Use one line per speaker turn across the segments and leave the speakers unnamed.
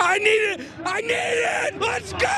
I need it! I need it! Let's go!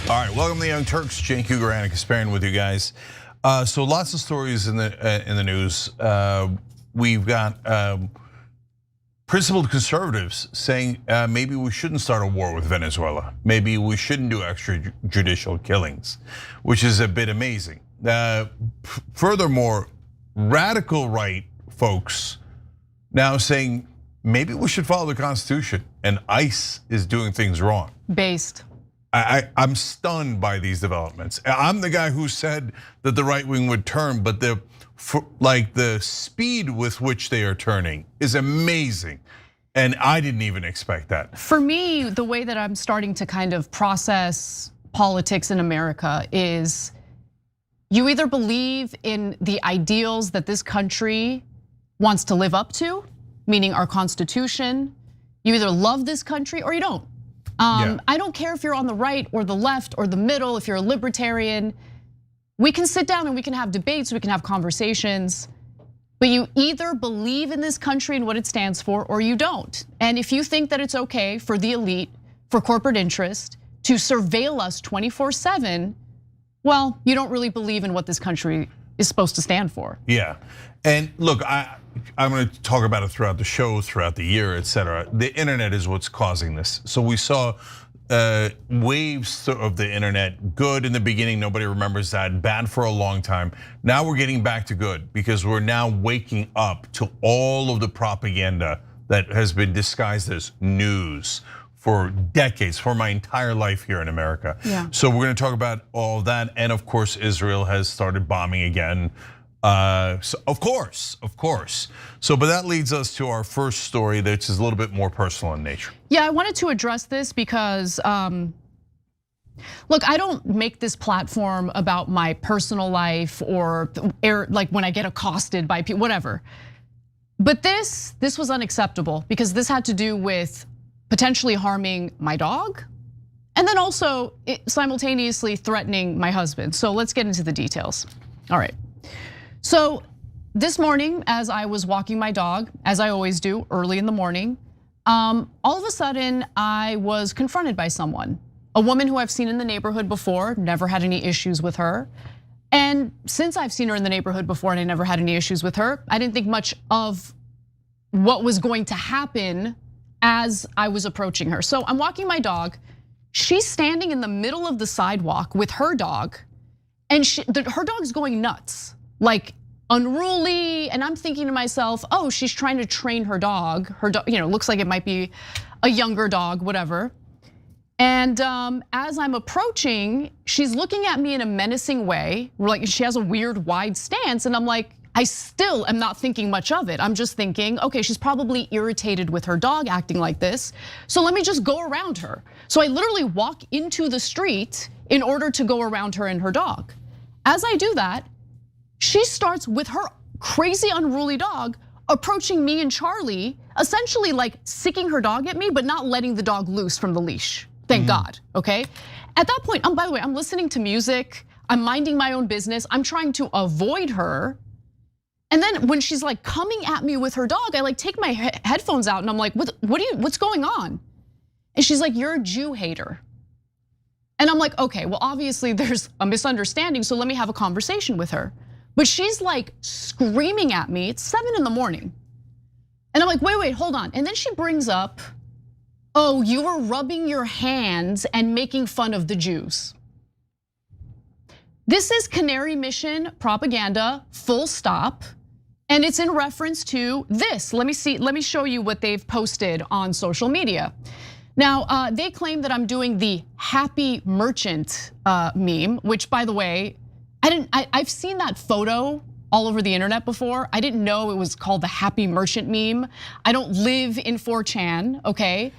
All right, welcome to the Young Turks. Cenk Ugoranik Kasparian with you guys. So lots of stories in the news. We've got principled conservatives saying maybe we shouldn't start a war with Venezuela. Maybe we shouldn't do extrajudicial killings, which is a bit amazing. Furthermore, radical right folks now saying maybe we should follow the Constitution and ICE is doing things wrong.
Based.
I'm stunned by these developments. I'm the guy who said that the right wing would turn, but the speed with which they are turning is amazing. And I didn't even expect that.
For me, the way that I'm starting to kind of process politics in America is you either believe in the ideals that this country wants to live up to, meaning our Constitution. You either love this country or you don't. I don't care if you're on the right or the left or the middle, if you're a libertarian. We can sit down and we can have debates, we can have conversations, but you either believe in this country and what it stands for or you don't. And if you think that it's okay for the elite, for corporate interest to surveil us 24/7, well, you don't really believe in what this country is supposed to stand for.
Yeah, and look, I'm going to talk about it throughout the show, throughout the year, et cetera. The internet is what's causing this. So we saw waves of the internet, good in the beginning, nobody remembers that, bad for a long time. Now we're getting back to good because we're now waking up to all of the propaganda that has been disguised as news for decades, for my entire life here in America.
Yeah.
So we're going to talk about all of that. And of course, Israel has started bombing again. So of course. So, but that leads us to our first story that is a little bit more personal in nature.
Yeah, I wanted to address this because, look, I don't make this platform about my personal life or like when I get accosted by people, whatever. But this was unacceptable because this had to do with potentially harming my dog and then also simultaneously threatening my husband. So let's get into the details. All right. So this morning, as I was walking my dog, as I always do early in the morning, all of a sudden I was confronted by someone, a woman who I've seen in the neighborhood before, never had any issues with her. And since I've seen her in the neighborhood before and I never had any issues with her, I didn't think much of what was going to happen as I was approaching her. So I'm walking my dog. She's standing in the middle of the sidewalk with her dog, and her dog's going nuts, like unruly. And I'm thinking to myself, oh, she's trying to train her dog. Her dog, looks like it might be a younger dog, whatever. And as I'm approaching, she's looking at me in a menacing way. Like she has a weird wide stance, and I'm like, I still am not thinking much of it. I'm just thinking, okay, she's probably irritated with her dog acting like this. So let me just go around her. So I literally walk into the street in order to go around her and her dog. As I do that, she starts with her crazy unruly dog approaching me and Charlie, essentially like sicking her dog at me, but not letting the dog loose from the leash. Thank God, okay? At that point, by the way, I'm listening to music, I'm minding my own business, I'm trying to avoid her. And then when she's like coming at me with her dog, I like take my headphones out and I'm like, what's going on? And she's like, you're a Jew hater. And I'm like, okay, well, obviously there's a misunderstanding, so let me have a conversation with her. But she's like screaming at me, it's 7 in the morning. And I'm like, wait, hold on. And then she brings up, oh, you were rubbing your hands and making fun of the Jews. This is Canary Mission propaganda, full stop. And it's in reference to this. Let me show you what they've posted on social media. Now, they claim that I'm doing the happy merchant meme, which, by the way, I've seen that photo all over the internet before. I didn't know it was called the happy merchant meme. I don't live in 4chan, okay?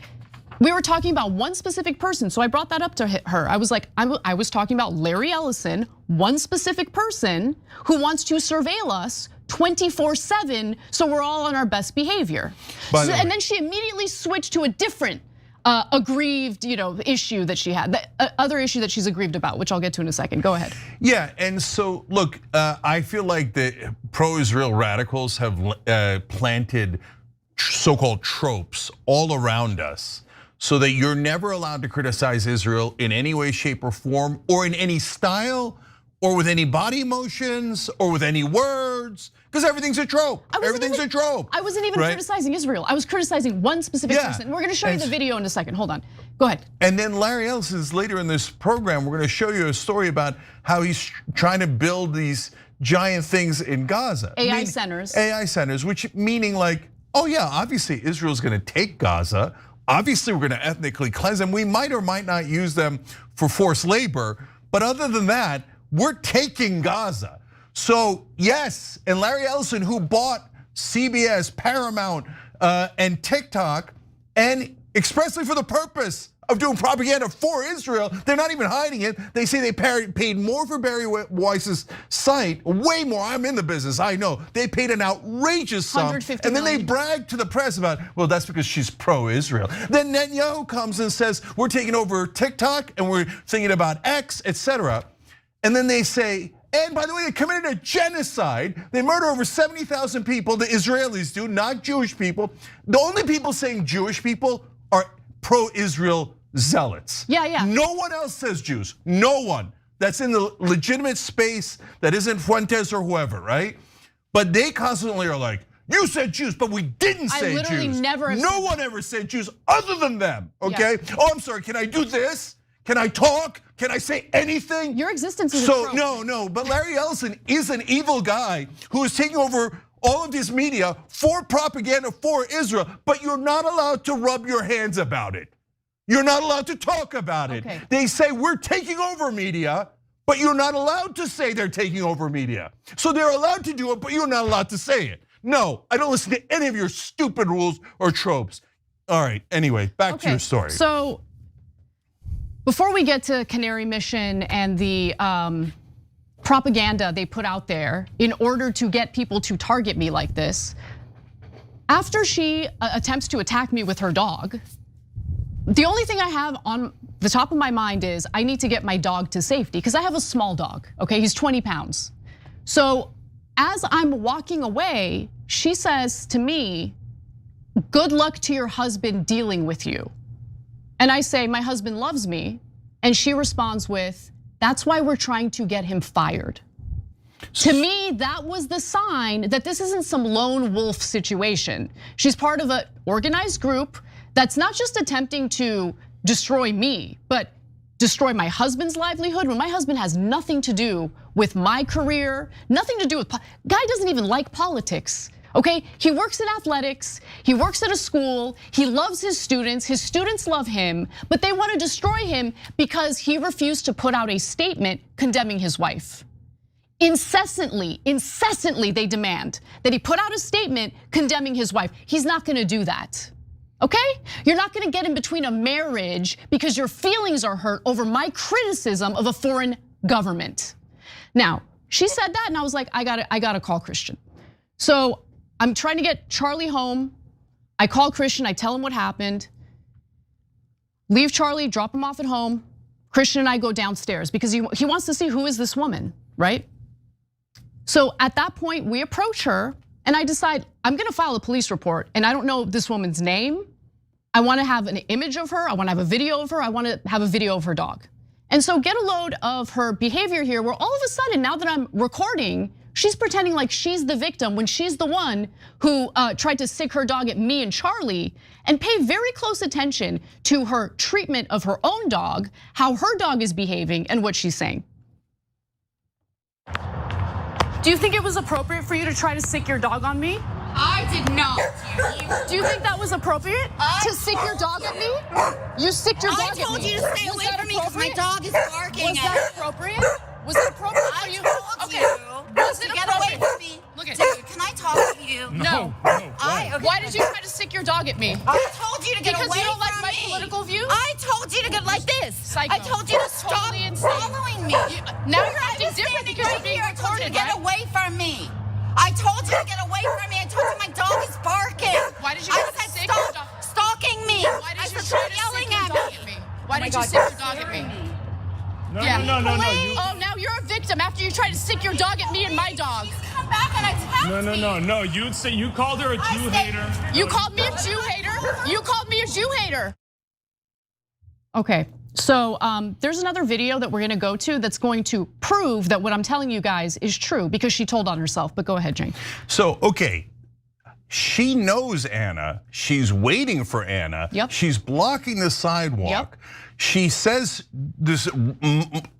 We were talking about one specific person, so I brought that up to her. I was like, I was talking about Larry Ellison, one specific person who wants to surveil us 24/7, so we're all on our best behavior. And then she immediately switched to a different aggrieved, issue that she had, the other issue that she's aggrieved about, which I'll get to in a second. Go ahead.
Yeah, and so look, I feel like the pro-Israel radicals have planted so-called tropes all around us, so that you're never allowed to criticize Israel in any way, shape, or form, or in any style, or with any body motions, or with any words, because everything's a trope. Everything's a trope.
I wasn't even criticizing Israel. I was criticizing one specific person. We're gonna show you the video in a second. Hold on, go ahead.
And then Larry Ellison's later in this program, we're gonna show you a story about how he's trying to build these giant things in Gaza.
AI centers.
AI centers, which meaning like, oh yeah, obviously Israel's gonna take Gaza. Obviously we're gonna ethnically cleanse them. We might or might not use them for forced labor. But other than that, we're taking Gaza. So yes, and Larry Ellison, who bought CBS, Paramount, and TikTok, and expressly for the purpose of doing propaganda for Israel, they're not even hiding it. They say they paid more for Barry Weiss's site, way more. I'm in the business, I know. They paid an outrageous sum, and then they bragged to the press about, well, that's because she's pro-Israel. Then Netanyahu comes and says, we're taking over TikTok, and we're thinking about X, etc. And then they say, and by the way, they committed a genocide. They murder over 70,000 people, the Israelis do, not Jewish people. The only people saying Jewish people are pro-Israel zealots.
Yeah.
No one else says Jews, no one. That's in the legitimate space that isn't Fuentes or whoever, right? But they constantly are like, you said Jews, but we didn't say Jews.
I literally never.
No one ever said Jews other than them, okay? Yeah. Oh, I'm sorry, can I do this? Can I talk? Can I say anything?
Your existence is a trope.
No, but Larry Ellison is an evil guy who is taking over all of this media for propaganda for Israel, but you're not allowed to rub your hands about it. You're not allowed to talk about it. They say we're taking over media, but you're not allowed to say they're taking over media. So they're allowed to do it, but you're not allowed to say it. No, I don't listen to any of your stupid rules or tropes. All right, anyway, back to your story.
So, before we get to Canary Mission and the propaganda they put out there in order to get people to target me like this, after she attempts to attack me with her dog, the only thing I have on the top of my mind is I need to get my dog to safety because I have a small dog, okay? He's 20 pounds. So as I'm walking away, she says to me, good luck to your husband dealing with you. And I say, my husband loves me. And she responds with, that's why we're trying to get him fired. To me, that was the sign that this isn't some lone wolf situation. She's part of an organized group that's not just attempting to destroy me, but destroy my husband's livelihood when my husband has nothing to do with my career, nothing to do with, guy doesn't even like politics. Okay, he works in athletics, he works at a school, he loves his students love him, but they want to destroy him because he refused to put out a statement condemning his wife. Incessantly they demand that he put out a statement condemning his wife. He's not gonna do that, okay? You're not gonna get in between a marriage because your feelings are hurt over my criticism of a foreign government. Now, she said that and I was like, I gotta call Christian. So I'm trying to get Charlie home. I call Christian, I tell him what happened. Leave Charlie, drop him off at home. Christian and I go downstairs because he wants to see who is this woman, right? So at that point, we approach her and I decide I'm gonna file a police report and I don't know this woman's name. I wanna have an image of her, I wanna have a video of her, I wanna have a video of her dog. And so get a load of her behavior here where all of a sudden, now that I'm recording, she's pretending like she's the victim when she's the one who tried to sick her dog at me and Charlie, and pay very close attention to her treatment of her own dog, how her dog is behaving and what she's saying. Do you think it was appropriate for you to try to sick your dog on me?
I did not.
Do you think that was appropriate to sick your dog at me? You sicked your dog at me.
I told you to stay away from me because my dog is barking.
Was that appropriate? Was it appropriate for you? Was it
get away
appropriate?
from me.
Look at
Dude, can I talk to you?
No. Why did you try to sick your dog at me?
I told you to get
Because
away
you don't like
from
my
me.
political views?
I told you to get like this.
Psycho.
I told you to stop
Totally insane.
following me.
Now you're acting
I was
different
standing
because
right
you're being
here. I told you to
recorded,
get
right?
away from me. I told you to get away from me. I told you my dog is barking.
Why did you
I
try to
said
sick your
stop
dog?
stalking me.
Why did
I
you
said
try
stop
to
yelling
sick your
at
dog
me.
at me? Why did you sick your dog at me?
No.
Oh, now you're a victim after you tried to sick your dog at me and my dog.
She's come back and attacked me.
No. You called her a Jew hater.
You called me a Jew hater? You called me a Jew hater. Okay, so there's another video that we're gonna go to that's going to prove that what I'm telling you guys is true because she told on herself, but go ahead, Jane.
So, okay, she knows Anna, she's waiting for Anna.
Yep.
She's blocking the sidewalk.
Yep.
She says this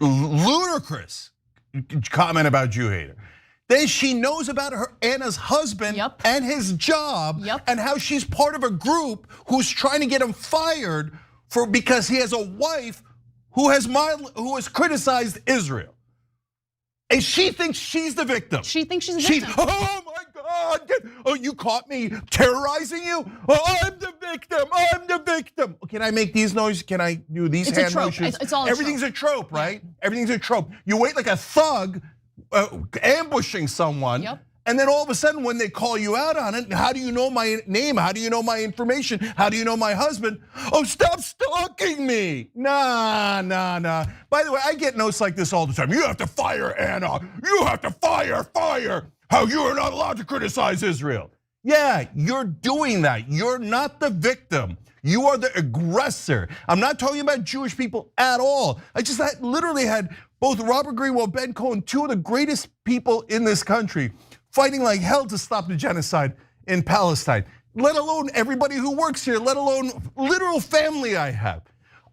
ludicrous comment about Jew hater. Then she knows about Anna's husband
Yep.
and his job
Yep.
and how she's part of a group who's trying to get him fired because he has a wife who has criticized Israel. And she thinks she's the victim.
She thinks she's a victim.
Oh my God, oh, you caught me terrorizing you? Oh, I'm the victim, I'm the victim. Can I make these noises? Can I do these
It's a
hand
trope.
motions?
It's all a
Everything's
trope.
a trope, right? Everything's a trope. You wait like a thug ambushing someone.
Yep.
And then all of a sudden when they call you out on it, how do you know my name? How do you know my information? How do you know my husband? Oh, stop stalking me. Nah. By the way, I get notes like this all the time. You have to fire Anna. You have to fire. How you are not allowed to criticize Israel. Yeah, you're doing that. You're not the victim. You are the aggressor. I'm not talking about Jewish people at all. I literally had both Robert Greenwald, Ben Cohen, two of the greatest people in this country, fighting like hell to stop the genocide in Palestine, let alone everybody who works here, let alone literal family I have.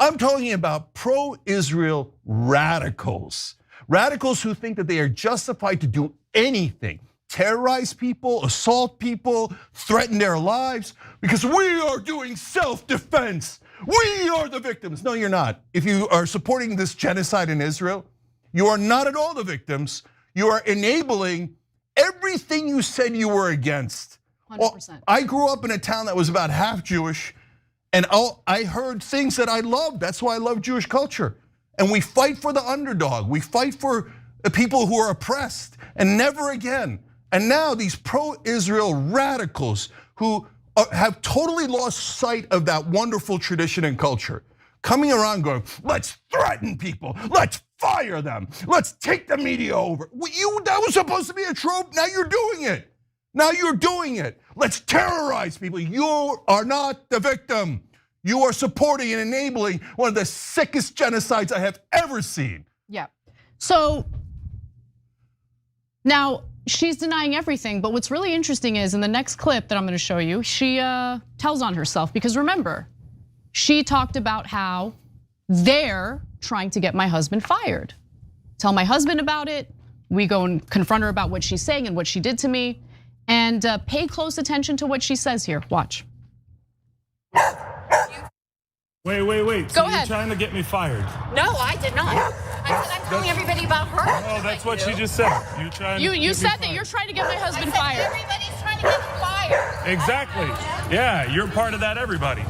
I'm talking about pro-Israel radicals. Radicals who think that they are justified to do anything, terrorize people, assault people, threaten their lives, because we are doing self-defense. We are the victims. No, you're not. If you are supporting this genocide in Israel, you are not at all the victims. You are enabling everything you said you were against.
100%.
I grew up in a town that was about half Jewish, and I heard things that I loved. That's why I love Jewish culture. And we fight for the underdog. We fight for the people who are oppressed, and never again. And now these pro-Israel radicals who have totally lost sight of that wonderful tradition and culture, coming around going, let's threaten people, let's fire them, let's take the media over. That was supposed to be a trope, now you're doing it. Let's terrorize people. You are not the victim. You are supporting and enabling one of the sickest genocides I have ever seen.
Yeah, so now she's denying everything, but what's really interesting is in the next clip that I'm gonna show you, she tells on herself, because remember, she talked about how they're trying to get my husband fired. Tell my husband about it, we go and confront her about what she's saying and what she did to me, and pay close attention to what she says here, watch.
Wait.
Go ahead.
You're trying to get me fired.
No, I did not. I said I'm telling everybody about her.
No, that's what she just said. You're trying.
You said that you're trying to get my husband
I said
fired.
everybody's trying to get him fired.
Exactly. Yeah, you're part of that. Everybody.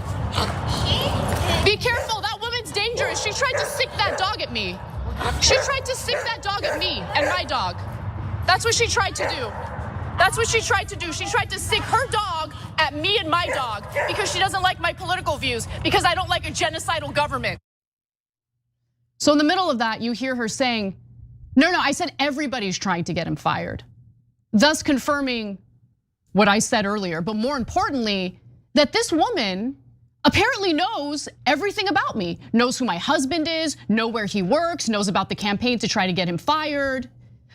Be careful, that woman's dangerous. She tried to sick that dog at me. She tried to sick that dog at me and my dog. That's what she tried to do. She tried to sick her dog at me and my dog because she doesn't like my political views, because I don't like a genocidal government. So in the middle of that, you hear her saying, no, I said everybody's trying to get him fired. Thus confirming what I said earlier, but more importantly, that this woman apparently knows everything about me, knows who my husband is, knows where he works, knows about the campaign to try to get him fired.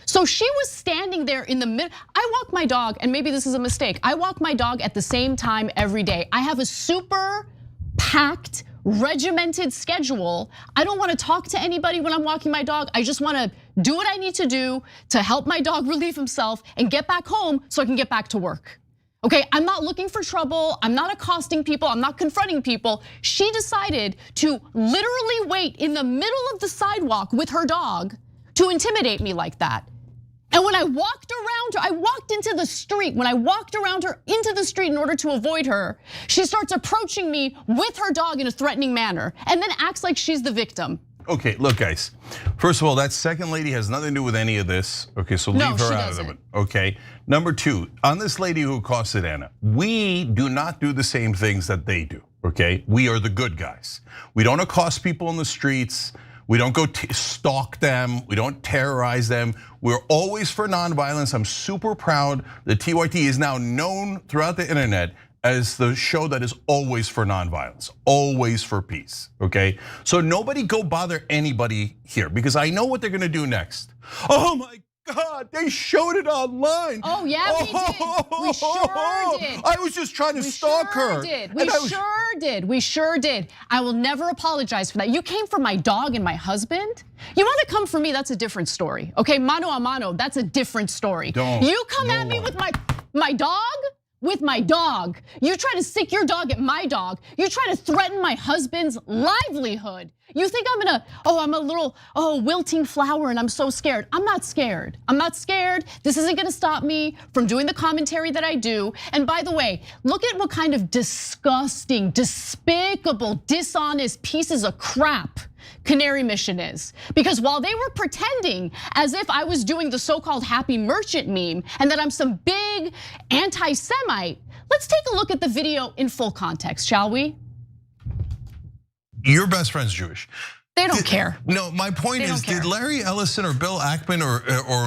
So she was standing there in the middle. I walk my dog, and maybe this is a mistake. I walk my dog at the same time every day. I have a super packed regimented schedule. I don't wanna talk to anybody when I'm walking my dog. I just wanna do what I need to do to help my dog relieve himself and get back home so I can get back to work. Okay, I'm not looking for trouble. I'm not accosting people. I'm not confronting people. She decided to literally wait in the middle of the sidewalk with her dog to intimidate me like that. And when I walked around her, I walked into the street. When I walked around her into the street in order to avoid her, she starts approaching me with her dog in a threatening manner and then acts like she's the victim.
Okay, look guys, first of all, that second lady has nothing to do with any of this. Okay, so leave her out of it, okay? Number two, on this lady who accosted Anna, we do not do the same things that they do, okay? We are the good guys. We don't accost people in the streets. We don't go stalk them. We don't terrorize them. We're always for nonviolence. I'm super proud that TYT is now known throughout the internet as the show that is always for nonviolence, always for peace, okay? So nobody go bother anybody here because I know what they're gonna do next. Oh my God, they showed it online.
Oh yeah, we did. We sure did.
I was just trying to stalk her.
We sure did. I will never apologize for that. You came for my dog and my husband. You want to come for me, that's a different story. Okay, mano a mano, that's a different story. You come at me with my dog? With my dog. You try to stick your dog at my dog. You try to threaten my husband's livelihood. You think I'm gonna, I'm a little, wilting flower and I'm so scared. I'm not scared. I'm not scared. This isn't gonna stop me from doing the commentary that I do. And by the way, look at what kind of disgusting, despicable, dishonest pieces of crap Canary Mission is. Because while they were pretending as if I was doing the so-called happy merchant meme and that I'm some big anti-Semite, let's take a look at the video in full context, shall we?
Your best friend's Jewish.
They don't care.
No, my point is, did Larry Ellison or Bill Ackman or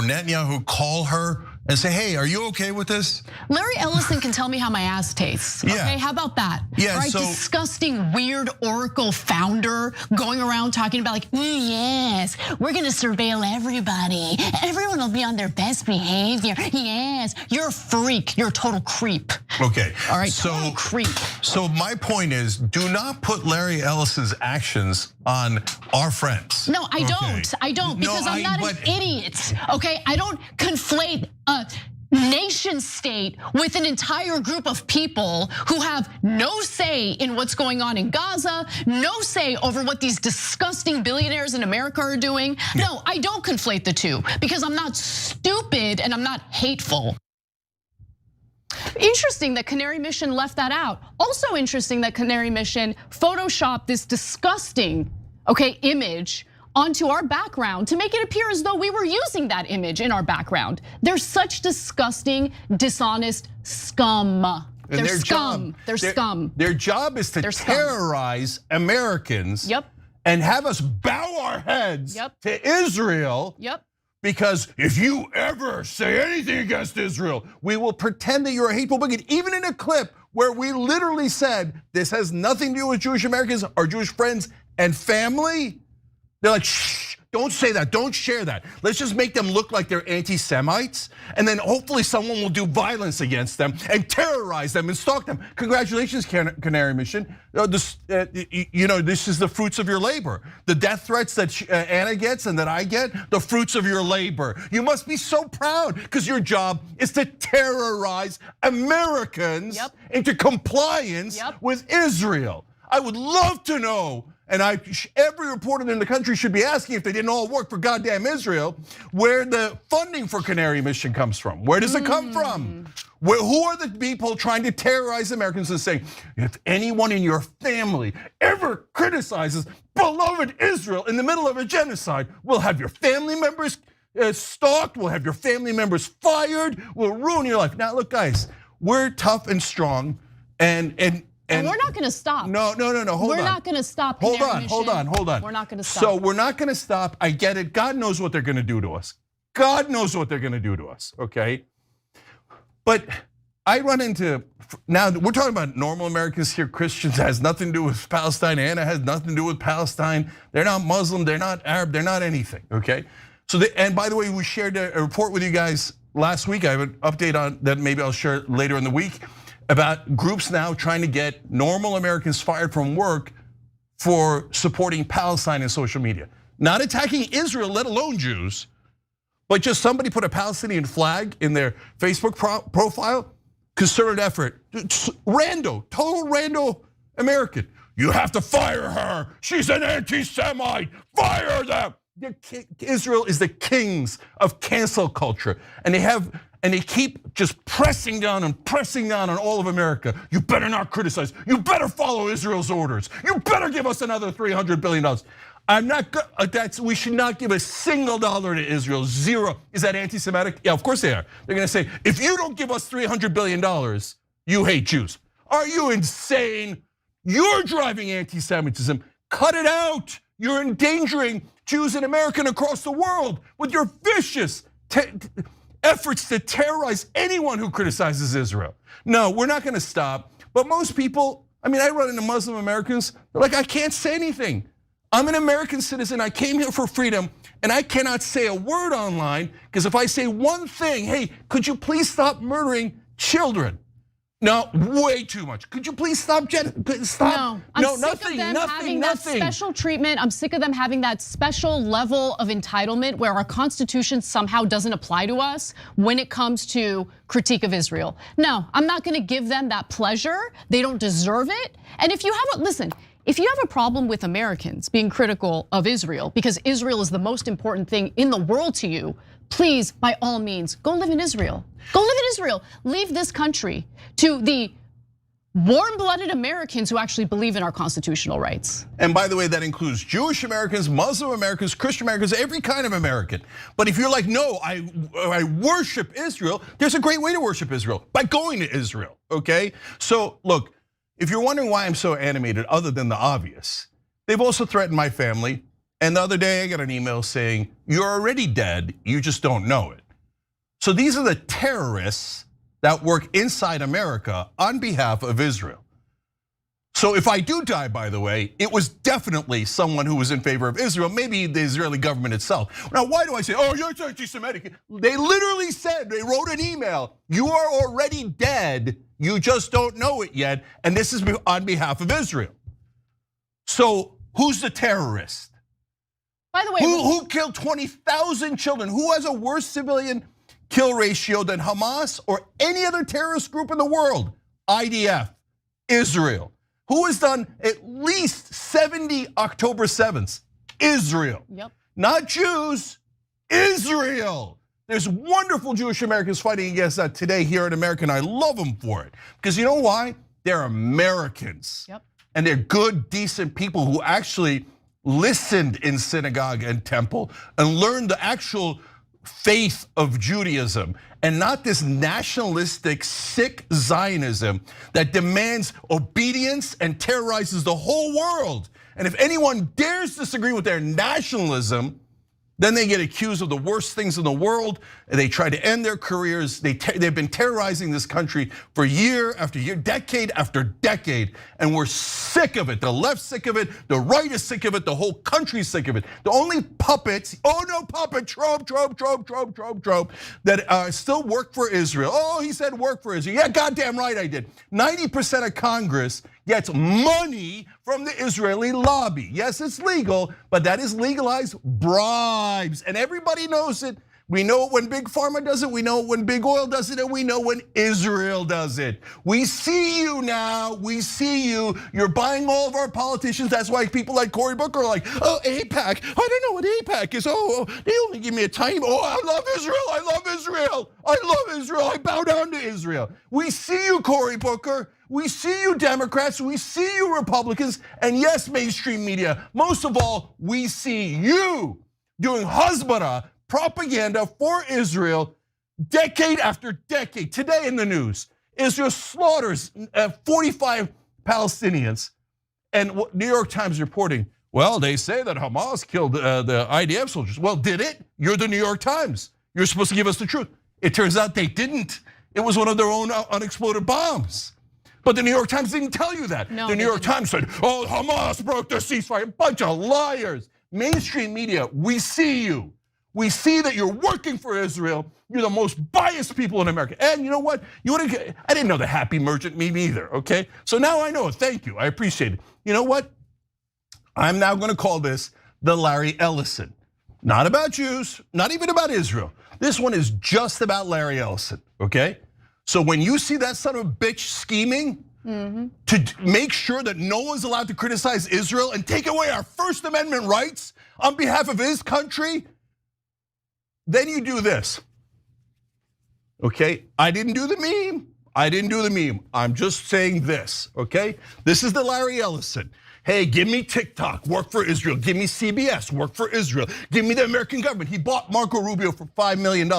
Netanyahu call her and say, hey, are you okay with this?
Larry Ellison can tell me how my ass tastes, okay? How about that?
Yeah,
right, disgusting, weird Oracle founder going around talking about like, yes, we're gonna surveil everybody. Everyone will be on their best behavior. Yes, you're a freak, you're a total creep.
Okay,
all right, total creep.
So my point is, do not put Larry Ellison's actions on our friends.
No, I don't, because I'm not an idiot, okay? I don't conflate a nation state with an entire group of people who have no say in what's going on in Gaza, no say over what these disgusting billionaires in America are doing. No, I don't conflate the two because I'm not stupid and I'm not hateful. Interesting that Canary Mission left that out. Also interesting that Canary Mission photoshopped this disgusting, image onto our background to make it appear as though we were using that image in our background. They're such disgusting, dishonest scum. They're scum. They're scum.
Their job is to terrorize Americans. And have us bow our heads to Israel. Because if you ever say anything against Israel, we will pretend that you're a hateful bigot. Even in a clip where we literally said, this has nothing to do with Jewish Americans, our Jewish friends and family. They're like, shh, don't say that, don't share that. Let's just make them look like they're anti-Semites. And then hopefully someone will do violence against them and terrorize them and stalk them. Congratulations, Canary Mission. This is the fruits of your labor. The death threats that Anna gets and that I get, the fruits of your labor. You must be so proud because your job is to terrorize Americans into compliance with Israel. I would love to know, and every reporter in the country should be asking if they didn't all work for goddamn Israel, where the funding for Canary Mission comes from. Where does it come from? Who are the people trying to terrorize Americans and saying, if anyone in your family ever criticizes beloved Israel in the middle of a genocide, we'll have your family members stalked, we'll have your family members fired, we'll ruin your life. Now look guys, we're tough and strong and
we're not gonna stop.
No, hold on.
We're not gonna stop.
Hold on.
We're not gonna stop.
So we're not gonna stop. I get it. God knows what they're gonna do to us. God knows what they're gonna do to us, okay? But I run into, now we're talking about normal Americans here, Christians, has nothing to do with Palestine. Anna has nothing to do with Palestine. They're not Muslim, they're not Arab, they're not anything, okay? So, and by the way, we shared a report with you guys last week. I have an update on that, maybe I'll share later in the week, about groups now trying to get normal Americans fired from work for supporting Palestine in social media. Not attacking Israel, let alone Jews, but just somebody put a Palestinian flag in their Facebook profile, concerted effort, total rando American. You have to fire her, she's an anti-Semite, fire them. Israel is the kings of cancel culture, and they keep just pressing down on all of America. You better not criticize. You better follow Israel's orders. You better give us another $300 billion. We should not give a single dollar to Israel. Zero. Is that anti-Semitic? Yeah, of course they are. They're going to say, if you don't give us $300 billion, you hate Jews. Are you insane? You're driving anti-Semitism. Cut it out. You're endangering Jews in America and across the world with your vicious efforts to terrorize anyone who criticizes Israel. No, we're not going to stop. But most people, I run into Muslim Americans, they're like, I can't say anything. I'm an American citizen, I came here for freedom, and I cannot say a word online, because if I say one thing, hey, could you please stop murdering children? No, way too much. Could you please stop?
No, I'm sick of them having that special treatment. I'm sick of them having that special level of entitlement where our Constitution somehow doesn't apply to us when it comes to critique of Israel. No, I'm not gonna give them that pleasure. They don't deserve it. And if you have if you have a problem with Americans being critical of Israel because Israel is the most important thing in the world to you, please, by all means, go live in Israel. Go live in Israel. Leave this country to the warm-blooded Americans who actually believe in our constitutional rights.
And by the way, that includes Jewish Americans, Muslim Americans, Christian Americans, every kind of American. But if you're like, no, I worship Israel, there's a great way to worship Israel, by going to Israel, okay? So look, if you're wondering why I'm so animated, other than the obvious, they've also threatened my family. And the other day I got an email saying, you're already dead, you just don't know it. So these are the terrorists that work inside America on behalf of Israel. So if I do die, by the way, it was definitely someone who was in favor of Israel, maybe the Israeli government itself. Now, why do I say, oh, you're anti-Semitic? They literally said, they wrote an email, you are already dead, you just don't know it yet, and this is on behalf of Israel. So who's the terrorist?
By the way,
who killed 20,000 children? Who has a worse civilian kill ratio than Hamas or any other terrorist group in the world? IDF, Israel. Who has done at least 70 October 7th? Israel.
Yep.
Not Jews, Israel. There's wonderful Jewish Americans fighting against that today here in America, and I love them for it. Because you know why? They're Americans.
Yep.
And they're good, decent people who actually listened in synagogue and temple and learned the actual faith of Judaism, and not this nationalistic, sick Zionism that demands obedience and terrorizes the whole world. And if anyone dares disagree with their nationalism, then they get accused of the worst things in the world, and they try to end their careers. They've been terrorizing this country for year after year, decade after decade, and we're sick of it. The left's sick of it, the right is sick of it, the whole country's sick of it. The only puppets, oh no, puppet, Trump, that still work for Israel. Oh, he said work for Israel. Yeah, goddamn right I did. 90% of Congress gets money from the Israeli lobby. Yes, it's legal, but that is legalized bribes, and everybody knows it. We know it when Big Pharma does it, we know it when Big Oil does it, and we know when Israel does it. We see you now, we see you. You're buying all of our politicians. That's why people like Cory Booker are like, oh, AIPAC. I don't know what AIPAC is. Oh, they only give me a tiny, oh, I love Israel, I love Israel. I love Israel, I bow down to Israel. We see you, Cory Booker. We see you Democrats, we see you Republicans, and yes, mainstream media. Most of all, we see you doing hasbara, propaganda for Israel, decade after decade. Today in the news, Israel slaughters 45 Palestinians, and New York Times reporting, well, they say that Hamas killed the IDF soldiers. Well, did it? You're the New York Times. You're supposed to give us the truth. It turns out they didn't. It was one of their own unexploded bombs. But the New York Times didn't tell you that.
No,
the New York Times said, oh, Hamas broke the ceasefire. A bunch of liars. Mainstream media, we see you. We see that you're working for Israel. You're the most biased people in America. And you know what? I didn't know the happy merchant meme either, okay? So now I know it, thank you, I appreciate it. You know what? I'm now gonna call this the Larry Ellison. Not about Jews, not even about Israel. This one is just about Larry Ellison, okay? So when you see that son of a bitch scheming to make sure that no one's allowed to criticize Israel and take away our First Amendment rights on behalf of his country, then you do this, okay? I didn't do the meme. I'm just saying this, okay? This is the Larry Ellison. Hey, give me TikTok, work for Israel. Give me CBS, work for Israel. Give me the American government. He bought Marco Rubio for $5 million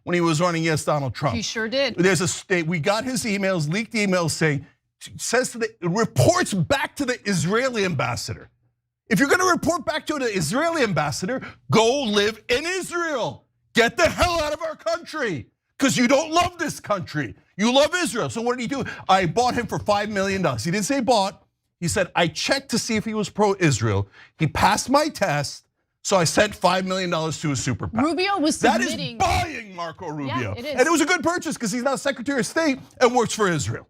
when he was running against Donald Trump.
He sure did.
There's a state, we got his emails, leaked emails saying, reports back to the Israeli ambassador. If you're gonna report back to the Israeli ambassador, go live in Israel. Get the hell out of our country, because you don't love this country. You love Israel. So what did he do? I bought him for $5 million. He didn't say bought. He said, I checked to see if he was pro-Israel. He passed my test, so I sent $5 million to his super PAC.
Rubio was submitting.
That is buying Marco Rubio.
Yeah, it is.
And it was a good purchase because he's now Secretary of State and works for Israel.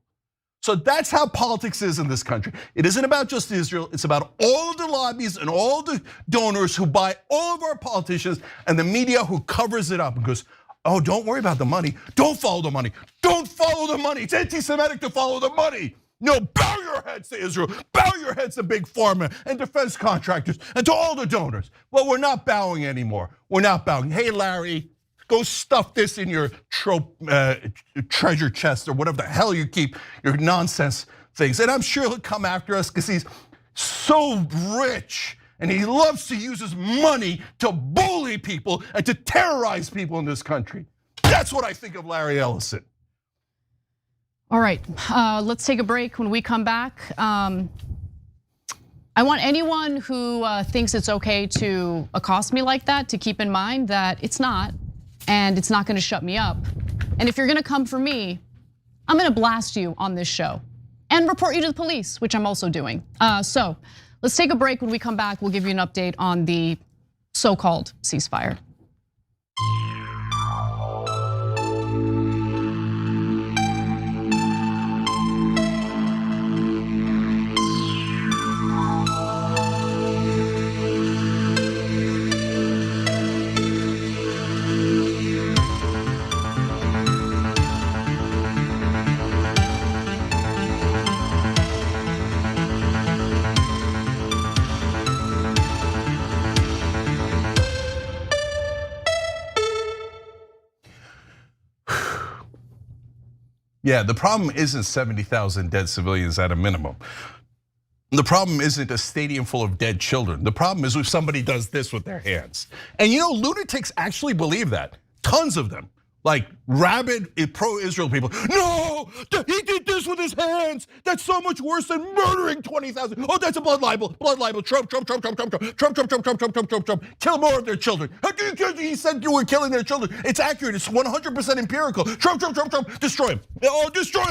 So that's how politics is in this country. It isn't about just Israel, it's about all of the lobbies and all the donors who buy all of our politicians and the media who covers it up and goes, oh, don't worry about the money. Don't follow the money. Don't follow the money. It's anti-Semitic to follow the money. No, bow your heads to Israel. Bow your heads to big pharma and defense contractors and to all the donors. Well, we're not bowing anymore. We're not bowing. Hey, Larry, go stuff this in your treasure chest or whatever the hell you keep your nonsense things. And I'm sure he'll come after us because he's so rich and he loves to use his money to bully people and to terrorize people in this country. That's what I think of Larry Ellison.
All right, let's take a break. When we come back, I want anyone who thinks it's okay to accost me like that to keep in mind that it's not, and it's not gonna shut me up. And if you're gonna come for me, I'm gonna blast you on this show and report you to the police, which I'm also doing. So let's take a break. When we come back, we'll give you an update on the so-called ceasefire.
Yeah, the problem isn't 70,000 dead civilians at a minimum. The problem isn't a stadium full of dead children. The problem is if somebody does this with their hands. And you know, lunatics actually believe that, tons of them. Like rabid pro-Israel people, no, he did this with his hands. That's so much worse than murdering 20,000. Oh, that's a blood libel, Trump. Kill more of their children. He said you were killing their children. It's accurate, it's 100% empirical. Trump, destroy him. Oh, destroy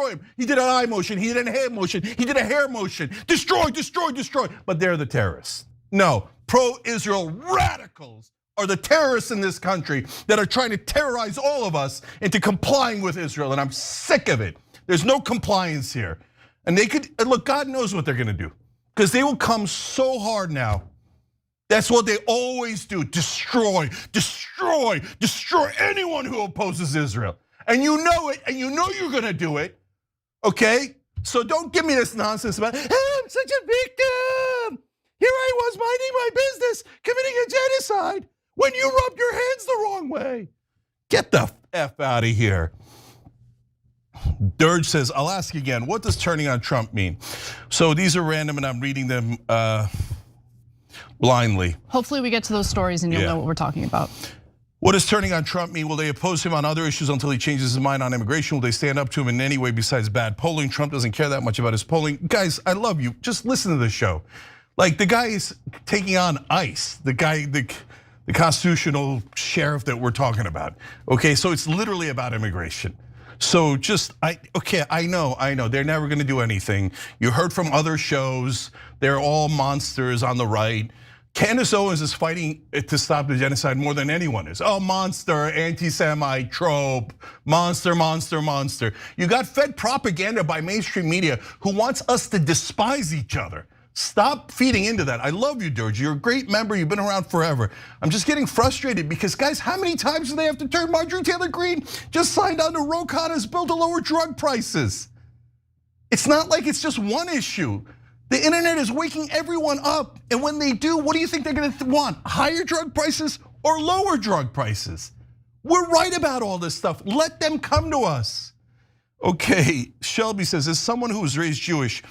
him. He did an eye motion, he did a hand motion, he did a hair motion. Destroy. But they're the terrorists. No, pro-Israel radicals are the terrorists in this country that are trying to terrorize all of us into complying with Israel, and I'm sick of it. There's no compliance here. And they could, look, God knows what they're gonna do, because they will come so hard now. That's what they always do, destroy anyone who opposes Israel. And you know it, and you know you're gonna do it, okay? So don't give me this nonsense about, hey, I'm such a victim. Here I was minding my business, committing a genocide, when you rubbed your hands the wrong way. Get the F out of here. Dirge says, I'll ask again, what does turning on Trump mean? So these are random and I'm reading them blindly.
Hopefully we get to those stories and you'll know what we're talking about.
What does turning on Trump mean? Will they oppose him on other issues until he changes his mind on immigration? Will they stand up to him in any way besides bad polling? Trump doesn't care that much about his polling. Guys, I love you, just listen to the show. Like the guy is taking on ICE, the constitutional sheriff that we're talking about. Okay, so it's literally about immigration. So I know, they're never gonna do anything. You heard from other shows, they're all monsters on the right. Candace Owens is fighting to stop the genocide more than anyone is. Oh, monster, anti-Semite, trope, monster. You got fed propaganda by mainstream media who wants us to despise each other. Stop feeding into that. I love you, George. You're a great member. You've been around forever. I'm just getting frustrated because, guys, how many times do they have to turn? Marjorie Taylor Greene just signed on to Ro Khanna's bill to lower drug prices. It's not like it's just one issue. The internet is waking everyone up. And when they do, what do you think they're gonna want? Higher drug prices or lower drug prices? We're right about all this stuff. Let them come to us. Okay, Shelby says, as someone who was raised Jewish,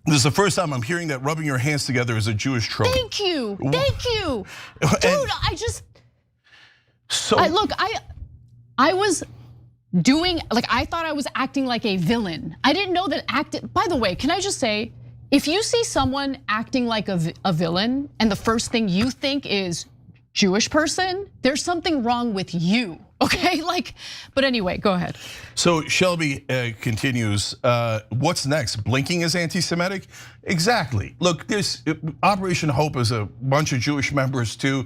this is the first time I'm hearing that rubbing your hands together is a Jewish trope.
Thank you, dude. I just look. I was doing I thought I was acting like a villain. I didn't know that By the way, can I just say, if you see someone acting like a villain, and the first thing you think is Jewish person, there's something wrong with you. Okay, but anyway, go ahead.
So Shelby continues, what's next? Blinking is anti-Semitic? Exactly. Look, this Operation Hope is a bunch of Jewish members too.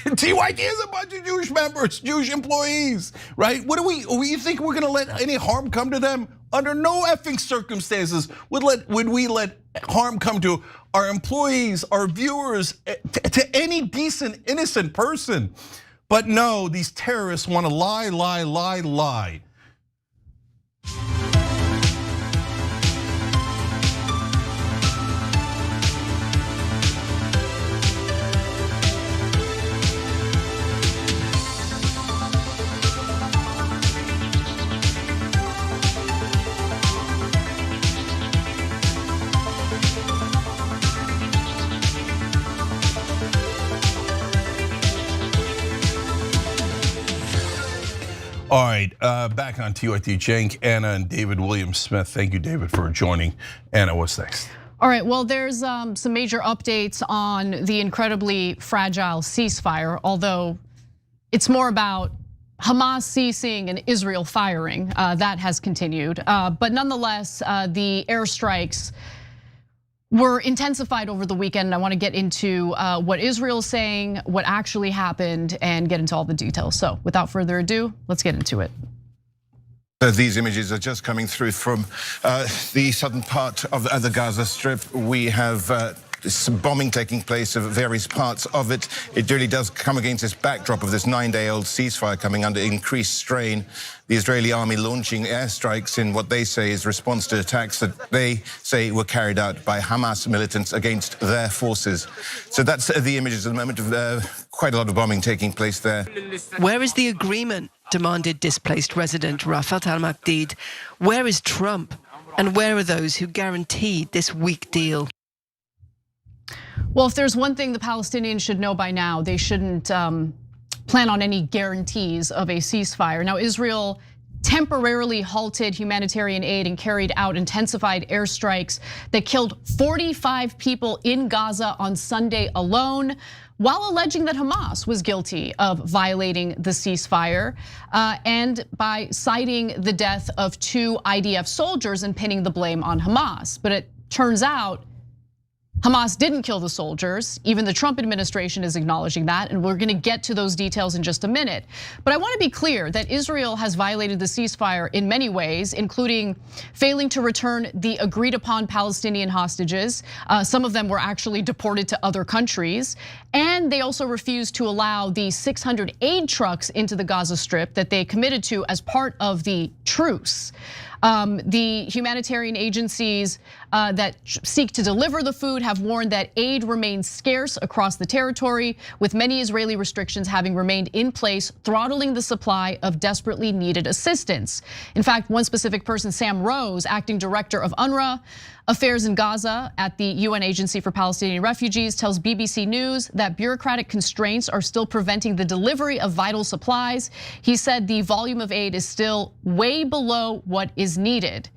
TYT is a bunch of Jewish members, Jewish employees, right? What do you think we're gonna let any harm come to them? Under no effing circumstances would we let harm come to our employees, our viewers, to any decent, innocent person. But no, these terrorists want to lie. All right, back on TYT, Cenk, Anna, and David Williams-Smith. Thank you, David, for joining. Anna, what's next?
All right, well, there's some major updates on the incredibly fragile ceasefire, although it's more about Hamas ceasing and Israel firing. That has continued, but nonetheless, the airstrikes were intensified over the weekend. And I want to get into what Israel's saying, what actually happened, and get into all the details. So without further ado, let's get into it.
These images are just coming through from the southern part of the Gaza Strip. We have some bombing taking place of various parts of it. It really does come against this backdrop of this 9-day-old ceasefire coming under increased strain. The Israeli army launching airstrikes in what they say is response to attacks that they say were carried out by Hamas militants against their forces. So that's the images at the moment of quite a lot of bombing taking place there.
Where is the agreement? Demanded displaced resident Rafat al-Makdid. Where is Trump? And where are those who guaranteed this weak deal?
Well, if there's one thing the Palestinians should know by now, they shouldn't plan on any guarantees of a ceasefire. Now, Israel temporarily halted humanitarian aid and carried out intensified airstrikes that killed 45 people in Gaza on Sunday alone, while alleging that Hamas was guilty of violating the ceasefire and by citing the death of 2 IDF soldiers and pinning the blame on Hamas. But it turns out Hamas didn't kill the soldiers. Even the Trump administration is acknowledging that, and we're gonna get to those details in just a minute. But I wanna be clear that Israel has violated the ceasefire in many ways, including failing to return the agreed upon Palestinian hostages. Some of them were actually deported to other countries. And they also refused to allow the 600 aid trucks into the Gaza Strip that they committed to as part of the truce. The humanitarian agencies that seek to deliver the food have warned that aid remains scarce across the territory, with many Israeli restrictions having remained in place, throttling the supply of desperately needed assistance. In fact, one specific person, Sam Rose, acting director of UNRWA Affairs in Gaza at the UN Agency for Palestinian Refugees, tells BBC News that bureaucratic constraints are still preventing the delivery of vital supplies. He said the volume of aid is still way below what is needed.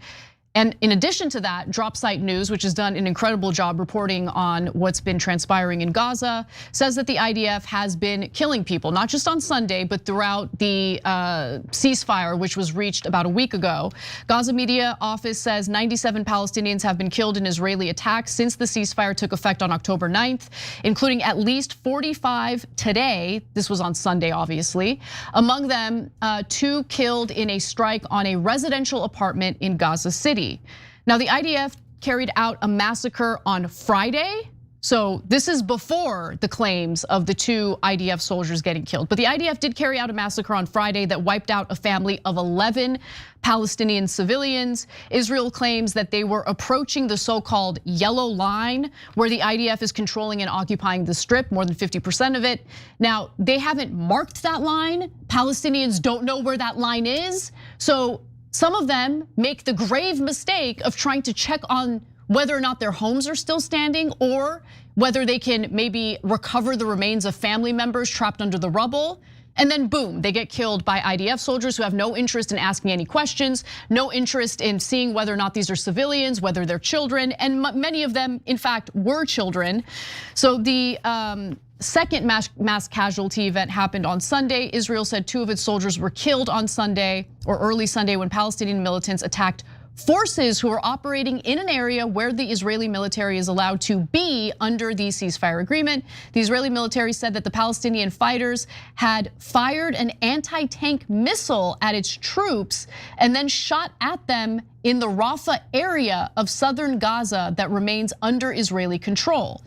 And in addition to that, Dropsite News, which has done an incredible job reporting on what's been transpiring in Gaza, says that the IDF has been killing people, not just on Sunday, but throughout the ceasefire, which was reached about a week ago. Gaza Media Office says 97 Palestinians have been killed in Israeli attacks since the ceasefire took effect on October 9th, including at least 45 today. This was on Sunday, obviously. Among them, 2 killed in a strike on a residential apartment in Gaza City. Now, the IDF carried out a massacre on Friday. So this is before the claims of the 2 IDF soldiers getting killed. But the IDF did carry out a massacre on Friday that wiped out a family of 11 Palestinian civilians. Israel claims that they were approaching the so-called yellow line, where the IDF is controlling and occupying the strip, more than 50% of it. Now, they haven't marked that line. Palestinians don't know where that line is. So some of them make the grave mistake of trying to check on whether or not their homes are still standing, or whether they can maybe recover the remains of family members trapped under the rubble. And then boom, they get killed by IDF soldiers who have no interest in asking any questions, no interest in seeing whether or not these are civilians, whether they're children, and many of them, in fact, were children. So the second mass casualty event happened on Sunday. Israel said 2 of its soldiers were killed on Sunday, or early Sunday, when Palestinian militants attacked forces who are operating in an area where the Israeli military is allowed to be under the ceasefire agreement. The Israeli military said that the Palestinian fighters had fired an anti-tank missile at its troops and then shot at them in the Rafah area of southern Gaza that remains under Israeli control.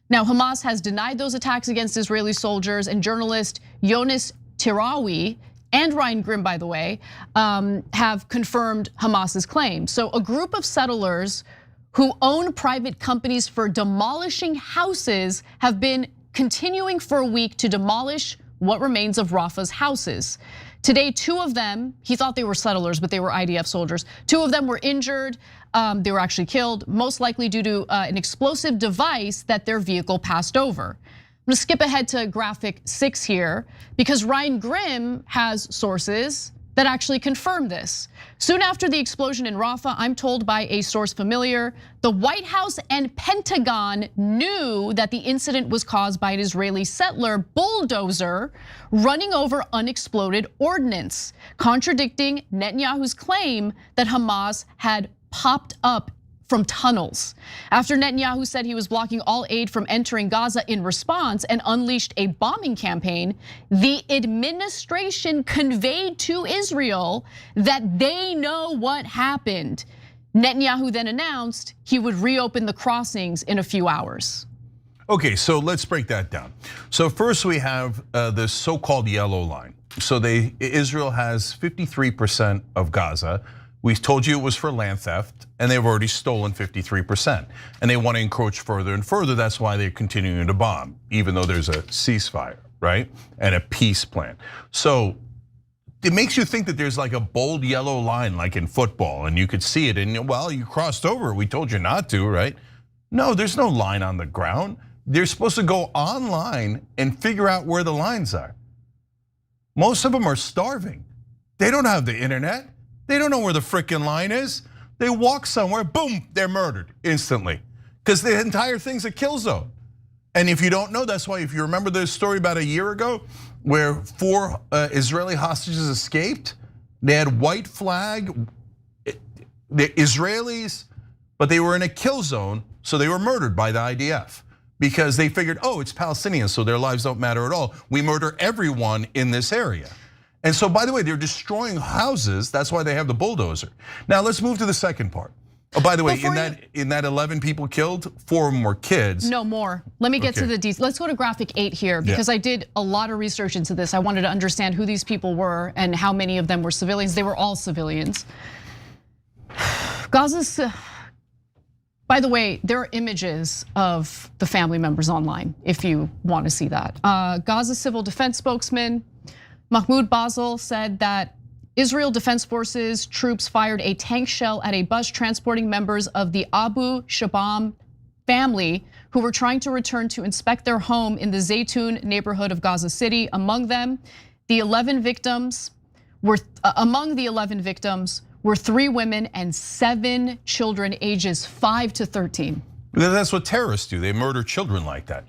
Now, Hamas has denied those attacks against Israeli soldiers, and journalist Yonis Tirawi and Ryan Grimm, by the way, have confirmed Hamas's claim. So a group of settlers who own private companies for demolishing houses have been continuing for a week to demolish what remains of Rafah's houses. Today, 2 of them, he thought they were settlers, but they were IDF soldiers. 2 of them were injured. They were actually killed, most likely due to an explosive device that their vehicle passed over. I'm gonna skip ahead to graphic 6 here, because Ryan Grimm has sources that actually confirm this. Soon after the explosion in Rafah, I'm told by a source familiar, the White House and Pentagon knew that the incident was caused by an Israeli settler bulldozer running over unexploded ordnance, contradicting Netanyahu's claim that Hamas had popped up from tunnels. After Netanyahu said he was blocking all aid from entering Gaza in response and unleashed a bombing campaign, the administration conveyed to Israel that they know what happened. Netanyahu then announced he would reopen the crossings in a few hours.
Okay, so let's break that down. So first we have the so-called yellow line. So Israel has 53% of Gaza. We told you it was for land theft, and they've already stolen 53%. And they want to encroach further and further. That's why they're continuing to bomb, even though there's a ceasefire, right? And a peace plan. So it makes you think that there's like a bold yellow line, like in football, and you could see it, and well, you crossed over. We told you not to, right? No, there's no line on the ground. They're supposed to go online and figure out where the lines are. Most of them are starving. They don't have the internet. They don't know where the frickin' line is. They walk somewhere, boom, they're murdered instantly. Because the entire thing's a kill zone. And if you don't know, that's why, if you remember the story about a year ago, where 4 Israeli hostages escaped, they had white flag, the Israelis, but they were in a kill zone, so they were murdered by the IDF. Because they figured, it's Palestinians, so their lives don't matter at all. We murder everyone in this area. And so, by the way, they're destroying houses. That's why they have the bulldozer. Now let's move to the second part. Oh, by the way, in that 11 people killed, 4 of them were kids.
No, more. Let me get to the details. Let's go to graphic 8 here, because I did a lot of research into this. I wanted to understand who these people were and how many of them were civilians. They were all civilians. Gaza's, by the way, there are images of the family members online if you want to see that. Gaza civil defense spokesman Mahmoud Basel said that Israel Defense Forces troops fired a tank shell at a bus transporting members of the Abu Shabam family who were trying to return to inspect their home in the Zaytun neighborhood of Gaza City. Among the 11 victims were 3 women and 7 children ages 5 to 13.
That's what terrorists do. They murder children like that.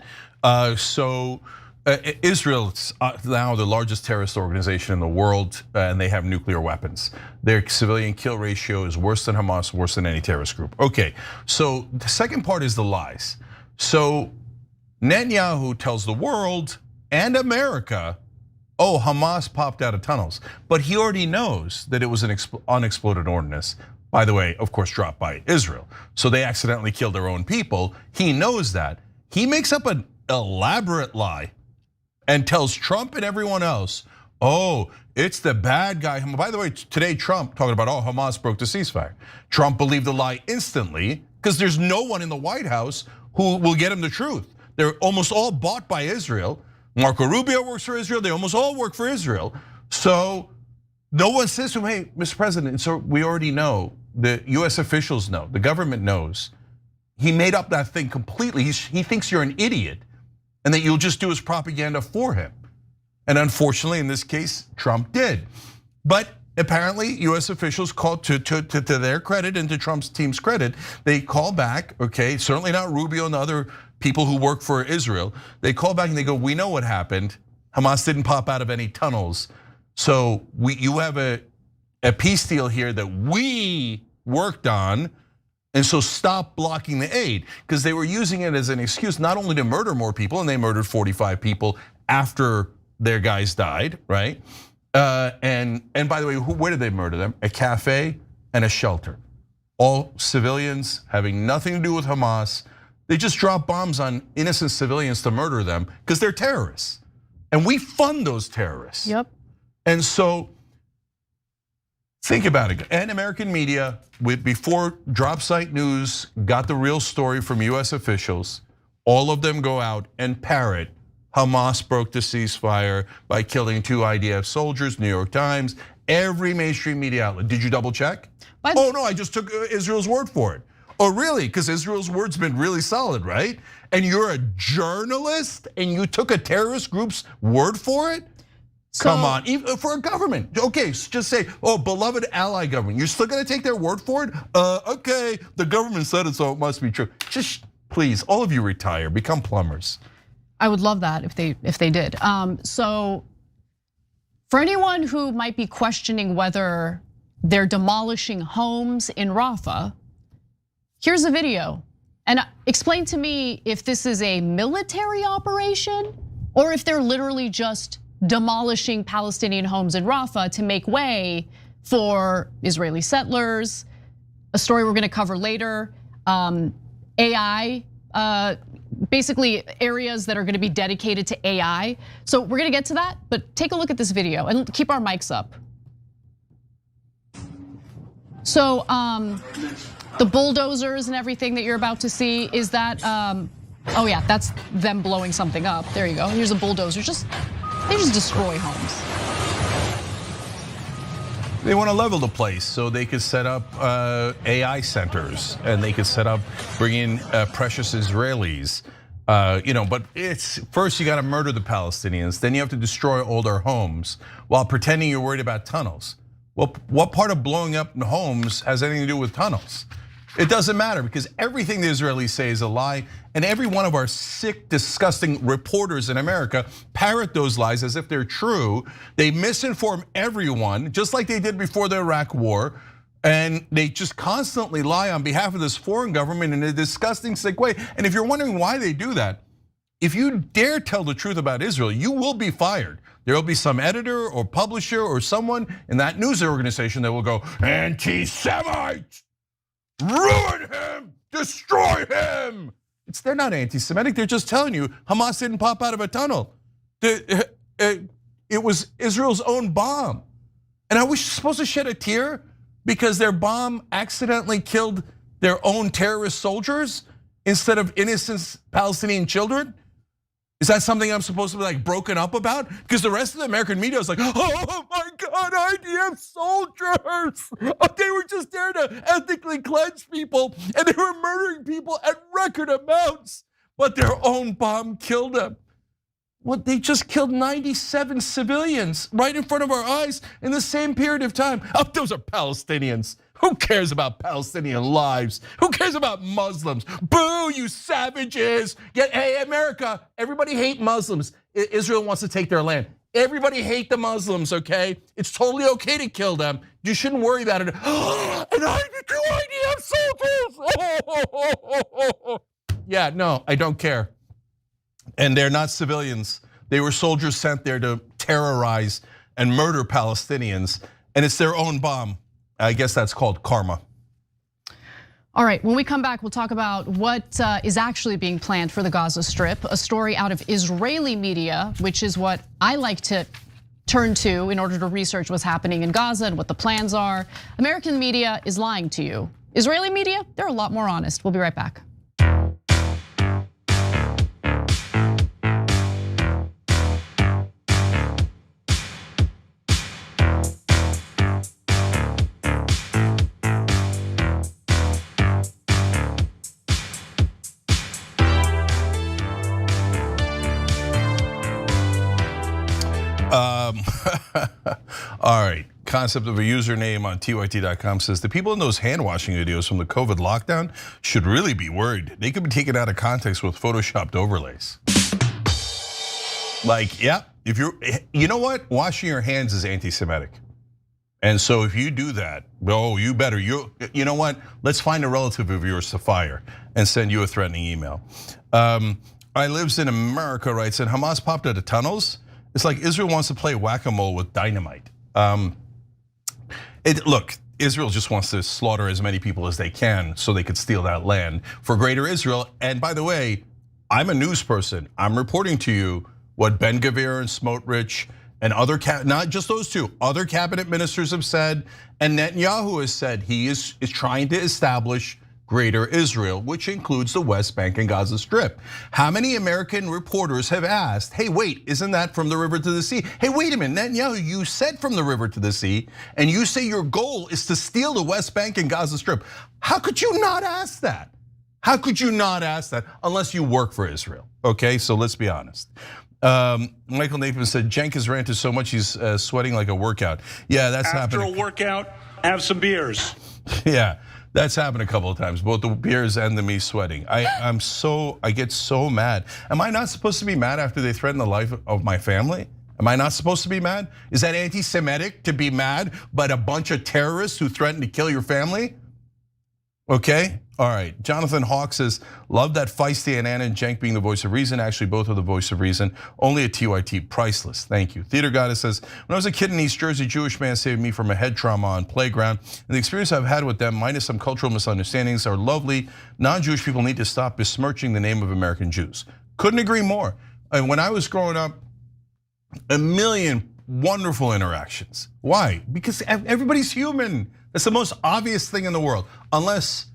Israel's now the largest terrorist organization in the world, and they have nuclear weapons. Their civilian kill ratio is worse than Hamas, worse than any terrorist group. Okay, so the second part is the lies. So Netanyahu tells the world and America, Hamas popped out of tunnels. But he already knows that it was an unexploded ordnance. by the way, of course, dropped by Israel. So they accidentally killed their own people. He knows that. He makes up an elaborate lie and tells Trump and everyone else, oh, it's the bad guy. By the way, today Trump talking about, oh, Hamas broke the ceasefire. Trump believed the lie instantly because there's no one in the White House who will get him the truth. They're almost all bought by Israel. Marco Rubio works for Israel. They almost all work for Israel. So no one says to him, hey, Mr. President, so we already know, the US officials know, the government knows. He made up that thing completely. He thinks you're an idiot and that you'll just do his propaganda for him. And unfortunately, in this case, Trump did. But apparently, US officials called, to their credit and to Trump's team's credit, they call back, okay, certainly not Rubio and the other people who work for Israel. They call back and they go, we know what happened. Hamas didn't pop out of any tunnels. So you have a peace deal here that we worked on, and so stop blocking the aid, because they were using it as an excuse not only to murder more people, and they murdered 45 people after their guys died, right? And by the way, where did they murder them? A cafe and a shelter. All civilians having nothing to do with Hamas. They just drop bombs on innocent civilians to murder them because they're terrorists. And we fund those terrorists.
Yep.
And so think about it. And American media, before Drop Site News got the real story from US officials, all of them go out and parrot Hamas broke the ceasefire by killing 2 IDF soldiers, New York Times, every mainstream media outlet. Did you double check? Oh no, I just took Israel's word for it. Oh really, because Israel's word's been really solid, right? And you're a journalist and you took a terrorist group's word for it? Come on, even for a government. Okay, so just say, oh, beloved ally government. You're still gonna take their word for it? Okay, the government said it, so it must be true. Just please, all of you retire, become plumbers.
I would love that if they did. So for anyone who might be questioning whether they're demolishing homes in Rafah, here's a video. And explain to me if this is a military operation or if they're literally just demolishing Palestinian homes in Rafah to make way for Israeli settlers. A story we're gonna cover later. AI, basically areas that are gonna be dedicated to AI. So we're gonna get to that, but take a look at this video and keep our mics up. So the bulldozers and everything that you're about to see, is that, oh yeah, that's them blowing something up. There you go, here's a bulldozer, they just destroy homes.
They want to level the place so they could set up AI centers and they could set up, bring in precious Israelis. But it's first you got to murder the Palestinians, then you have to destroy all their homes while pretending you're worried about tunnels. Well, what part of blowing up homes has anything to do with tunnels? It doesn't matter because everything the Israelis say is a lie, and every one of our sick, disgusting reporters in America parrot those lies as if they're true. They misinform everyone, just like they did before the Iraq war, and they just constantly lie on behalf of this foreign government in a disgusting, sick way. And if you're wondering why they do that, if you dare tell the truth about Israel, you will be fired. There will be some editor or publisher or someone in that news organization that will go, anti-Semite! Ruin him, destroy him. They're not anti-Semitic, they're just telling you Hamas didn't pop out of a tunnel. It was Israel's own bomb. And are we supposed to shed a tear because their bomb accidentally killed their own terrorist soldiers instead of innocent Palestinian children? Is that something I'm supposed to be like broken up about? Because the rest of the American media is like, oh my God, IDF soldiers. They were just there to ethnically cleanse people and they were murdering people at record amounts, but their own bomb killed them. What, they just killed 97 civilians right in front of our eyes in the same period of time. Oh, those are Palestinians. Who cares about Palestinian lives? Who cares about Muslims? Boo, you savages. Hey, America, everybody hate Muslims. Israel wants to take their land. Everybody hate the Muslims, okay? It's totally okay to kill them. You shouldn't worry about it. And IDF soldiers. Yeah, no, I don't care. And they're not civilians. They were soldiers sent there to terrorize and murder Palestinians. And it's their own bomb. I guess that's called karma.
All right, when we come back, we'll talk about what is actually being planned for the Gaza Strip. A story out of Israeli media, which is what I like to turn to in order to research what's happening in Gaza and what the plans are. American media is lying to you. Israeli media, they're a lot more honest. We'll be right back.
All right, concept of a username on TYT.com says the people in those hand washing videos from the COVID lockdown should really be worried. They could be taken out of context with photoshopped overlays. Like, yeah, if you know what? Washing your hands is anti-Semitic. And so if you do that, oh, you better, you know what? Let's find a relative of yours to fire and send you a threatening email. I lives in America, writes, and Hamas popped out of tunnels. It's like Israel wants to play whack-a-mole with dynamite. Look, Israel just wants to slaughter as many people as they can so they could steal that land for greater Israel. And by the way, I'm a news person. I'm reporting to you what Ben Gvir and Smotrich and other, not just those two, other cabinet ministers have said, and Netanyahu has said he is trying to establish greater Israel, which includes the West Bank and Gaza Strip. How many American reporters have asked, hey, wait, isn't that from the river to the sea? Hey, wait a minute, Netanyahu, you said from the river to the sea, and you say your goal is to steal the West Bank and Gaza Strip. How could you not ask that? How could you not ask that unless you work for Israel? Okay, so let's be honest. Michael Nathan said, Jenkins ranted so much he's sweating like a workout. Yeah, that's happening.
After a workout, have some beers.
Yeah. That's happened a couple of times, both the beers and the me sweating. I get so mad. Am I not supposed to be mad after they threaten the life of my family? Am I not supposed to be mad? Is that anti-Semitic to be mad about a bunch of terrorists who threaten to kill your family? Okay, all right. Jonathan Hawk says, love that feisty and Anna and Cenk being the voice of reason. Actually, both are the voice of reason. Only a TYT, priceless. Thank you. Theater Goddess says, when I was a kid in East Jersey, Jewish man saved me from a head trauma on playground. And the experience I've had with them, minus some cultural misunderstandings, are lovely. Non-Jewish people need to stop besmirching the name of American Jews. Couldn't agree more. And when I was growing up, a million wonderful interactions. Why? Because everybody's human. That's the most obvious thing in the world. Unless,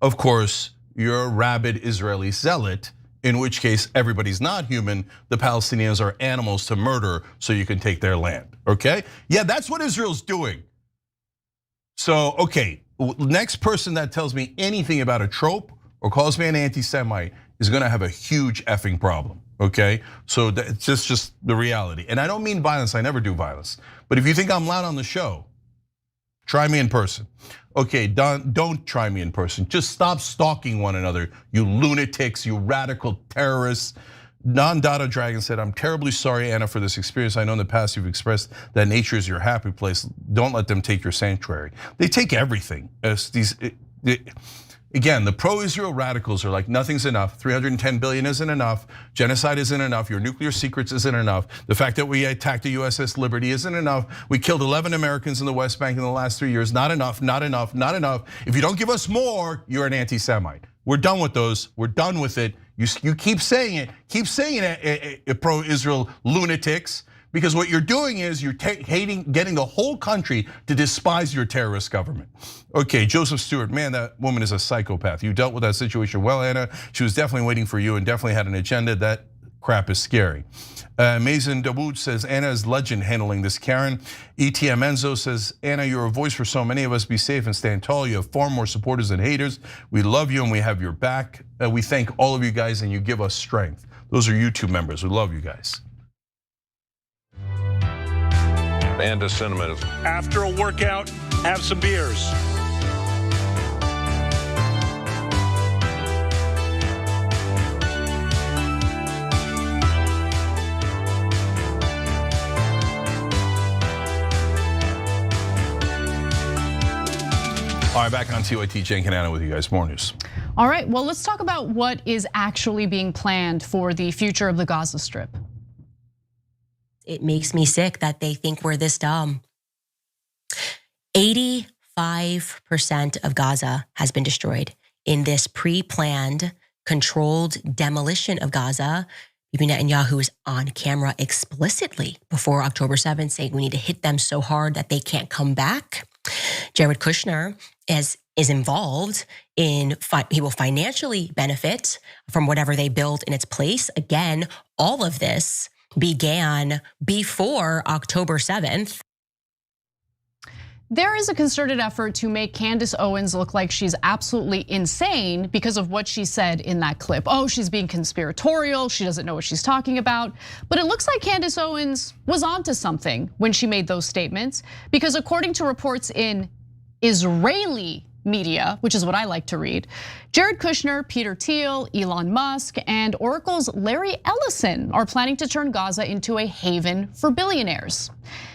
of course, you're a rabid Israeli zealot, in which case everybody's not human. The Palestinians are animals to murder so you can take their land, okay? Yeah, that's what Israel's doing. So, okay, next person that tells me anything about a trope or calls me an anti-Semite is gonna have a huge effing problem, okay? So it's just the reality. And I don't mean violence, I never do violence. But if you think I'm loud on the show, try me in person. Okay, don't try me in person. Just stop stalking one another, you lunatics, you radical terrorists. Non-Dada Dragon said, I'm terribly sorry, Anna, for this experience. I know in the past you've expressed that nature is your happy place. Don't let them take your sanctuary. They take everything. Again, the pro-Israel radicals are like, nothing's enough. 310 billion isn't enough. Genocide isn't enough. Your nuclear secrets isn't enough. The fact that we attacked the USS Liberty isn't enough. We killed 11 Americans in the West Bank in the last 3 years. Not enough, not enough, not enough. If you don't give us more, you're an anti-Semite. We're done with those. We're done with it. You keep saying it, pro-Israel lunatics. Because what you're doing is you're getting the whole country to despise your terrorist government. Okay, Joseph Stewart, man, that woman is a psychopath. You dealt with that situation well, Anna. She was definitely waiting for you and definitely had an agenda. That crap is scary. Mason Dawood says, Anna is legend handling this, Karen. ETM Enzo says, Anna, you're a voice for so many of us. Be safe and stand tall. You have far more supporters than haters. We love you and we have your back. We thank all of you guys and you give us strength. Those are YouTube members. We love you guys.
Anti-Semitism.
After a workout, have some beers.
All right, back on TYT, Cenk and Anna with you guys. More news.
All right, well, let's talk about what is actually being planned for the future of the Gaza Strip.
It makes me sick that they think we're this dumb. 85% of Gaza has been destroyed. in this pre-planned, controlled demolition of Gaza. Bibi Netanyahu is on camera explicitly before October 7th saying we need to hit them so hard that they can't come back. Jared Kushner is involved in, he will financially benefit from whatever they build in its place. Again, all of this began before October 7th.
There is a concerted effort to make Candace Owens look like she's absolutely insane because of what she said in that clip. Oh, she's being conspiratorial, she doesn't know what she's talking about. But it looks like Candace Owens was onto something when she made those statements, because according to reports in Israeli media, which is what I like to read, Jared Kushner, Peter Thiel, Elon Musk, and Oracle's Larry Ellison are planning to turn Gaza into a haven for billionaires.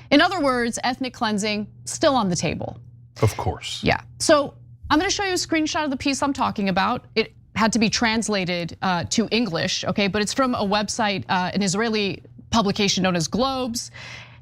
In other words, ethnic cleansing still on the table.
Of course.
Yeah, so I'm gonna show you a screenshot of the piece I'm talking about. It had to be translated to English, okay? But it's from a website, an Israeli publication known as Globes.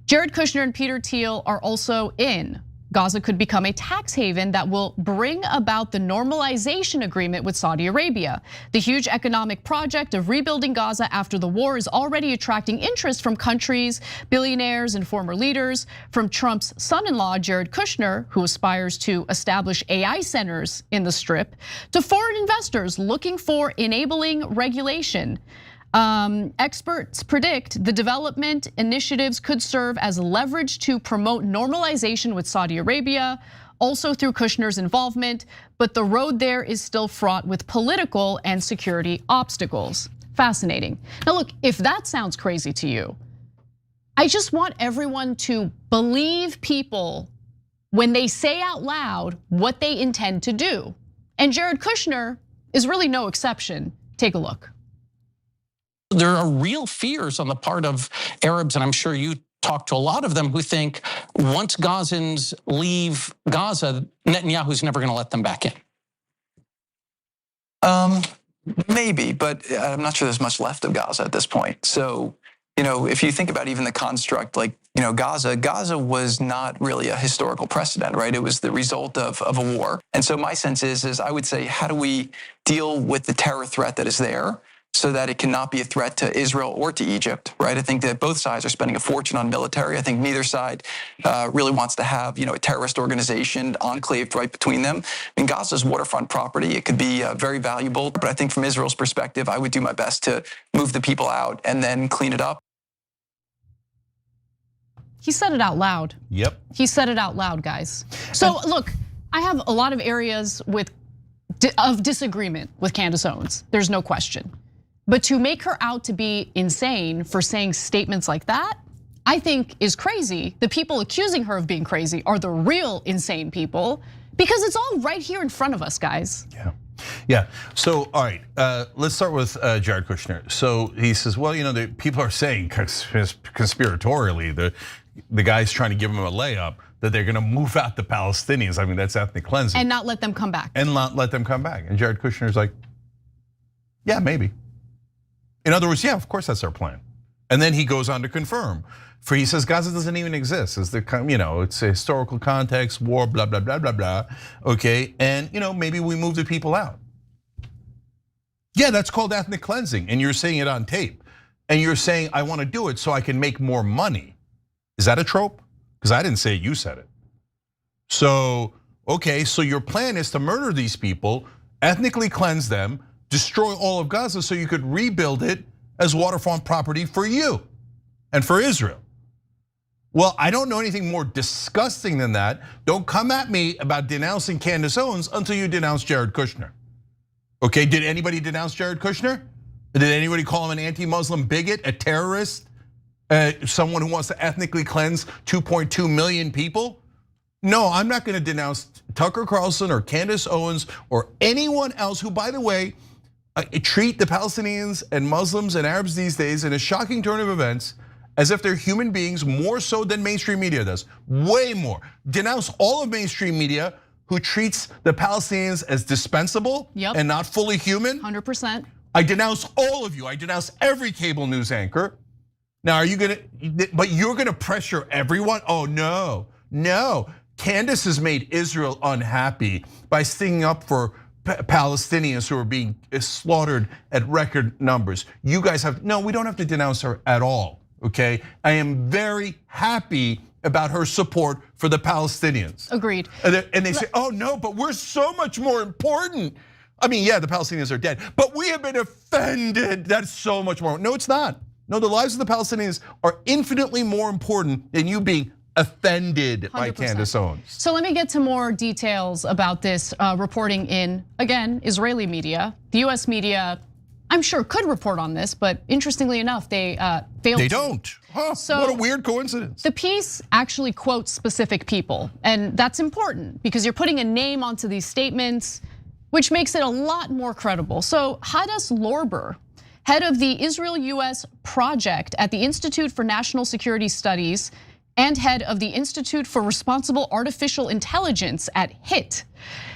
Jared Kushner and Peter Thiel are also in. Gaza could become a tax haven that will bring about the normalization agreement with Saudi Arabia. The huge economic project of rebuilding Gaza after the war is already attracting interest from countries, billionaires, and former leaders. From Trump's son-in-law, Jared Kushner, who aspires to establish AI centers in the Strip, to foreign investors looking for enabling regulation. Experts predict the development initiatives could serve as leverage to promote normalization with Saudi Arabia, also through Kushner's involvement, but the road there is still fraught with political and security obstacles. Fascinating. Now look, if that sounds crazy to you, I just want everyone to believe people when they say out loud what they intend to do. And Jared Kushner is really no exception. Take a look.
There are real fears on the part of Arabs, and I'm sure you talk to a lot of them, who think once Gazans leave Gaza, Netanyahu's never going to let them back in.
Maybe, but I'm not sure there's much left of Gaza at this point. So, if you think about even the construct, like, Gaza was not really a historical precedent, right? It was the result of a war. And so my sense is I would say, how do we deal with the terror threat that is there, so that it cannot be a threat to Israel or to Egypt, right? I think that both sides are spending a fortune on military. I think neither side really wants to have, a terrorist organization enclaved right between them. I mean, Gaza's waterfront property. It could be very valuable, but I think from Israel's perspective, I would do my best to move the people out and then clean it up.
He said it out loud.
Yep.
He said it out loud, guys. So look, I have a lot of areas of disagreement with Candace Owens. There's no question. But to make her out to be insane for saying statements like that, I think is crazy. The people accusing her of being crazy are the real insane people, because it's all right here in front of us, guys.
Yeah. So, all right, let's start with Jared Kushner. So he says, well, the people are saying conspiratorially, the guy's trying to give him a layup that they're going to move out the Palestinians. I mean, that's ethnic cleansing.
And not let them come back.
And not let them come back. And Jared Kushner's like, yeah, maybe. In other words, yeah, of course that's our plan. And then he goes on to confirm. For he says Gaza doesn't even exist. It's it's a historical context, war, blah, blah, blah, blah, blah. Okay, and maybe we move the people out. Yeah, that's called ethnic cleansing, and you're saying it on tape. And you're saying, I want to do it so I can make more money. Is that a trope? Because I didn't say it, you said it. So, okay, so your plan is to murder these people, ethnically cleanse them, destroy all of Gaza so you could rebuild it as waterfront property for you and for Israel. Well, I don't know anything more disgusting than that. Don't come at me about denouncing Candace Owens until you denounce Jared Kushner. Okay, did anybody denounce Jared Kushner? Did anybody call him an anti-Muslim bigot, a terrorist, someone who wants to ethnically cleanse 2.2 million people? No, I'm not gonna denounce Tucker Carlson or Candace Owens or anyone else who, by the way, treat the Palestinians and Muslims and Arabs these days in a shocking turn of events as if they're human beings, more so than mainstream media does, way more. Denounce all of mainstream media who treats the Palestinians as dispensable and not fully human.
100%.
I denounce all of you. I denounce every cable news anchor. Now, but you're gonna pressure everyone? Oh no. Candace has made Israel unhappy by sticking up for Palestinians who are being slaughtered at record numbers. You guys no, we don't have to denounce her at all, okay? I am very happy about her support for the Palestinians.
Agreed.
And they say, oh no, but we're so much more important. I mean, yeah, the Palestinians are dead, but we have been offended. That's so much more. No, it's not. No, the lives of the Palestinians are infinitely more important than you being offended by
100%.
Candace Owens.
So let me get to more details about this reporting in, again, Israeli media. The US media, I'm sure, could report on this, but interestingly enough, they failed.
They don't. Huh, so what a weird coincidence.
The piece actually quotes specific people, and that's important because you're putting a name onto these statements, which makes it a lot more credible. So Hadass Lorber, head of the Israel-US project at the Institute for National Security Studies and head of the Institute for Responsible Artificial Intelligence at HIT,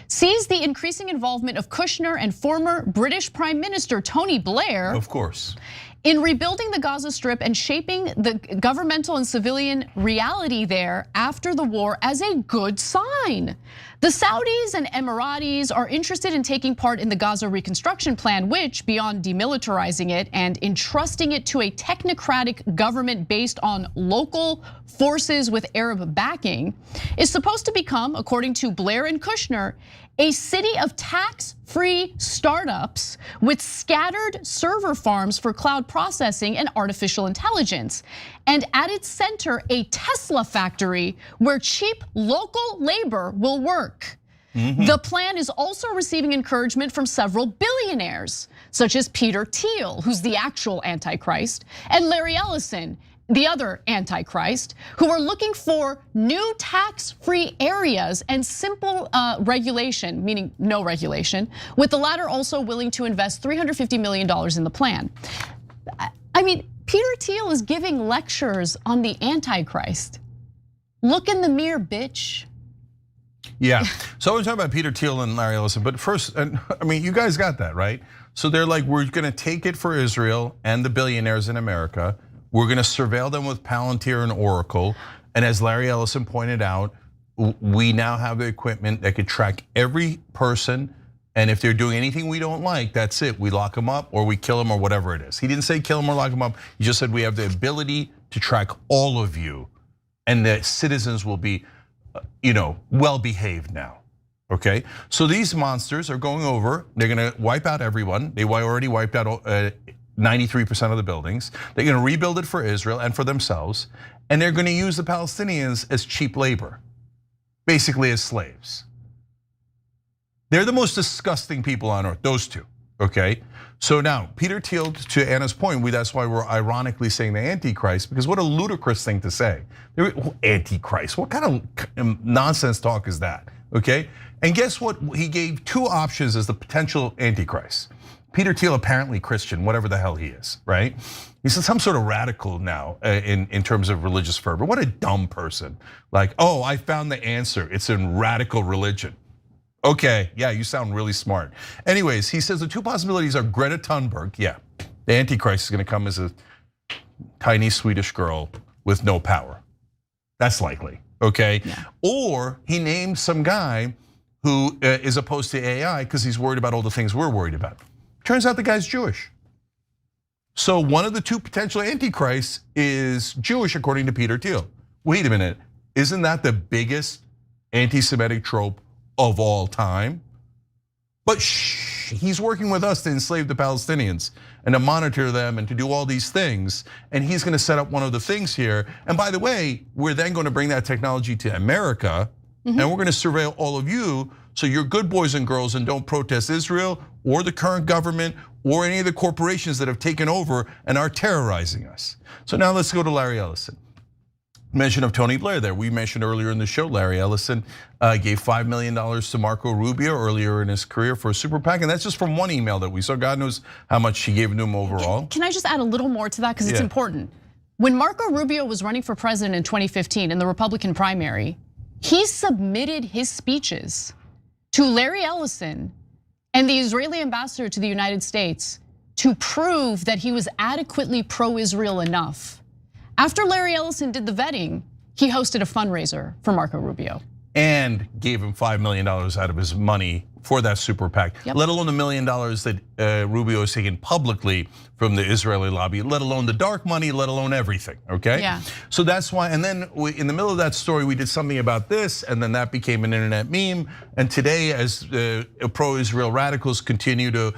sees the increasing involvement of Kushner and former British Prime Minister Tony Blair,
of course,
in rebuilding the Gaza Strip and shaping the governmental and civilian reality there after the war as a good sign. The Saudis and Emiratis are interested in taking part in the Gaza reconstruction plan, which, beyond demilitarizing it and entrusting it to a technocratic government based on local forces with Arab backing, is supposed to become, according to Blair and Kushner, a city of tax-free startups with scattered server farms for cloud processing and artificial intelligence. And at its center, a Tesla factory where cheap local labor will work. The plan is also receiving encouragement from several billionaires, such as Peter Thiel, who's the actual Antichrist, and Larry Ellison, the other Antichrist, who are looking for new tax-free areas and simple regulation, meaning no regulation, with the latter also willing to invest $350 million in the plan. I mean, Peter Thiel is giving lectures on the Antichrist. Look in the mirror, bitch.
Yeah, so we're talking about Peter Thiel and Larry Ellison, but first, I mean, you guys got that, right? So they're like, we're gonna take it for Israel and the billionaires in America. We're gonna surveil them with Palantir and Oracle. And as Larry Ellison pointed out, we now have the equipment that could track every person. And if they're doing anything we don't like, that's it. We lock them up or we kill them or whatever it is. He didn't say kill them or lock them up. He just said we have the ability to track all of you. And the citizens will be, well behaved now, okay? So these monsters are going over, they're gonna wipe out everyone. They already wiped out 93% of the buildings. They're gonna rebuild it for Israel and for themselves. And they're gonna use the Palestinians as cheap labor, basically as slaves. They're the most disgusting people on earth, those two, okay? So now, Peter Thiel, to Anna's point, that's why we're ironically saying the Antichrist, because what a ludicrous thing to say. Antichrist, what kind of nonsense talk is that, okay? And guess what, he gave two options as the potential Antichrist. Peter Thiel, apparently Christian, whatever the hell he is, right? He's some sort of radical now in terms of religious fervor. What a dumb person. Like, oh, I found the answer, it's in radical religion. Okay, yeah, you sound really smart. Anyways, he says the two possibilities are Greta Thunberg, yeah. The Antichrist is gonna come as a tiny Swedish girl with no power. That's likely, okay? Yeah. Or he named some guy who is opposed to AI because he's worried about all the things we're worried about. Turns out the guy's Jewish. So one of the two potential Antichrists is Jewish according to Peter Thiel. Wait a minute, isn't that the biggest anti-Semitic trope of all time? But he's working with us to enslave the Palestinians and to monitor them and to do all these things. And he's gonna set up one of the things here. And by the way, we're then gonna bring that technology to America and we're gonna surveil all of you so you're good boys and girls and don't protest Israel or the current government or any of the corporations that have taken over and are terrorizing us. So now let's go to Larry Ellison. Mention of Tony Blair there. We mentioned earlier in the show, Larry Ellison gave $5 million to Marco Rubio earlier in his career for a super PAC, and that's just from one email that we saw. God knows how much she gave to him overall.
Can I just add a little more to that, because it's important. When Marco Rubio was running for president in 2015 in the Republican primary, he submitted his speeches to Larry Ellison and the Israeli ambassador to the United States to prove that he was adequately pro-Israel enough. After Larry Ellison did the vetting, he hosted a fundraiser for Marco Rubio.
and gave him $5 million out of his money for that super PAC, let alone the $1 million that Rubio is taking publicly from the Israeli lobby, let alone the dark money, let alone everything, okay?
Yeah.
So that's why, and then in the middle of that story, we did something about this, and then that became an internet meme. And today, as pro-Israel radicals continue to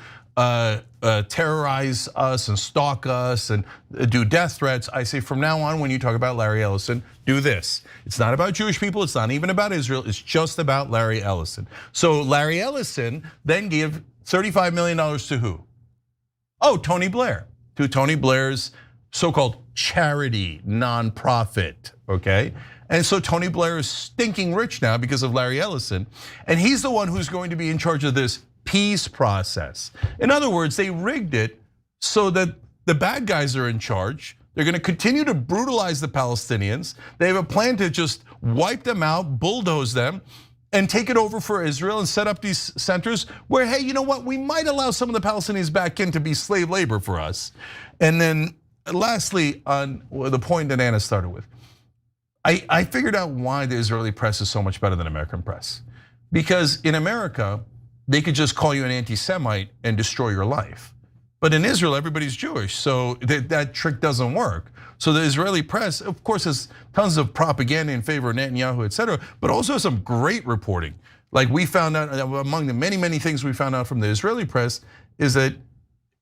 terrorize us and stalk us and do death threats, I say from now on, when you talk about Larry Ellison, do this. It's not about Jewish people, it's not even about Israel, it's just about Larry Ellison. So Larry Ellison then gave $35 million to who? Oh, Tony Blair, to Tony Blair's so-called charity nonprofit, okay? And so Tony Blair is stinking rich now because of Larry Ellison, and he's the one who's going to be in charge of this peace process. In other words, they rigged it so that the bad guys are in charge. They're going to continue to brutalize the Palestinians. They have a plan to just wipe them out, bulldoze them, and take it over for Israel and set up these centers where, hey, you know what? We might allow some of the Palestinians back in to be slave labor for us. And then lastly, on the point that Anna started with, I figured out why the Israeli press is so much better than American press. Because in America, they could just call you an anti-Semite and destroy your life. But in Israel, everybody's Jewish, so that trick doesn't work. So the Israeli press, of course, has tons of propaganda in favor of Netanyahu, etc., but also some great reporting. Like we found out, among the many, many things we found out from the Israeli press is that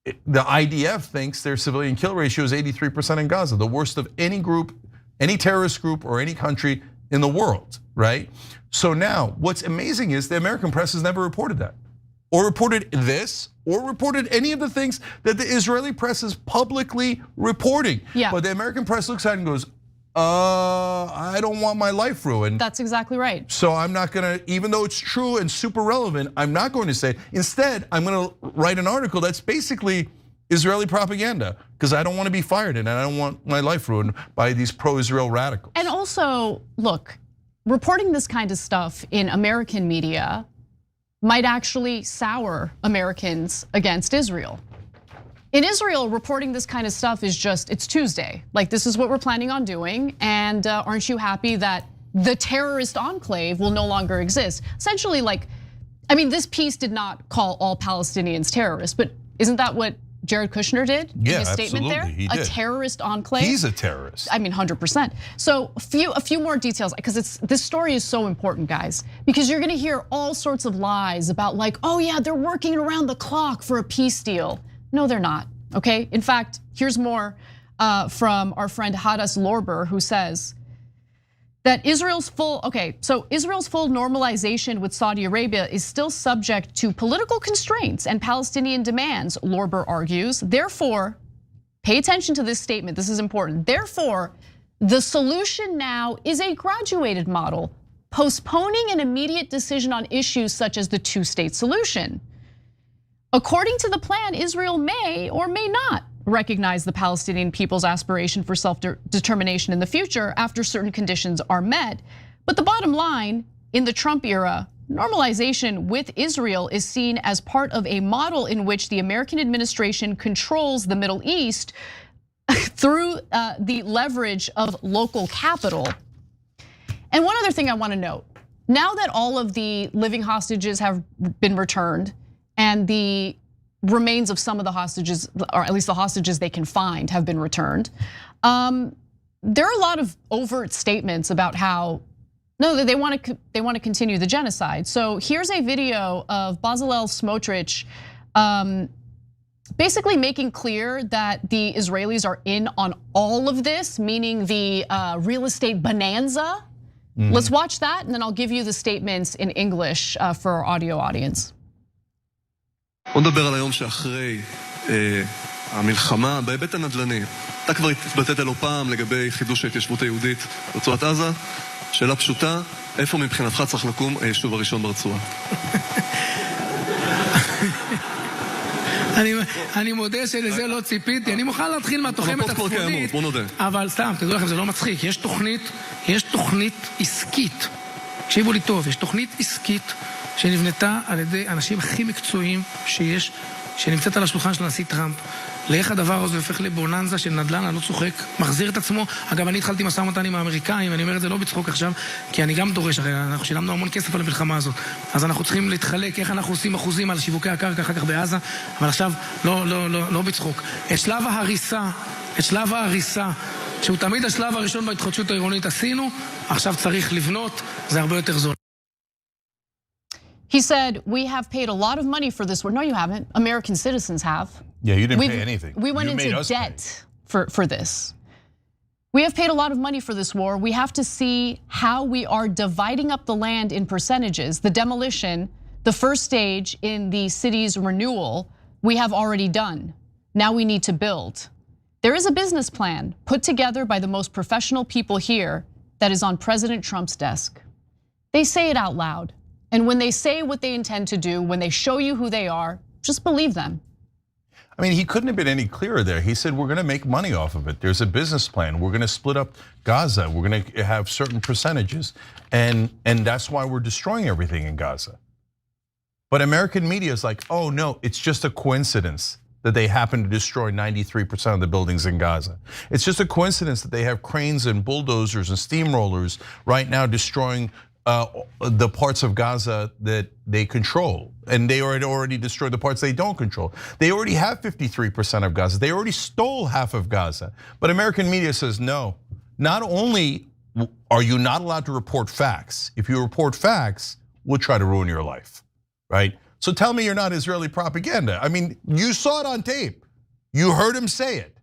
the IDF thinks their civilian kill ratio is 83% in Gaza, the worst of any group, any terrorist group or any country in the world, right? So now, what's amazing is the American press has never reported that, or reported this, or reported any of the things that the Israeli press is publicly reporting.
Yeah.
But the American press looks at it and goes, I don't want my life ruined.
That's exactly right.
So I'm not gonna, even though it's true and super relevant, I'm not going to say. Instead, I'm gonna write an article that's basically Israeli propaganda, because I don't want to be fired and I don't want my life ruined by these pro-Israel radicals.
And also, look, reporting this kind of stuff in American media might actually sour Americans against Israel. In Israel, reporting this kind of stuff is just, it's Tuesday. Like, this is what we're planning on doing, and aren't you happy that the terrorist enclave will no longer exist? Essentially, like, I mean, this piece did not call all Palestinians terrorists, but isn't that what Jared Kushner did in his statement there?
He did.
A terrorist enclave.
He's a terrorist.
I mean, 100%. So a few more details, because this story is so important, guys, because you're gonna hear all sorts of lies about like, oh yeah, they're working around the clock for a peace deal. No, they're not, okay? In fact, here's more from our friend Hadas Lorber, who says that Israel's full normalization with Saudi Arabia is still subject to political constraints and Palestinian demands, Lorber argues. Therefore, pay attention to this statement, this is important. Therefore, the solution now is a graduated model, postponing an immediate decision on issues such as the two-state solution. According to the plan, Israel may or may not recognize the Palestinian people's aspiration for self-determination in the future after certain conditions are met. But the bottom line, in the Trump era, normalization with Israel is seen as part of a model in which the American administration controls the Middle East through the leverage of local capital. And one other thing I want to note, now that all of the living hostages have been returned, and the remains of some of the hostages, or at least the hostages they can find, have been returned. There are a lot of overt statements about how no, they want to continue the genocide. So here's a video of Bezalel Smotrich basically making clear that the Israelis are in on all of this, meaning the real estate bonanza. Let's watch that, and then I'll give you the statements in English for our audio audience.
בוא נדבר על היום שאחרי המלחמה בהיבט הנדל"ני. אתה כבר התבטאת לא פעם לגבי חידוש ההתיישבות היהודית ברצועת עזה. שאלה פשוטה, איפה מבחינתך צריך לקום היישוב הראשון ברצועה?
אני מודה שלזה לא ציפיתי, אני מוכן להתחיל מהתוחמת הצפונית, אבל סתם, תדעו לכם, זה לא מצחיק, יש תוכנית עסקית, תקשיבו לי טוב, יש תוכנית עסקית שנבנתה על ידי אנשים הכי מקצועיים שיש, שנמצאת על השולחן של הנשיא טראמפ, לאיך הדבר הזה הופך לבוננזה של נדל"ן, אני לא צוחק, מחזיר את עצמו. אגב, אני התחלתי משא ומתן עם האמריקאים, אני אומר את זה לא בצחוק עכשיו, כי אני גם דורש, הרי אנחנו שילמנו המון כסף על המלחמה הזאת, אז אנחנו צריכים להתחלק, איך אנחנו עושים אחוזים על שיווקי הקרקע אחר כך בעזה, אבל עכשיו לא בצחוק. את שלב ההריסה, שהוא תמיד השלב הראשון בהתחדשות העירונית עשינו, עכשיו צריך לבנות, זה הרבה יותר זול.
He said, we have paid a lot of money for this war. No, you haven't. American citizens have.
Yeah, you didn't pay anything.
We went into debt for this. We have paid a lot of money for this war. We have to see how we are dividing up the land in percentages. The demolition, the first stage in the city's renewal, we have already done. Now we need to build. There is a business plan put together by the most professional people here that is on President Trump's desk. They say it out loud. And when they say what they intend to do, when they show you who they are, just believe them.
I mean, he couldn't have been any clearer there. He said, we're gonna make money off of it. There's a business plan. We're gonna split up Gaza. We're gonna have certain percentages. And that's why we're destroying everything in Gaza. But American media is like, oh no, it's just a coincidence that they happen to destroy 93% of the buildings in Gaza. It's just a coincidence that they have cranes and bulldozers and steamrollers right now destroying the parts of Gaza that they control, and they already destroyed the parts they don't control. They already have 53% of Gaza. They already stole half of Gaza. But American media says no. Not only are you not allowed to report facts, if you report facts, we'll try to ruin your life, right? So tell me you're not Israeli propaganda. I mean, you saw it on tape. You heard him say it.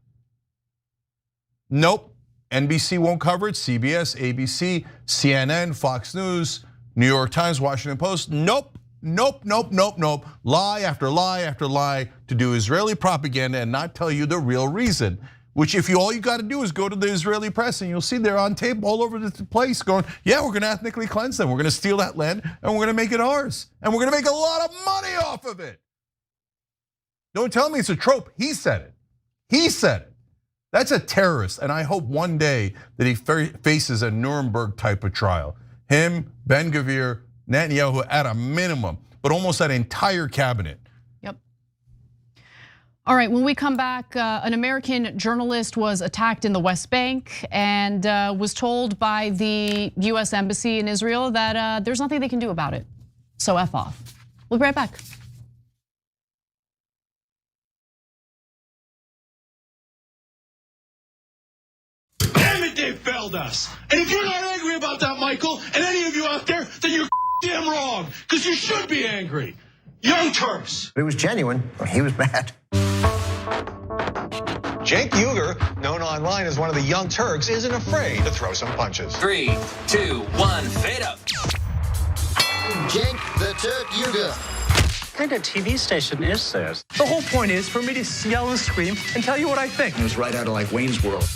Nope. NBC won't cover it, CBS, ABC, CNN, Fox News, New York Times, Washington Post. Nope, nope, nope, nope, nope. Lie after lie after lie to do Israeli propaganda and not tell you the real reason. Which if all you gotta do is go to the Israeli press and you'll see they're on tape all over the place going, yeah, we're gonna ethnically cleanse them. We're gonna steal that land and we're gonna make it ours. And we're gonna make a lot of money off of it. Don't tell me it's a trope, he said it. He said it. That's a terrorist, and I hope one day that he faces a Nuremberg type of trial. Him, Ben-Gvir, Netanyahu at a minimum, but almost that entire cabinet.
Yep. All right, when we come back, an American journalist was attacked in the West Bank and was told by the US Embassy in Israel that there's nothing they can do about it. So F off. We'll be right back.
They failed us. And if you're not angry about that, Michael, and any of you out there, then you're damn wrong, because you should be angry. Young Turks.
It was genuine. He was mad.
Cenk Uygur, known online as one of the Young Turks, isn't afraid to throw some punches.
3, 2, 1, fade up.
Cenk the Turk Uygur.
What kind of TV station is this? The whole point is for me to yell and scream and tell you what I think.
It was right out of like Wayne's World.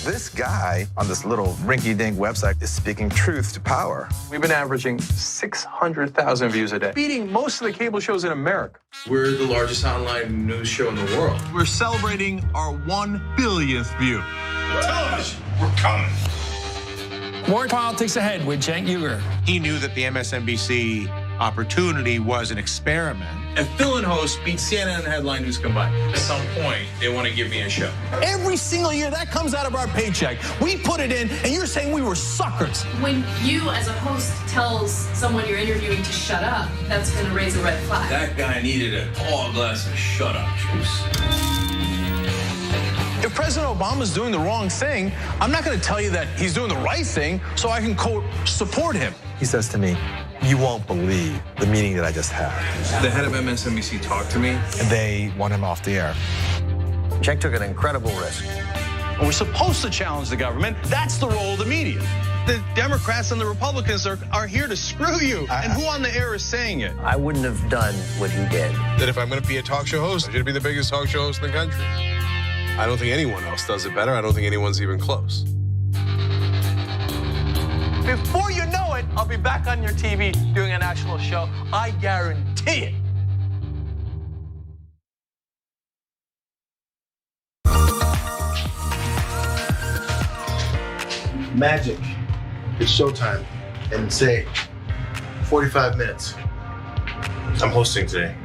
This guy on this little rinky-dink website is speaking truth to power.
We've been averaging 600,000 views a day, beating most of the cable shows in America.
We're the largest online news show in the world.
We're celebrating our 1 billionth view.
Television, we're coming.
More politics ahead with Cenk Uygur.
He knew that the MSNBC opportunity was an experiment.
And Phil and host beat CNN and Headline News combined. At some point, they want to give me a show.
Every single year, that comes out of our paycheck. We put it in, and you're saying we were suckers.
When you, as a host, tells someone you're interviewing to shut up, that's going to raise a red flag.
That guy needed a tall glass of shut up juice.
If President Obama's doing the wrong thing, I'm not going to tell you that he's doing the right thing so I can, quote, support him.
He says to me, you won't believe the meeting that I just had.
The head of MSNBC talked to me.
And they want him off the air.
Cenk took an incredible risk.
We're supposed to challenge the government. That's the role of the media. The Democrats and the Republicans are here to screw you. And who on the air is saying it?
I wouldn't have done what he did.
That if I'm going to be a talk show host, I should be the biggest talk show host in the country. I don't think anyone else does it better. I don't think anyone's even close.
Before you know it, I'll be back on your TV doing a national show. I guarantee it.
Magic. It's showtime. And say 45 minutes.
I'm hosting today.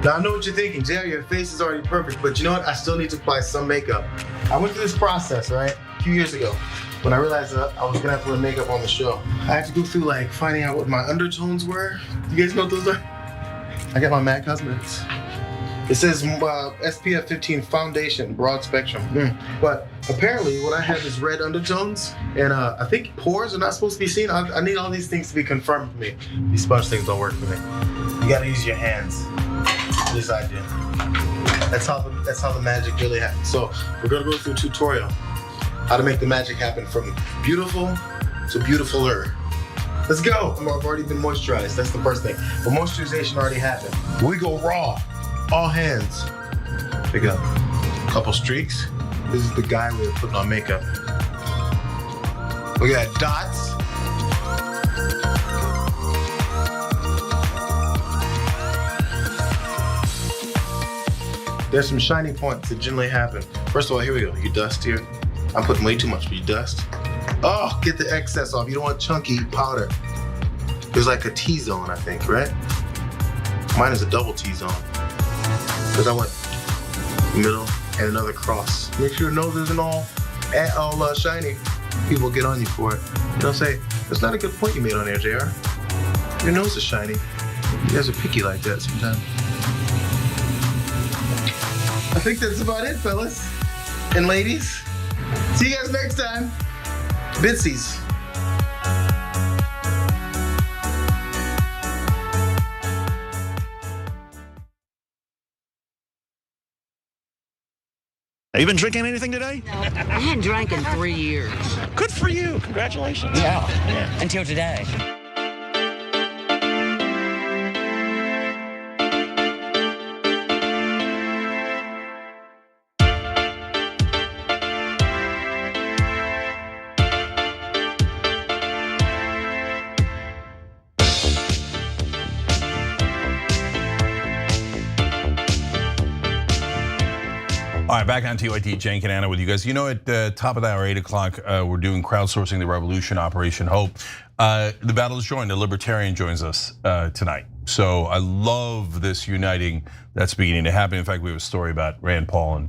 Now I know what you're thinking, JR, your face is already perfect, but you know what? I still need to apply some makeup. I went through this process, right? A few years ago, when I realized that I was gonna have to put makeup on the show. I had to go through like finding out what my undertones were. You guys know what those are? I got my MAC Cosmetics. It says SPF 15 foundation, broad spectrum. But apparently what I have is red undertones, and I think pores are not supposed to be seen. I need all these things to be confirmed for me. These sponge things don't work for me. You gotta use your hands. At least I did. That's how the magic really happens. So we're gonna go through a tutorial how to make the magic happen from beautiful to beautifuler. Let's go. I've already been moisturized. That's the first thing. But moisturization already happened. We go raw. All hands. Pick up a couple streaks. This is the guy we're putting on makeup. We got dots. There's some shiny points that generally happen. First of all, here we go. You dust here. I'm putting way too much, but you dust. Oh, get the excess off. You don't want chunky powder. There's like a T-zone, I think, right? Mine is a double T-zone. Because I went middle and another cross. Make sure your nose isn't all shiny. People get on you for it. You know, say, that's not a good point you made on there, JR. Your nose is shiny. You guys are picky like that sometimes. I think that's about it, fellas and ladies. See you guys next time. Bitsies.
Have you been drinking anything today?
No, I hadn't drank in 3 years.
Good for you. Congratulations.
Yeah. Until today.
All right, back on TYT, Cenk and Anna with you guys. You know, at the top of the hour, 8 o'clock, we're doing crowdsourcing the revolution, Operation Hope. The battle is joined. A libertarian joins us tonight. So I love this uniting that's beginning to happen. In fact, we have a story about Rand Paul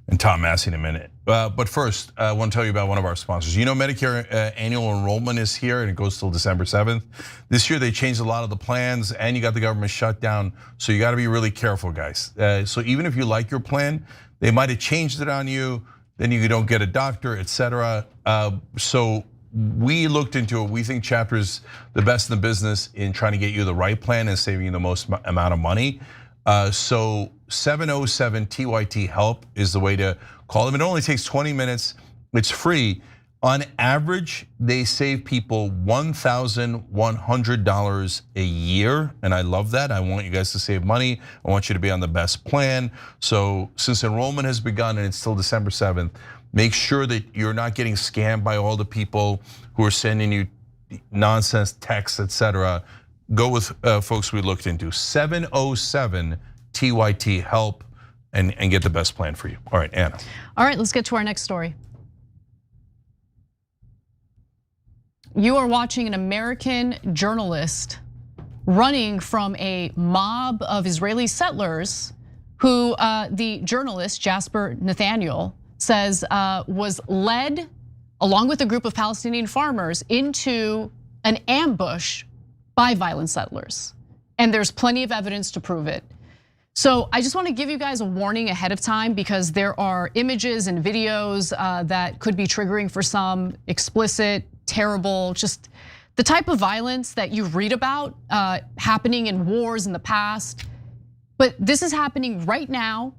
and Tom Massey in a minute. But first, I want to tell you about one of our sponsors. You know, Medicare annual enrollment is here and it goes till December 7th. This year, they changed a lot of the plans and you got the government shut down. So you got to be really careful, guys. So even if you like your plan, they might have changed it on you, then you don't get a doctor, etc. So we looked into it. We think Chapter is the best in the business in trying to get you the right plan and saving you the most amount of money. So 707 TYT help is the way to call them. It only takes 20 minutes. It's free. On average, they save people $1,100 a year, and I love that. I want you guys to save money. I want you to be on the best plan. So since enrollment has begun and it's still December 7th, make sure that you're not getting scammed by all the people who are sending you nonsense texts, etc. Go with folks we looked into. 707 TYT help and get the best plan for you. All right, Anna.
All right, let's get to our next story. You are watching an American journalist running from a mob of Israeli settlers who the journalist, Jasper Nathaniel, says was led along with a group of Palestinian farmers into an ambush by violent settlers. And there's plenty of evidence to prove it. So I just want to give you guys a warning ahead of time because there are images and videos that could be triggering for some, explicit, terrible, just the type of violence that you read about happening in wars in the past. But this is happening right now,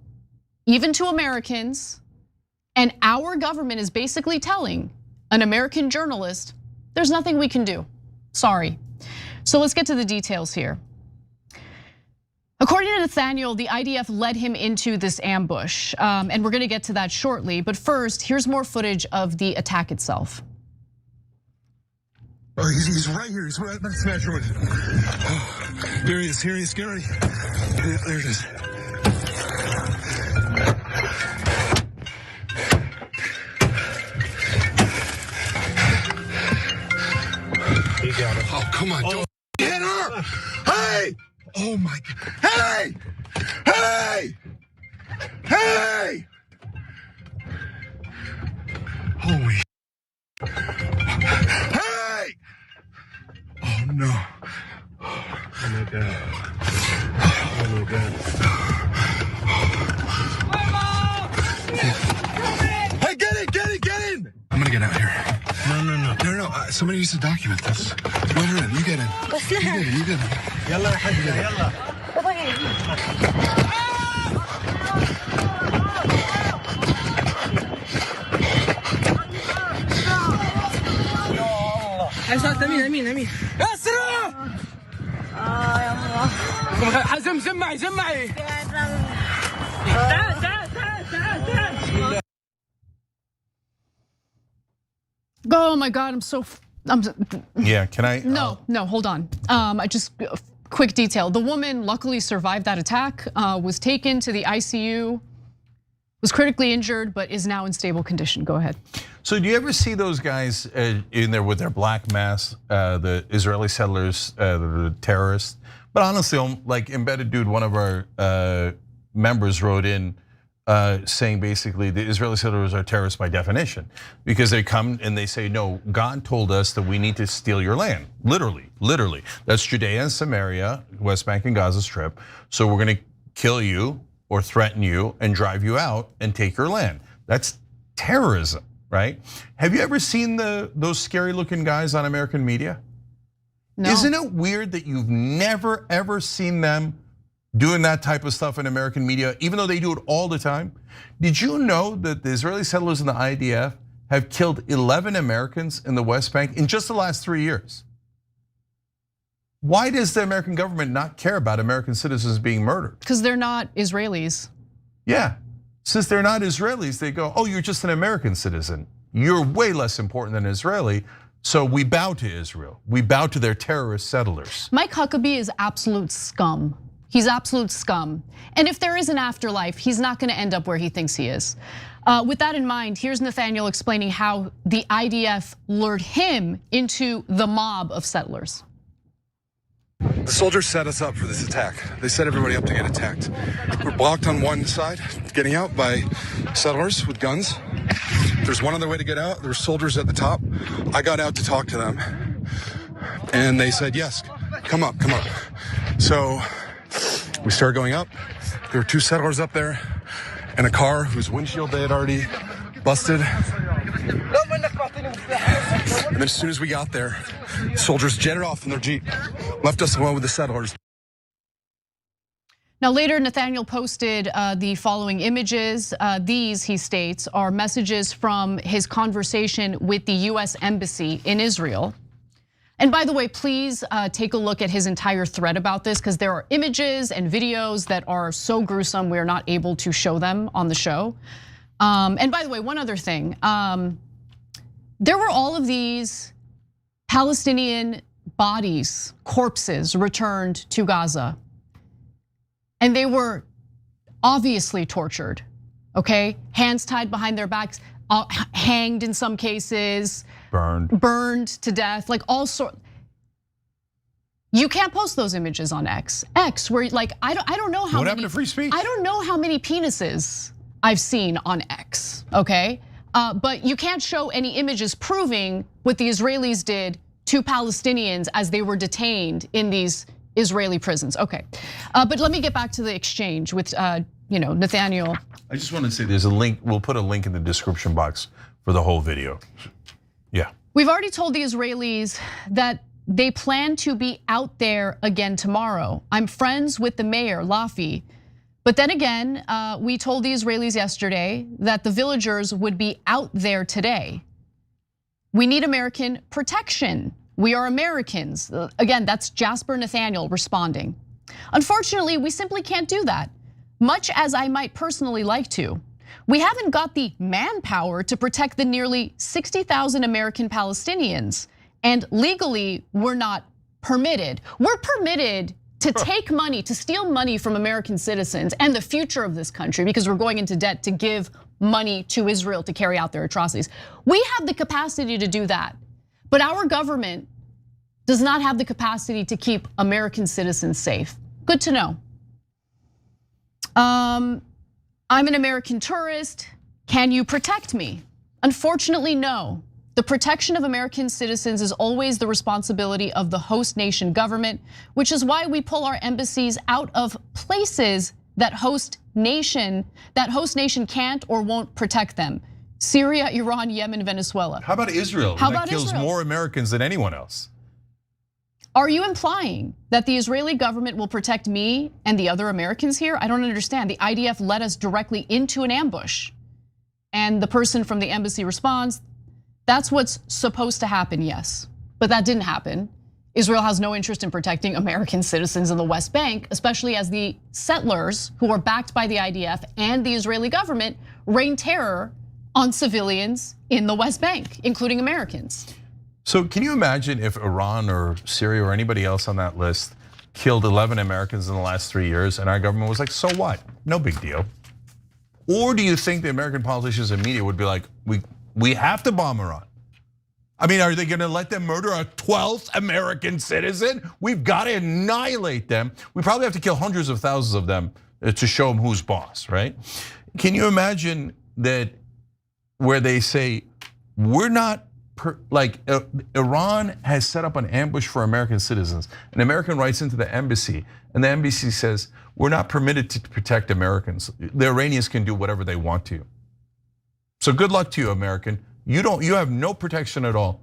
even to Americans. And our government is basically telling an American journalist, there's nothing we can do, sorry. So let's get to the details here. According to Nathaniel, the IDF led him into this ambush, and we're gonna get to that shortly. But first, here's more footage of the attack itself.
Oh, he's right here. He's right. Let's smash him. Oh, here he is. Here he is. Scary. Yeah, there it is. He got it. Oh, come on. Don't hit her. Hey! Oh my God. Hey! Hey! Hey! Holy. Hey! Oh no. Oh my God. Oh my God. Hey, get in! I'm gonna get out here. No. Somebody needs to document this. Let her in. You get in. You get in. Yalla ya hajja, yalla.
امين اسرع يا الله حزم سمعي تعال
Oh my God, I'm
Yeah, can I?
No, hold on. I just quick detail. The woman luckily survived that attack, was taken to the ICU, was critically injured, but is now in stable condition. Go ahead.
So do you ever see those guys in there with their black masks, the Israeli settlers, the terrorists? But honestly, like Embedded Dude, one of our members wrote in saying basically the Israeli settlers are terrorists by definition because they come and they say, no, God told us that we need to steal your land, literally. That's Judea and Samaria, West Bank and Gaza Strip. So we're gonna kill you or threaten you and drive you out and take your land. That's terrorism, right? Have you ever seen those scary looking guys on American media?
No.
Isn't it weird that you've never ever seen them doing that type of stuff in American media, even though they do it all the time? Did you know that the Israeli settlers in the IDF have killed 11 Americans in the West Bank in just the last 3 years? Why does the American government not care about American citizens being murdered?
Because they're not Israelis.
Yeah, since they're not Israelis, they go, oh, you're just an American citizen. You're way less important than an Israeli, so we bow to Israel. We bow to their terrorist settlers.
Mike Huckabee is absolute scum. He's absolute scum. And if there is an afterlife, he's not gonna end up where he thinks he is. With that in mind, here's Nathaniel explaining how the IDF lured him into the mob of settlers.
The soldiers set us up for this attack. They set everybody up to get attacked. We're blocked on one side, getting out by settlers with guns. There's one other way to get out. There's soldiers at the top. I got out to talk to them. And they said, yes, come up. So we started going up. There were 2 settlers up there and a car whose windshield they had already busted. And then as soon as we got there, soldiers jetted off in their Jeep, left us alone with the settlers.
Now later, Nathaniel posted the following images. These, he states, are messages from his conversation with the US Embassy in Israel. And by the way, please take a look at his entire thread about this because there are images and videos that are so gruesome we are not able to show them on the show. And by the way, one other thing. There were all of these Palestinian bodies, corpses returned to Gaza. And they were obviously tortured, okay? Hands tied behind their backs, hanged in some cases. Burned to death, like all sorts. You can't post those images on X, where like, I don't know how
what happened to free speech?
I don't know how many penises I've seen on X, okay? But you can't show any images proving what the Israelis did to Palestinians as they were detained in these Israeli prisons. Okay, but let me get back to the exchange with Nathaniel.
I just want to say there's a link. We'll put a link in the description box for the whole video. Yeah.
We've already told the Israelis that they plan to be out there again tomorrow. I'm friends with the mayor, Lafi. But then again, we told the Israelis yesterday that the villagers would be out there today. We need American protection. We are Americans. Again, that's Jasper Nathaniel responding. Unfortunately, we simply can't do that, much as I might personally like to. We haven't got the manpower to protect the nearly 60,000 American Palestinians, and legally, we're not permitted. We're permitted to take money, to steal money from American citizens and the future of this country because we're going into debt to give money to Israel to carry out their atrocities. We have the capacity to do that, but our government does not have the capacity to keep American citizens safe. Good to know. I'm an American tourist. Can you protect me? Unfortunately, no. The protection of American citizens is always the responsibility of the host nation government, which is why we pull our embassies out of places that host nation can't or won't protect them. Syria, Iran, Yemen, Venezuela.
How about Israel? That kills more Americans than anyone else.
Are you implying that the Israeli government will protect me and the other Americans here? I don't understand. The IDF led us directly into an ambush. And the person from the embassy responds, that's what's supposed to happen, yes. But that didn't happen. Israel has no interest in protecting American citizens in the West Bank, especially as the settlers who are backed by the IDF and the Israeli government rain terror on civilians in the West Bank, including Americans.
So can you imagine if Iran or Syria or anybody else on that list killed 11 Americans in the last 3 years and our government was like, so what? No big deal. Or do you think the American politicians and media would be like, we have to bomb Iran? I mean, are they gonna let them murder a 12th American citizen? We've got to annihilate them. We probably have to kill hundreds of thousands of them to show them who's boss, right? Can you imagine that where they say, we're not, like Iran has set up an ambush for American citizens. An American writes into the embassy and the embassy says, we're not permitted to protect Americans. The Iranians can do whatever they want to. So good luck to you, American. You have no protection at all.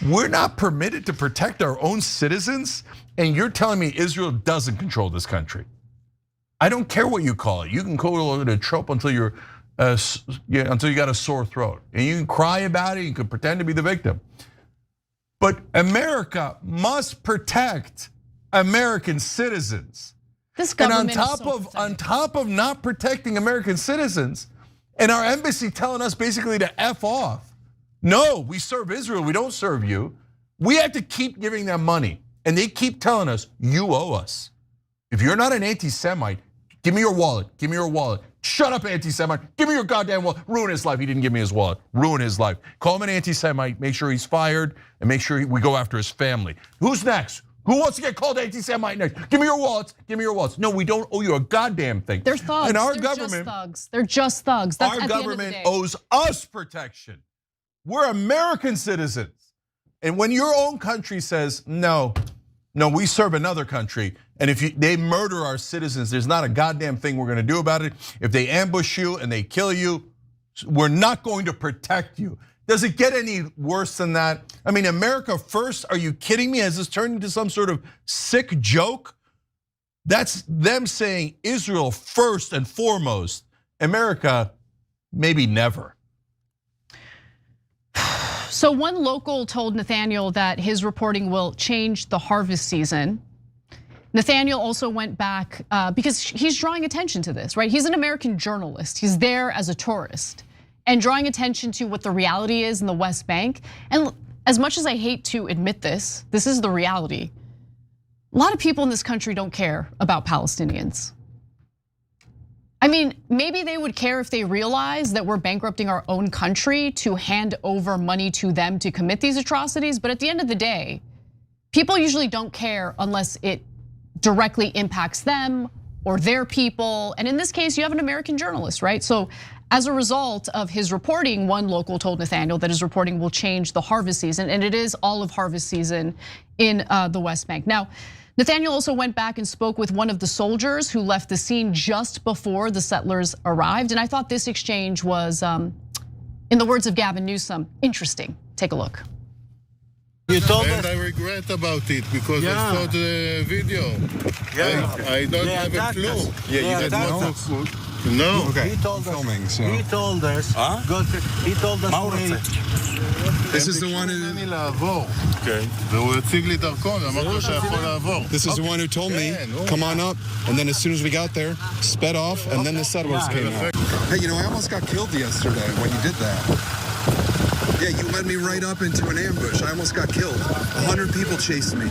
We're not permitted to protect our own citizens, and you're telling me Israel doesn't control this country. I don't care what you call it. You can call it a trope until you got a sore throat, and you can cry about it. You can pretend to be the victim, but America must protect American citizens.
This government
on top of not protecting American citizens, and our embassy telling us basically to F off. No, we serve Israel. We don't serve you. We have to keep giving them money, and they keep telling us you owe us. If you're not an anti-Semite, give me your wallet. Give me your wallet. Shut up, anti-Semite. Give me your goddamn wallet. Ruin his life. He didn't give me his wallet. Ruin his life. Call him an anti-Semite. Make sure he's fired, and make sure we go after his family. Who's next? Who wants to get called anti-Semite next? Give me your wallets. Give me your wallets. No, we don't owe you a goddamn thing.
They're thugs.
And our
They're
government,
just thugs. They're just thugs. That's
our government owes us protection. We're American citizens, and when your own country says no, we serve another country, and if they murder our citizens, there's not a goddamn thing we're gonna do about it. If they ambush you and they kill you, we're not going to protect you. Does it get any worse than that? I mean, America first, are you kidding me? Has this turned into some sort of sick joke? That's them saying Israel first and foremost, America, maybe never.
So one local told Nathaniel that his reporting will change the harvest season. Nathaniel also went back because he's drawing attention to this, right? He's an American journalist. He's there as a tourist and drawing attention to what the reality is in the West Bank. And as much as I hate to admit this, this is the reality. A lot of people in this country don't care about Palestinians. I mean, maybe they would care if they realize that we're bankrupting our own country to hand over money to them to commit these atrocities. But at the end of the day, people usually don't care unless it directly impacts them or their people. And in this case, you have an American journalist, right? So as a result of his reporting, one local told Nathaniel that his reporting will change the harvest season, and it is all of harvest season in the West Bank. Now, Nathaniel also went back and spoke with one of the soldiers who left the scene just before the settlers arrived. And I thought this exchange was, in the words of Gavin Newsom, interesting. Take a look.
You told us. I regret about it because I saw the video. I don't have a clue.
Yeah, you didn't know?
No.
Okay.
He told us.
Filming, so.
He told us. He told us.
This is the one who.
Okay. והוא הציג לי דרכון, אמר לו שיכול לעבור.
This is the one who told me, come on up, and then as soon as we got there, sped off, and then the settlers came out. Hey, you know, I almost got killed yesterday when you did that. Yeah, you led me right up into an ambush. I almost got killed. 100 people chased me.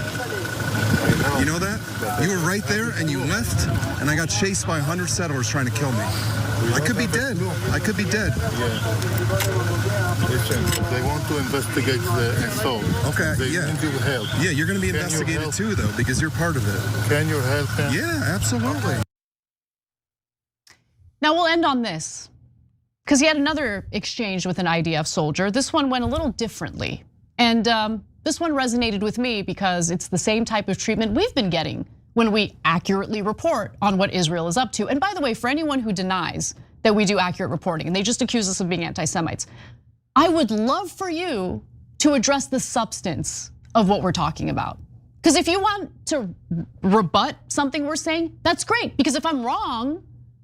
You know that? You were right there and you left, and I got chased by 100 settlers trying to kill me. I could be dead. I could be dead.
Listen, they want to investigate the assault.
Okay,
They need your help.
Yeah, you're going to be investigated too, though, because you're part of it.
Can you help him?
Yeah, absolutely.
Now we'll end on this, because he had another exchange with an IDF soldier. This one went a little differently. And this one resonated with me because it's the same type of treatment we've been getting when we accurately report on what Israel is up to. And by the way, for anyone who denies that we do accurate reporting and they just accuse us of being anti-Semites, I would love for you to address the substance of what we're talking about. Because if you want to rebut something we're saying, that's great. Because if I'm wrong,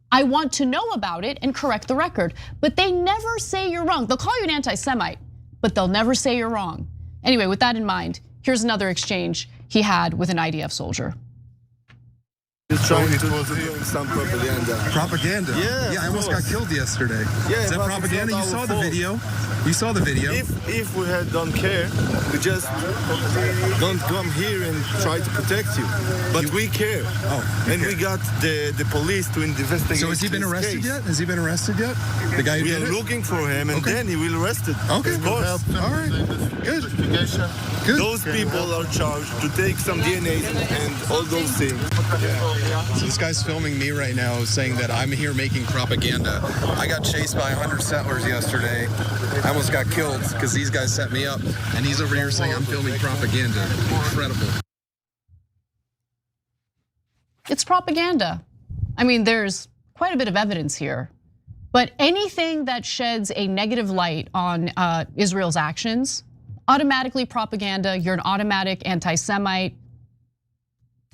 I want to know about it and correct the record. But they never say you're wrong. They'll call you an anti-Semite, but they'll never say you're wrong. Anyway, with that in mind, here's another exchange he had with an IDF soldier.
He's trying to do some propaganda. Propaganda? Yeah, I almost got killed yesterday. Yeah, is that propaganda? You saw the video. You saw the video.
If we don't care, we just don't come here and try to protect you. But we care. Oh, and we got the police to investigate.
So has he been arrested yet? Has he been arrested yet? The guy who
we
did
are
it?
looking for him, and then he will arrested.
Okay,
of course.
All right, good.
Good. Those people are charged to take some DNA and all those things.
So this guy's filming me right now saying that I'm here making propaganda. I got chased by 100 settlers yesterday. I almost got killed because these guys set me up. And he's over here saying I'm filming propaganda. Incredible.
It's propaganda. I mean, there's quite a bit of evidence here. But anything that sheds a negative light on Israel's actions, automatically propaganda, you're an automatic anti-Semite.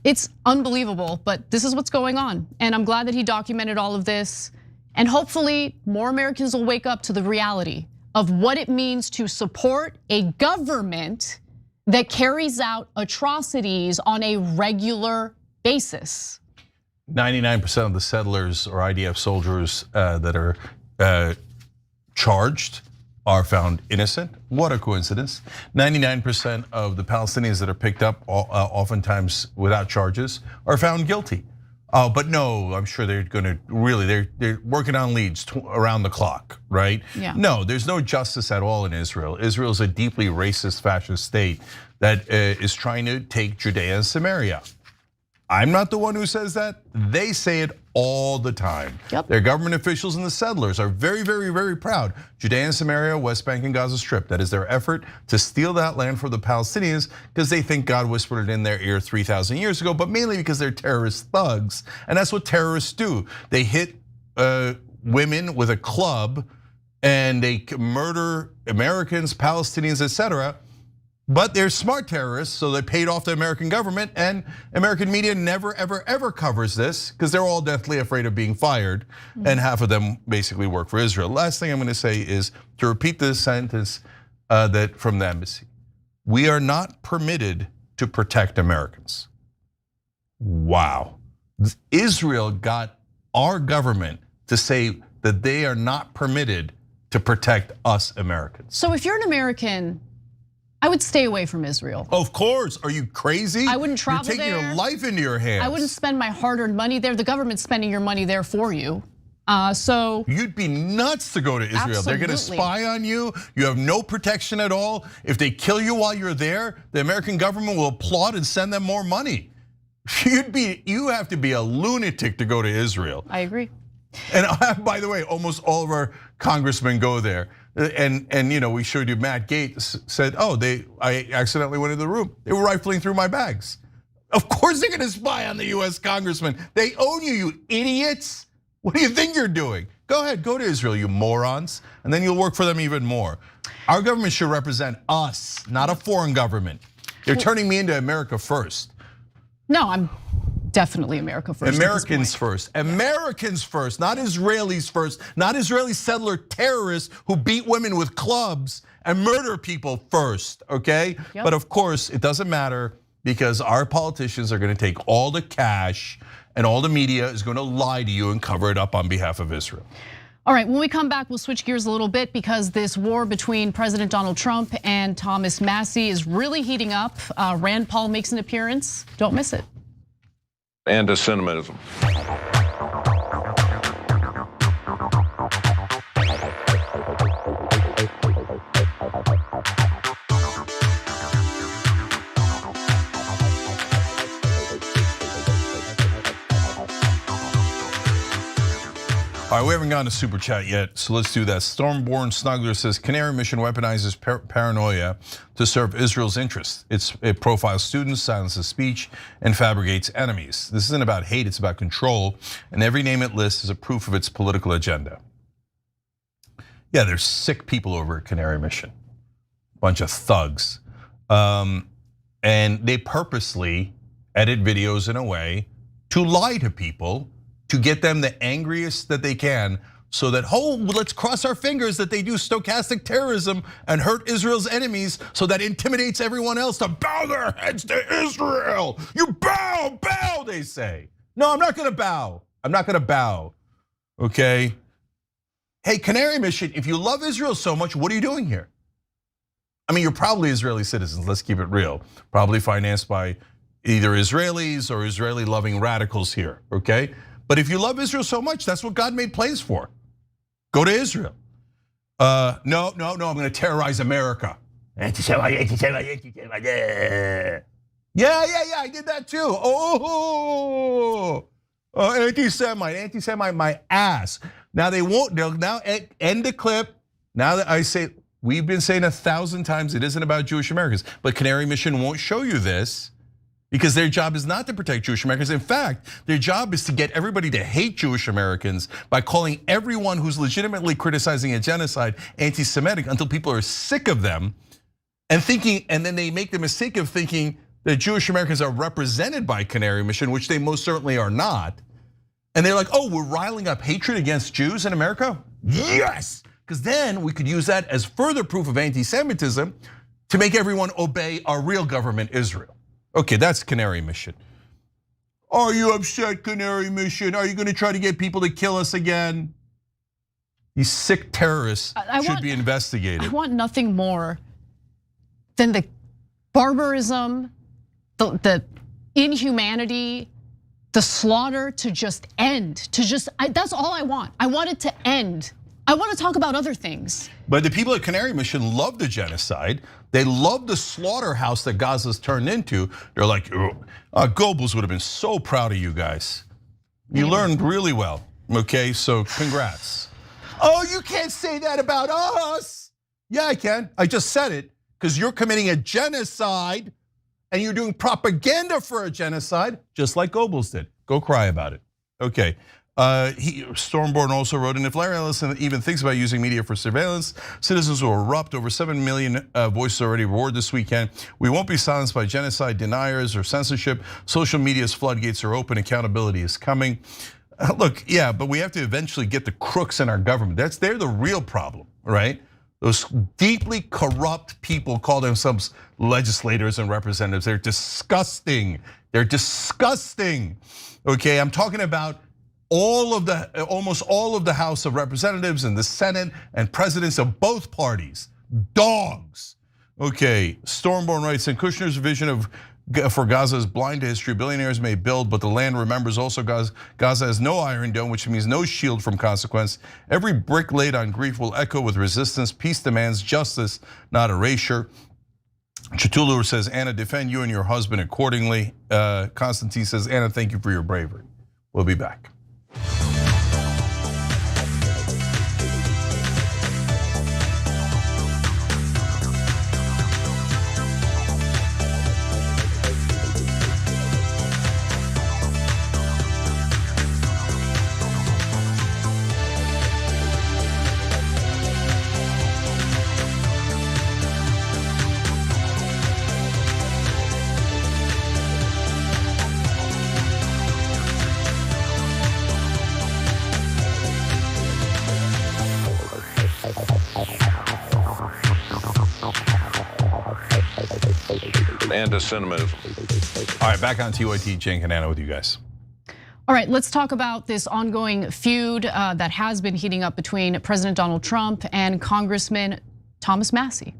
It's unbelievable, but this is what's going on. And I'm glad that he documented all of this. And hopefully more Americans will wake up to the reality of what it means to support a government that carries out atrocities on a regular basis.
99% of the settlers or IDF soldiers that are charged are found innocent. What a coincidence. 99% of the Palestinians that are picked up, oftentimes without charges, are found guilty. But no, I'm sure they're gonna really, they're working on leads around the clock, right?
Yeah.
No, there's no justice at all in Israel. Israel is a deeply racist, fascist state that is trying to take Judea and Samaria. I'm not the one who says that. They say it all the time.
Yep.
Their government officials and the settlers are very, very, very proud. Judea and Samaria, West Bank and Gaza Strip. That is their effort to steal that land from the Palestinians because they think God whispered it in their ear 3,000 years ago, but mainly because they're terrorist thugs. And that's what terrorists do. They hit women with a club and they murder Americans, Palestinians, etc. But they're smart terrorists, so they paid off the American government, and American media never, ever, ever covers this because they're all deathly afraid of being fired, and half of them basically work for Israel. Last thing I'm going to say is to repeat this sentence that from the embassy: "We are not permitted to protect Americans." Wow, Israel got our government to say that they are not permitted to protect us Americans.
So if you're an American, I would stay away from Israel.
Of course, are you crazy?
I wouldn't travel there.
You're taking your life into your hands.
I wouldn't spend my hard-earned money there. The government's spending your money there for you. So
you'd be nuts to go to Israel.
Absolutely.
They're gonna spy on you. You have no protection at all. If they kill you while you're there, the American government will applaud and send them more money. You have to be a lunatic to go to Israel.
I agree.
And by the way, almost all of our congressmen go there. And we showed you Matt Gaetz said, I accidentally went into the room. They were rifling through my bags. Of course they're gonna spy on the US congressman. They own you, you idiots. What do you think you're doing? Go ahead, go to Israel, you morons, and then you'll work for them even more. Our government should represent us, not a foreign government. They're turning me into America first.
No, I'm definitely America first.
Americans first, Americans first, not Israelis first, not Israeli settler terrorists who beat women with clubs and murder people first, okay?
Yep.
But of course, it doesn't matter because our politicians are gonna take all the cash and all the media is gonna lie to you and cover it up on behalf of Israel.
All right, when we come back, we'll switch gears a little bit because this war between President Donald Trump and Thomas Massie is really heating up. Rand Paul makes an appearance. Don't miss it.
Anti-Semitism.
All right, we haven't gotten to super chat yet, so let's do that. Stormborn Snuggler says, Canary Mission weaponizes paranoia to serve Israel's interests. It profiles students, silences speech, and fabricates enemies. This isn't about hate, it's about control, and every name it lists is a proof of its political agenda. Yeah, there's sick people over at Canary Mission, bunch of thugs. And they purposely edit videos in a way to lie to people, to get them the angriest that they can, so that, let's cross our fingers that they do stochastic terrorism and hurt Israel's enemies, so that intimidates everyone else to bow their heads to Israel. You bow, they say. No, I'm not gonna bow. I'm not gonna bow, okay? Hey, Canary Mission, if you love Israel so much, what are you doing here? I mean, you're probably Israeli citizens, let's keep it real. Probably financed by either Israelis or Israeli-loving radicals here, okay? But if you love Israel so much, that's what God made planes for. Go to Israel. No, I'm gonna terrorize America. Anti-Semite. Yeah, I did that too. Anti-Semite, my ass. Now they'll now end the clip. Now that I say, we've been saying 1,000 times, it isn't about Jewish Americans, but Canary Mission won't show you this, because their job is not to protect Jewish Americans. In fact, their job is to get everybody to hate Jewish Americans by calling everyone who's legitimately criticizing a genocide anti-Semitic until people are sick of them and then they make the mistake of thinking that Jewish Americans are represented by Canary Mission, which they most certainly are not. And they're like, we're riling up hatred against Jews in America? Yes, because then we could use that as further proof of anti-Semitism to make everyone obey our real government, Israel. Okay, that's Canary Mission. Are you upset, Canary Mission? Are you gonna try to get people to kill us again? These sick terrorists should be investigated.
I want nothing more than the barbarism, the inhumanity, the slaughter to just end, that's all I want. I want it to end. I want to talk about other things.
But the people at Canary Mission love the genocide. They love the slaughterhouse that Gaza's turned into. They're like, Goebbels would have been so proud of you guys. You learned really well, okay? So congrats. You can't say that about us. Yeah, I can. I just said it, because you're committing a genocide and you're doing propaganda for a genocide, just like Goebbels did. Go cry about it. Okay. Stormborn also wrote, and if Larry Ellison even thinks about using media for surveillance, citizens will erupt. Over 7 million voices already roared this weekend. We won't be silenced by genocide deniers or censorship. Social media's floodgates are open. Accountability is coming. Look, yeah, but we have to eventually get the crooks in our government. They're the real problem, right? Those deeply corrupt people call themselves legislators and representatives. They're disgusting. They're disgusting. Okay, I'm talking about almost all of the House of Representatives and the Senate and presidents of both parties, dogs. Okay, Stormborn writes, in Kushner's vision for Gaza is blind to history. Billionaires may build, but the land remembers. Also, Gaza has no iron dome, which means no shield from consequence. Every brick laid on grief will echo with resistance. Peace demands justice, not erasure. Chatulu says, Anna, defend you and your husband accordingly. Constantine says, Anna, thank you for your bravery. We'll be back.
Anti-Semitism.
All right, back on TYT, Cenk and Anna with you guys.
All right, let's talk about this ongoing feud that has been heating up between President Donald Trump and Congressman Thomas Massie.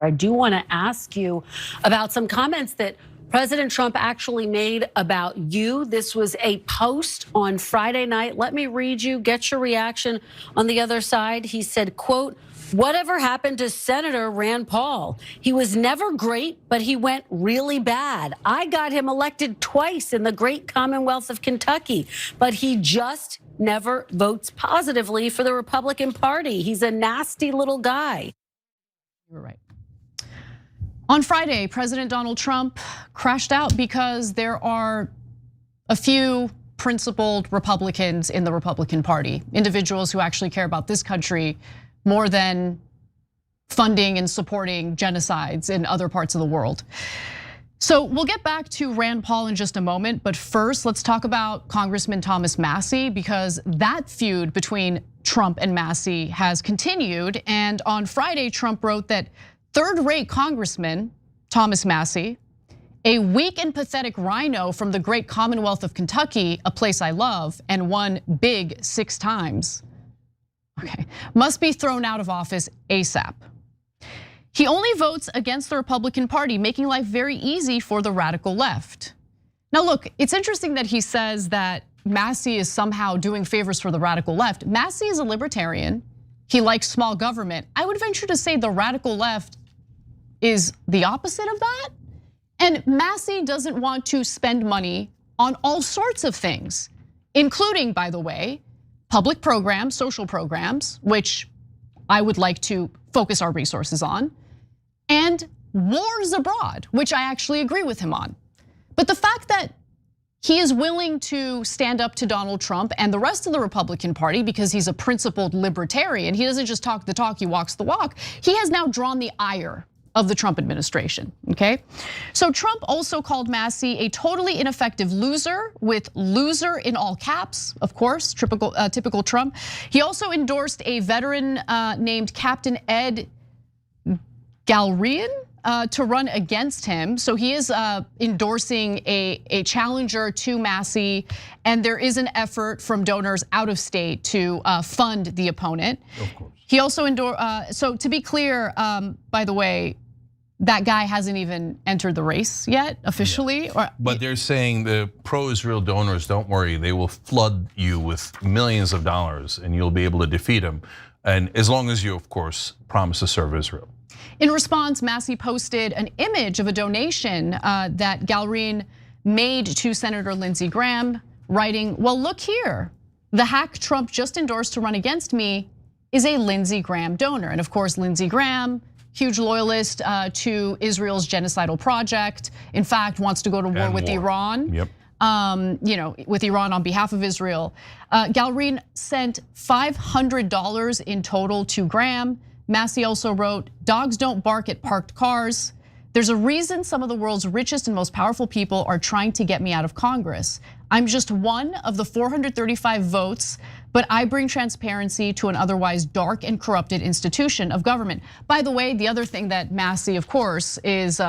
I do want to ask you about some comments that President Trump actually made about you. This was a post on Friday night. Let me read you, get your reaction on the other side. He said, quote, "Whatever happened to Senator Rand Paul? He was never great, but he went really bad. I got him elected twice in the great Commonwealth of Kentucky, but he just never votes positively for the Republican Party. He's a nasty little guy."
You're right. On Friday, President Donald Trump crashed out because there are a few principled Republicans in the Republican Party, individuals who actually care about this country more than funding and supporting genocides in other parts of the world. So we'll get back to Rand Paul in just a moment, but first let's talk about Congressman Thomas Massie, because that feud between Trump and Massie has continued. And on Friday, Trump wrote that third-rate Congressman Thomas Massie, a weak and pathetic rhino from the great Commonwealth of Kentucky, a place I love and won big 6 times, okay, must be thrown out of office ASAP. He only votes against the Republican Party, making life very easy for the radical left. Now look, it's interesting that he says that Massie is somehow doing favors for the radical left. Massie is a libertarian. He likes small government. I would venture to say the radical left is the opposite of that. And Massie doesn't want to spend money on all sorts of things, including, by the way, public programs, social programs, which I would like to focus our resources on, and wars abroad, which I actually agree with him on. But the fact that he is willing to stand up to Donald Trump and the rest of the Republican Party because he's a principled libertarian, he doesn't just talk the talk, he walks the walk. He has now drawn the ire of the Trump administration, okay? So Trump also called Massie a totally ineffective loser, with loser in all caps, of course, typical Trump. He also endorsed a veteran named Captain Ed Galrian to run against him. So he is endorsing a challenger to Massie, and there is an effort from donors out of state to fund the opponent.
Of course.
He also endorsed, so to be clear, by the way, that guy hasn't even entered the race yet officially.
Yeah. But they're saying the pro-Israel donors, don't worry, they will flood you with millions of dollars and you'll be able to defeat him. And as long as you, of course, promise to serve Israel.
In response, Massie posted an image of a donation that Galrian made to Senator Lindsey Graham, writing, "Well, look here, the hack Trump just endorsed to run against me is a Lindsey Graham donor." And of course, Lindsey Graham, huge loyalist to Israel's genocidal project, in fact, wants to go to war with Iran.
Yep.
With Iran on behalf of Israel. Galrian sent $500 in total to Graham. Massie also wrote, "Dogs don't bark at parked cars. There's a reason some of the world's richest and most powerful people are trying to get me out of Congress. I'm just one of the 435 votes, but I bring transparency to an otherwise dark and corrupted institution of government." By the way, the other thing that Massie, of course, is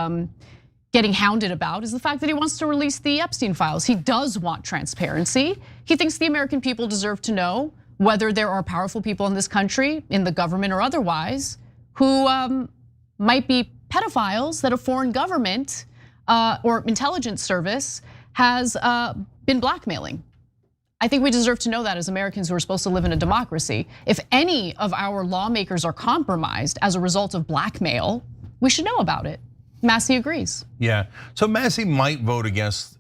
getting hounded about is the fact that he wants to release the Epstein files. He does want transparency. He thinks the American people deserve to know whether there are powerful people in this country, in the government or otherwise, who might be pedophiles that a foreign government or intelligence service has been blackmailing. I think we deserve to know that as Americans who are supposed to live in a democracy. If any of our lawmakers are compromised as a result of blackmail, we should know about it. Massie agrees.
Yeah, so Massie might vote against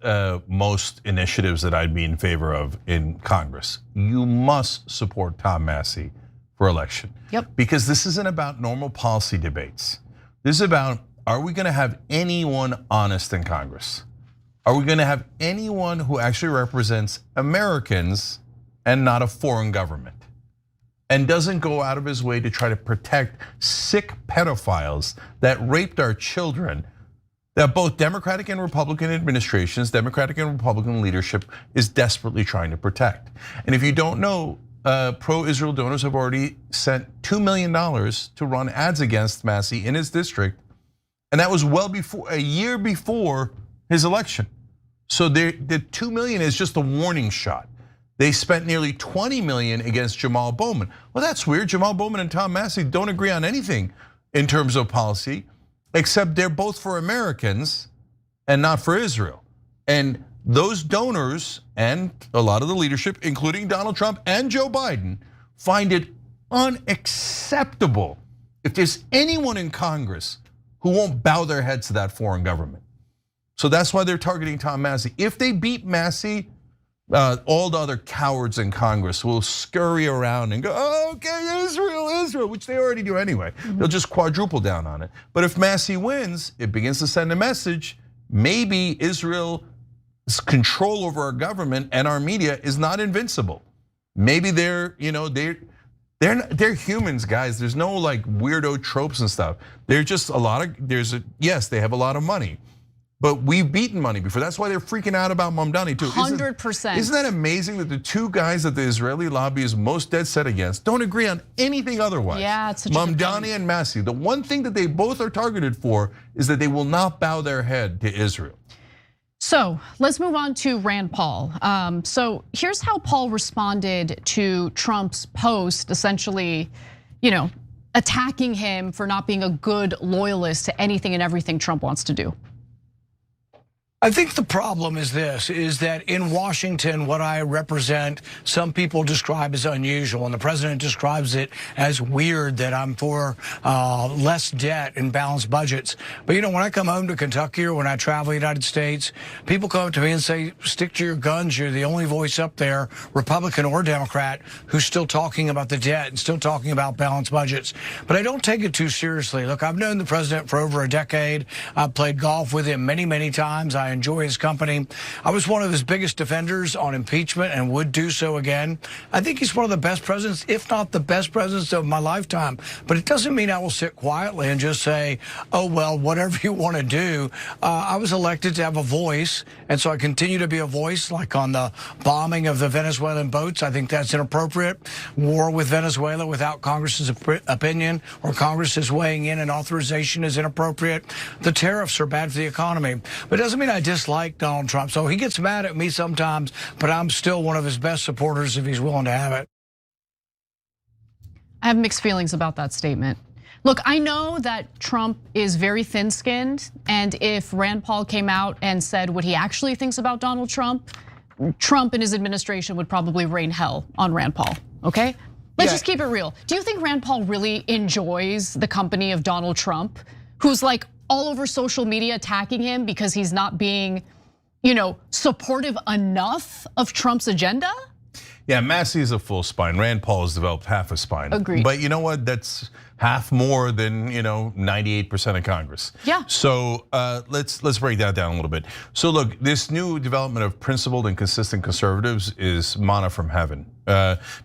most initiatives that I'd be in favor of in Congress. You must support Tom Massie for election.
Yep.
Because this isn't about normal policy debates. This is about, are we gonna have anyone honest in Congress? Are we gonna have anyone who actually represents Americans and not a foreign government? And doesn't go out of his way to try to protect sick pedophiles that raped our children, that both Democratic and Republican administrations, Democratic and Republican leadership is desperately trying to protect. And if you don't know, pro-Israel donors have already sent $2 million to run ads against Massie in his district. And that was well before, a year before his election. So the 2 million is just a warning shot. They spent nearly 20 million against Jamal Bowman. Well, that's weird. Jamal Bowman and Tom Massey don't agree on anything in terms of policy, except they're both for Americans and not for Israel. And those donors and a lot of the leadership, including Donald Trump and Joe Biden, find it unacceptable if there's anyone in Congress who won't bow their heads to that foreign government. So that's why they're targeting Tom Massey. If they beat Massey, all the other cowards in Congress will scurry around and go, oh, okay, Israel, which they already do anyway. They'll just quadruple down on it. But if Massey wins, it begins to send a message. Maybe Israel's control over our government and our media is not invincible. Maybe they're humans, guys. There's no like weirdo tropes and stuff. They're just yes, they have a lot of money. But we've beaten money before. That's why they're freaking out about Mamdani too.
100%.
Isn't that amazing that the two guys that the Israeli lobby is most dead set against don't agree on anything otherwise?
Yeah, it's such a good point.
Mamdani and Massey. The one thing that they both are targeted for is that they will not bow their head to Israel.
So let's move on to Rand Paul. So here's how Paul responded to Trump's post, essentially, attacking him for not being a good loyalist to anything and everything Trump wants to do.
I think the problem is this, is that in Washington, what I represent, some people describe as unusual, and the president describes it as weird that I'm for less debt and balanced budgets. But when I come home to Kentucky or when I travel the United States, people come up to me and say, stick to your guns, you're the only voice up there, Republican or Democrat, who's still talking about the debt and still talking about balanced budgets. But I don't take it too seriously. Look, I've known the president for over a decade. I've played golf with him many, many times. I enjoy his company. I was one of his biggest defenders on impeachment and would do so again. I think he's one of the best presidents, if not the best presidents of my lifetime. But it doesn't mean I will sit quietly and just say, oh, well, whatever you want to do. I was elected to have a voice, and so I continue to be a voice, like on the bombing of the Venezuelan boats. I think that's inappropriate. War with Venezuela without Congress's opinion or Congress's weighing in and authorization is inappropriate. The tariffs are bad for the economy. But it doesn't mean I dislike Donald Trump. So he gets mad at me sometimes, but I'm still one of his best supporters if he's willing to have it.
I have mixed feelings about that statement. Look, I know that Trump is very thin-skinned, and if Rand Paul came out and said what he actually thinks about Donald Trump, Trump and his administration would probably rain hell on Rand Paul, okay? Let's just keep it real. Do you think Rand Paul really enjoys the company of Donald Trump, who's like all over social media attacking him because he's not being, supportive enough of Trump's agenda?
Yeah, Massey is a full spine. Rand Paul has developed half a spine.
Agreed.
But you know what? That's half more than 98% of Congress.
Yeah.
So let's break that down a little bit. So look, this new development of principled and consistent conservatives is manna from heaven.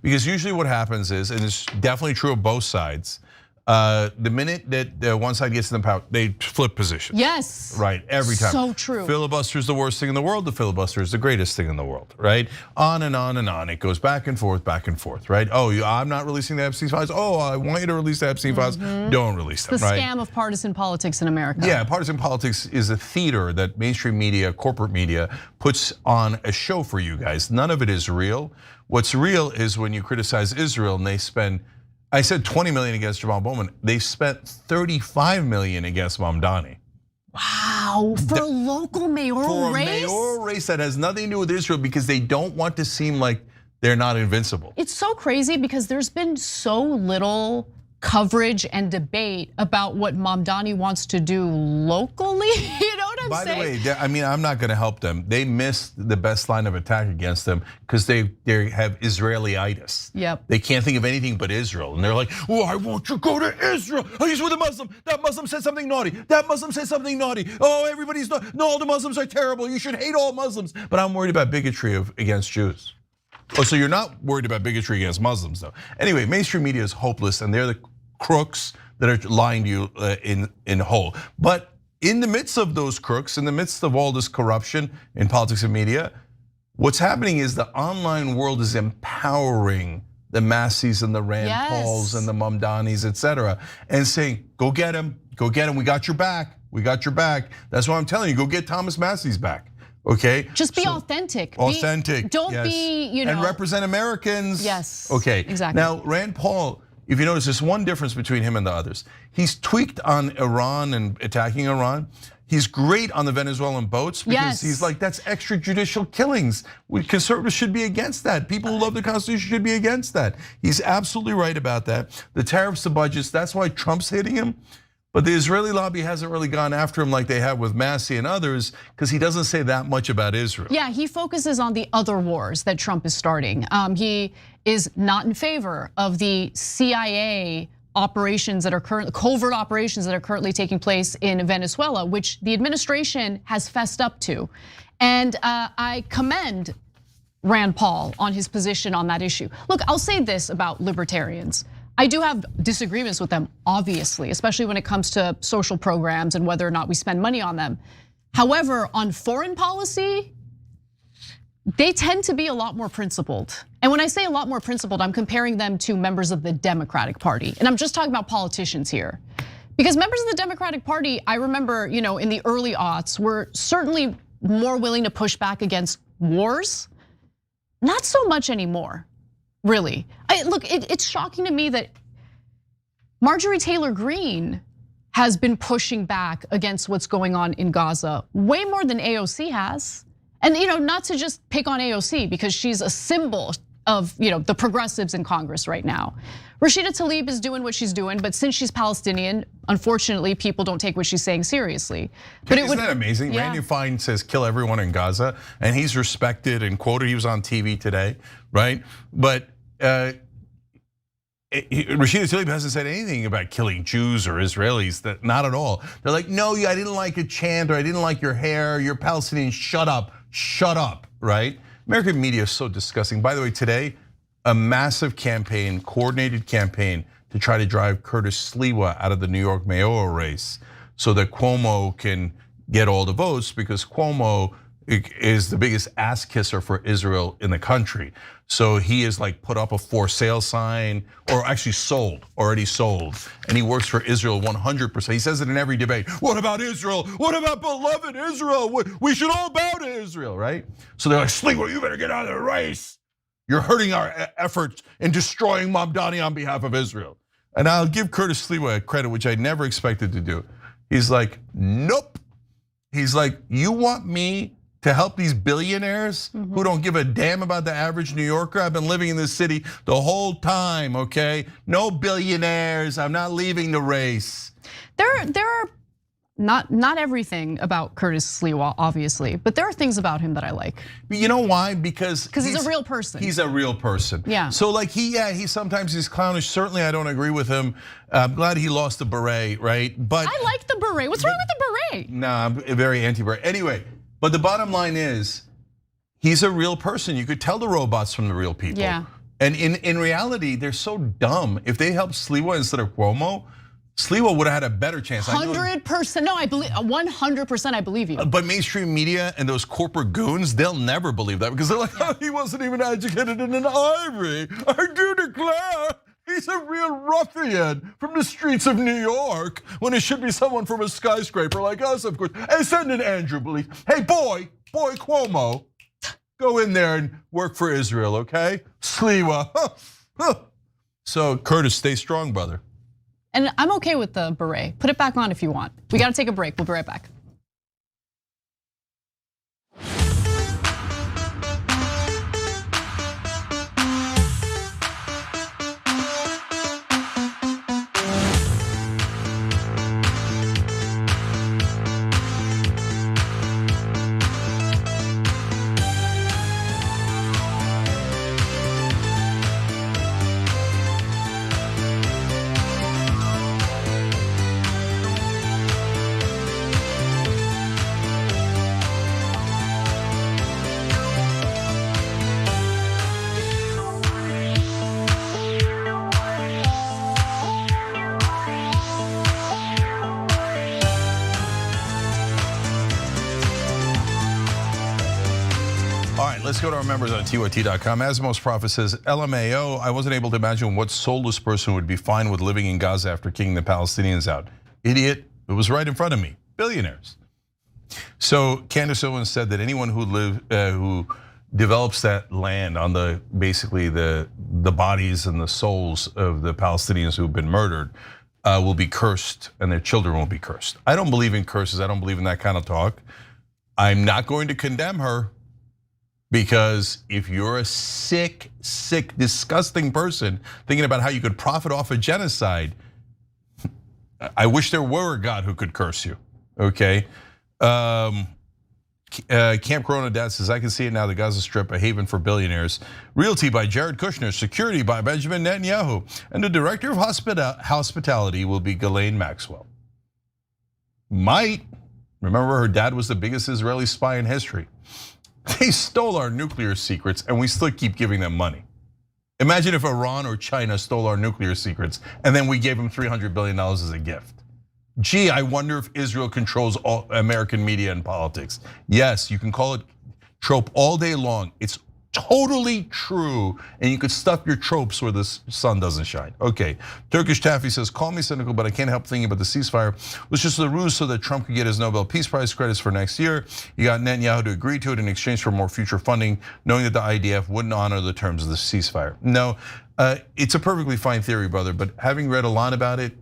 Because usually what happens is, and it's definitely true of both sides, the minute that one side gets in the power, they flip positions.
Yes.
Right, every time.
So true.
Filibuster is the worst thing in the world. The filibuster is the greatest thing in the world, right? On and on and on. It goes back and forth, right? Oh, I'm not releasing the Epstein files. Oh, I want you to release the Epstein files. Don't release them, right?
The scam of partisan politics in America.
Yeah, partisan politics is a theater that mainstream media, corporate media puts on a show for you guys. None of it is real. What's real is when you criticize Israel and they spend, I said 20 million against Jamal Bowman. They spent 35 million against Mamdani.
Wow, for a local mayoral race?
For a mayoral race that has nothing to do with Israel because they don't want to seem like they're not invincible.
It's so crazy because there's been so little coverage and debate about what Mamdani wants to do locally. You know what I'm
saying? By the way,
I
mean, I'm not going to help them. They missed the best line of attack against them because they have Israeli-itis.
Yep.
They can't think of anything but Israel. And they're like, oh, I want you to go to Israel. Oh, he's with a Muslim. That Muslim said something naughty. That Muslim said something naughty. Oh, everybody's not. No, all the Muslims are terrible. You should hate all Muslims. But I'm worried about bigotry against Jews. Oh, so you're not worried about bigotry against Muslims, though. Anyway, mainstream media is hopeless, and they're the crooks that are lying to you in whole. But in the midst of those crooks, in the midst of all this corruption in politics and media, what's happening is the online world is empowering the Masseys and the Rand Pauls and the Mamdanis, etc., and saying, go get him, we got your back, we got your back. That's why I'm telling you, go get Thomas Massey's back. Okay,
just be authentic. Don't
yes.
be,
and represent Americans.
Yes.
Okay.
Exactly.
Now, Rand Paul, if you notice, there's one difference between him and the others. He's tweaked on Iran and attacking Iran. He's great on the Venezuelan boats because he's like, that's extrajudicial killings. Conservatives should be against that. People who love the Constitution should be against that. He's absolutely right about that. The tariffs, the budgets, that's why Trump's hitting him. But the Israeli lobby hasn't really gone after him like they have with Massey and others because he doesn't say that much about Israel.
Yeah, he focuses on the other wars that Trump is starting. He is not in favor of the CIA operations that are currently, covert operations that are currently taking place in Venezuela, which the administration has fessed up to. And I commend Rand Paul on his position on that issue. Look, I'll say this about libertarians. I do have disagreements with them, obviously, especially when it comes to social programs and whether or not we spend money on them. However, on foreign policy, they tend to be a lot more principled. And when I say a lot more principled, I'm comparing them to members of the Democratic Party. And I'm just talking about politicians here. Because members of the Democratic Party, I remember, in the early aughts, were certainly more willing to push back against wars. Not so much anymore. Really, look, it's shocking to me that Marjorie Taylor Greene has been pushing back against what's going on in Gaza way more than AOC has. And not to just pick on AOC because she's a symbol of the progressives in Congress right now. Rashida Tlaib is doing what she's doing, but since she's Palestinian, unfortunately, people don't take what she's saying seriously. But
isn't that amazing? Yeah. Randy Fine says kill everyone in Gaza, and he's respected and quoted. He was on TV today, right? But Rashida Tlaib hasn't said anything about killing Jews or Israelis. That not at all. They're like, no, I didn't like a chant, or I didn't like your hair. You're Palestinian. Shut up, right? American media is so disgusting. By the way, today, a massive campaign, coordinated campaign to try to drive Curtis Sliwa out of the New York mayoral race so that Cuomo can get all the votes because Cuomo is the biggest ass kisser for Israel in the country. So he is like put up a for sale sign, or actually already sold. And he works for Israel 100%. He says it in every debate. What about Israel? What about beloved Israel? We should all bow to Israel, right? So they're like, Sliwa, you better get out of the race. You're hurting our efforts in destroying Mamdani on behalf of Israel. And I'll give Curtis Sliwa credit, which I never expected to do. He's like, nope. He's like, you want me to help these billionaires who don't give a damn about the average New Yorker? I've been living in this city the whole time, okay? No billionaires, I'm not leaving the race.
There are not everything about Curtis Sliwa, obviously, but there are things about him that I like.
You know why? Because
he's a real person.
He's a real person.
Yeah.
So like he sometimes he's clownish. Certainly I don't agree with him. I'm glad he lost the beret, right? But
I like the beret. What's wrong with the beret?
No, I'm very anti-beret. Anyway, but the bottom line is, he's a real person. You could tell the robots from the real people.
Yeah.
And in reality, they're so dumb. If they helped Sliwa instead of Cuomo, Sliwa would have had a better chance.
100%. No, I believe 100%. I believe you.
But mainstream media and those corporate goons, they'll never believe that because they're like, oh, he wasn't even educated in an Ivy. I do declare. He's a real ruffian from the streets of New York when it should be someone from a skyscraper like us, of course. Hey, send in Andrew, please. Hey, boy Cuomo, go in there and work for Israel, okay? Sliwa. So Curtis, stay strong, brother.
And I'm okay with the beret. Put it back on if you want. We gotta take a break. We'll be right back.
Let's go to our members on TYT.com. Asmos Prophet says, LMAO, I wasn't able to imagine what soulless person would be fine with living in Gaza after kicking the Palestinians out. Idiot, it was right in front of me. Billionaires. So Candace Owens said that anyone who develops that land on basically the bodies and the souls of the Palestinians who've been murdered will be cursed, and their children will be cursed. I don't believe in curses. I don't believe in that kind of talk. I'm not going to condemn her, because if you're a sick, disgusting person thinking about how you could profit off a genocide, I wish there were a God who could curse you. Okay. Camp Corona Dad says, I can see it now, the Gaza Strip, a haven for billionaires. Realty by Jared Kushner, security by Benjamin Netanyahu, and the director of hospitality will be Ghislaine Maxwell. Might. Remember, her dad was the biggest Israeli spy in history. They stole our nuclear secrets and we still keep giving them money. Imagine if Iran or China stole our nuclear secrets and then we gave them $300 billion as a gift. Gee, I wonder if Israel controls all American media and politics. Yes, you can call it trope all day long. It's totally true, and you could stuff your tropes where the sun doesn't shine. Okay, Turkish Taffy says, call me cynical, but I can't help thinking about the ceasefire was just a ruse so that Trump could get his Nobel Peace Prize credits for next year. You got Netanyahu to agree to it in exchange for more future funding, knowing that the IDF wouldn't honor the terms of the ceasefire. No, it's a perfectly fine theory, brother, but having read a lot about it,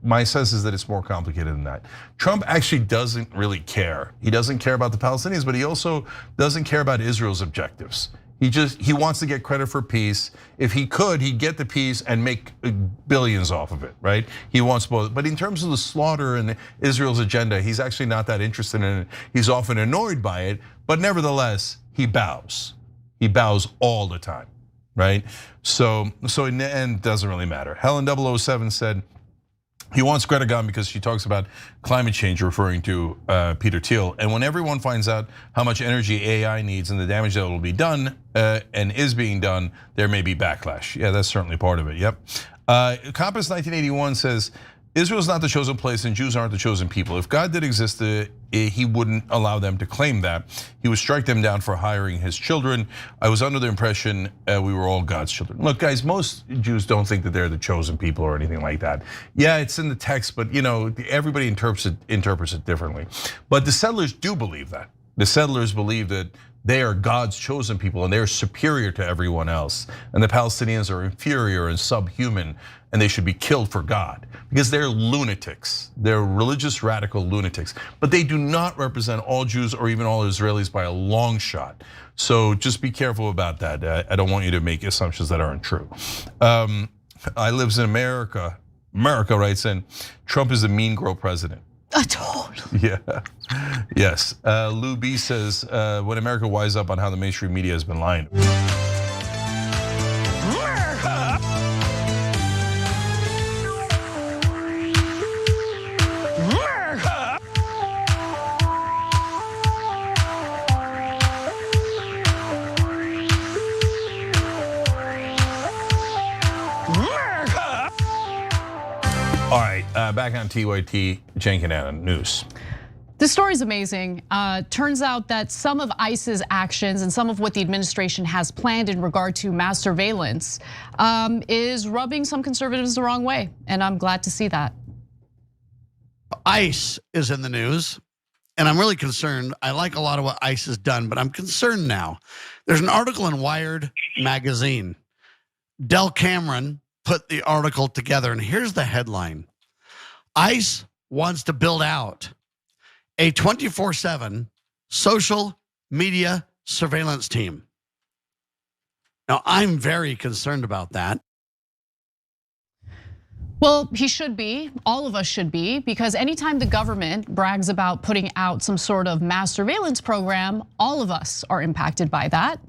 my sense is that it's more complicated than that. Trump actually doesn't really care. He doesn't care about the Palestinians, but he also doesn't care about Israel's objectives. He wants to get credit for peace. If he could, he'd get the peace and make billions off of it, right? He wants both. But in terms of the slaughter and Israel's agenda, he's actually not that interested in it. He's often annoyed by it, but nevertheless, he bows. He bows all the time, right? So in the end, it doesn't really matter. Helen 007 said, he wants Greta gone because she talks about climate change, referring to Peter Thiel. And when everyone finds out how much energy AI needs and the damage that will be done and is being done, there may be backlash. Yeah, that's certainly part of it, yep. Compass 1981 says, Israel's not the chosen place and Jews aren't the chosen people. If God did exist, he wouldn't allow them to claim that. He would strike them down for hiring his children. I was under the impression we were all God's children. Look, guys, most Jews don't think that they're the chosen people or anything like that. Yeah, it's in the text, but everybody interprets it differently. But the settlers do believe that. The settlers believe that they are God's chosen people and they're superior to everyone else. And the Palestinians are inferior and subhuman and they should be killed for God because they're lunatics. They're religious radical lunatics, but they do not represent all Jews or even all Israelis by a long shot. So just be careful about that. I don't want you to make assumptions that aren't true. I lives in America. America writes in, Trump is a mean girl president.
Totally.
Yeah, yes. Lou B says, when America wise up on how the mainstream media has been lying. All right, back on TYT, Cenk and Anna News.
This story is amazing. Turns out that some of ICE's actions and some of what the administration has planned in regard to mass surveillance is rubbing some conservatives the wrong way, and I'm glad to see that.
ICE is in the news, and I'm really concerned. I like a lot of what ICE has done, but I'm concerned now. There's an article in Wired magazine. Del Cameron put the article together, and here's the headline. ICE wants to build out a 24/7 social media surveillance team. Now, I'm very concerned about that.
Well, he should be, all of us should be, because anytime the government brags about putting out some sort of mass surveillance program, all of us are impacted by that.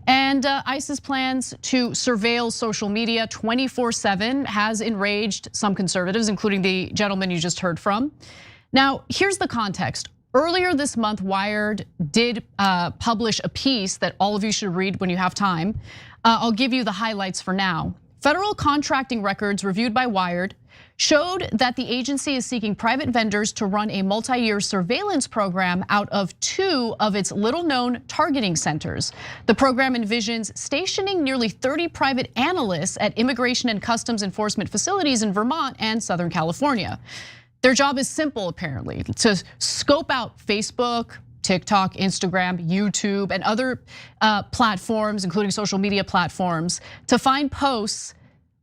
And ICE's plans to surveil social media 24/7 has enraged some conservatives, including the gentleman you just heard from. Now, here's the context. Earlier this month, Wired did publish a piece that all of you should read when you have time. I'll give you the highlights for now. Federal contracting records reviewed by Wired showed that the agency is seeking private vendors to run a multi-year surveillance program out of 2 of its little-known targeting centers. The program envisions stationing nearly 30 private analysts at immigration and customs enforcement facilities in Vermont and Southern California. Their job is simple, apparently, to scope out Facebook, TikTok, Instagram, YouTube, and other platforms, including social media platforms, to find posts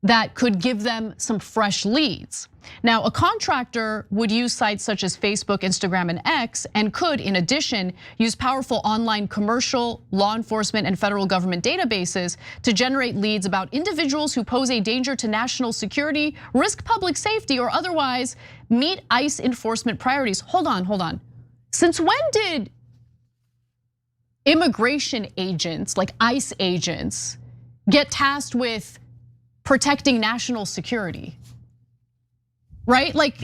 that could give them some fresh leads. Now, a contractor would use sites such as Facebook, Instagram, and X, and could, in addition, use powerful online commercial, law enforcement, and federal government databases to generate leads about individuals who pose a danger to national security, risk public safety, or otherwise meet ICE enforcement priorities. Hold on. Since when did immigration agents, like ICE agents, get tasked with protecting national security? Right? Like,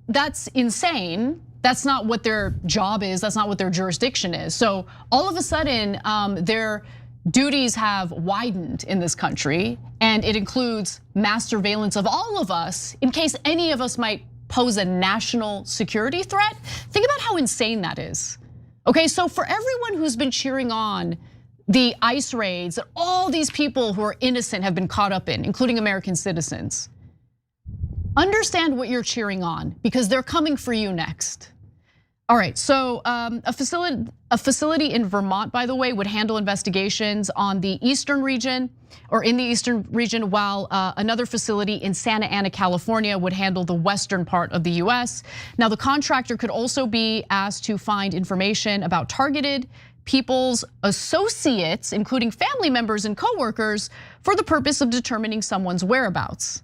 that's insane. That's not what their job is. That's not what their jurisdiction is. So all of a sudden, their duties have widened in this country, and it includes mass surveillance of all of us in case any of us might pose a national security threat. Think about how insane that is. Okay, so for everyone who's been cheering on the ICE raids that all these people who are innocent have been caught up in, including American citizens, understand what you're cheering on, because they're coming for you next. All right, so a facility in Vermont, by the way, would handle investigations on the eastern region, or in the eastern region, while another facility in Santa Ana, California would handle the western part of the US. Now, the contractor could also be asked to find information about targeted people's associates, including family members and coworkers, for the purpose of determining someone's whereabouts.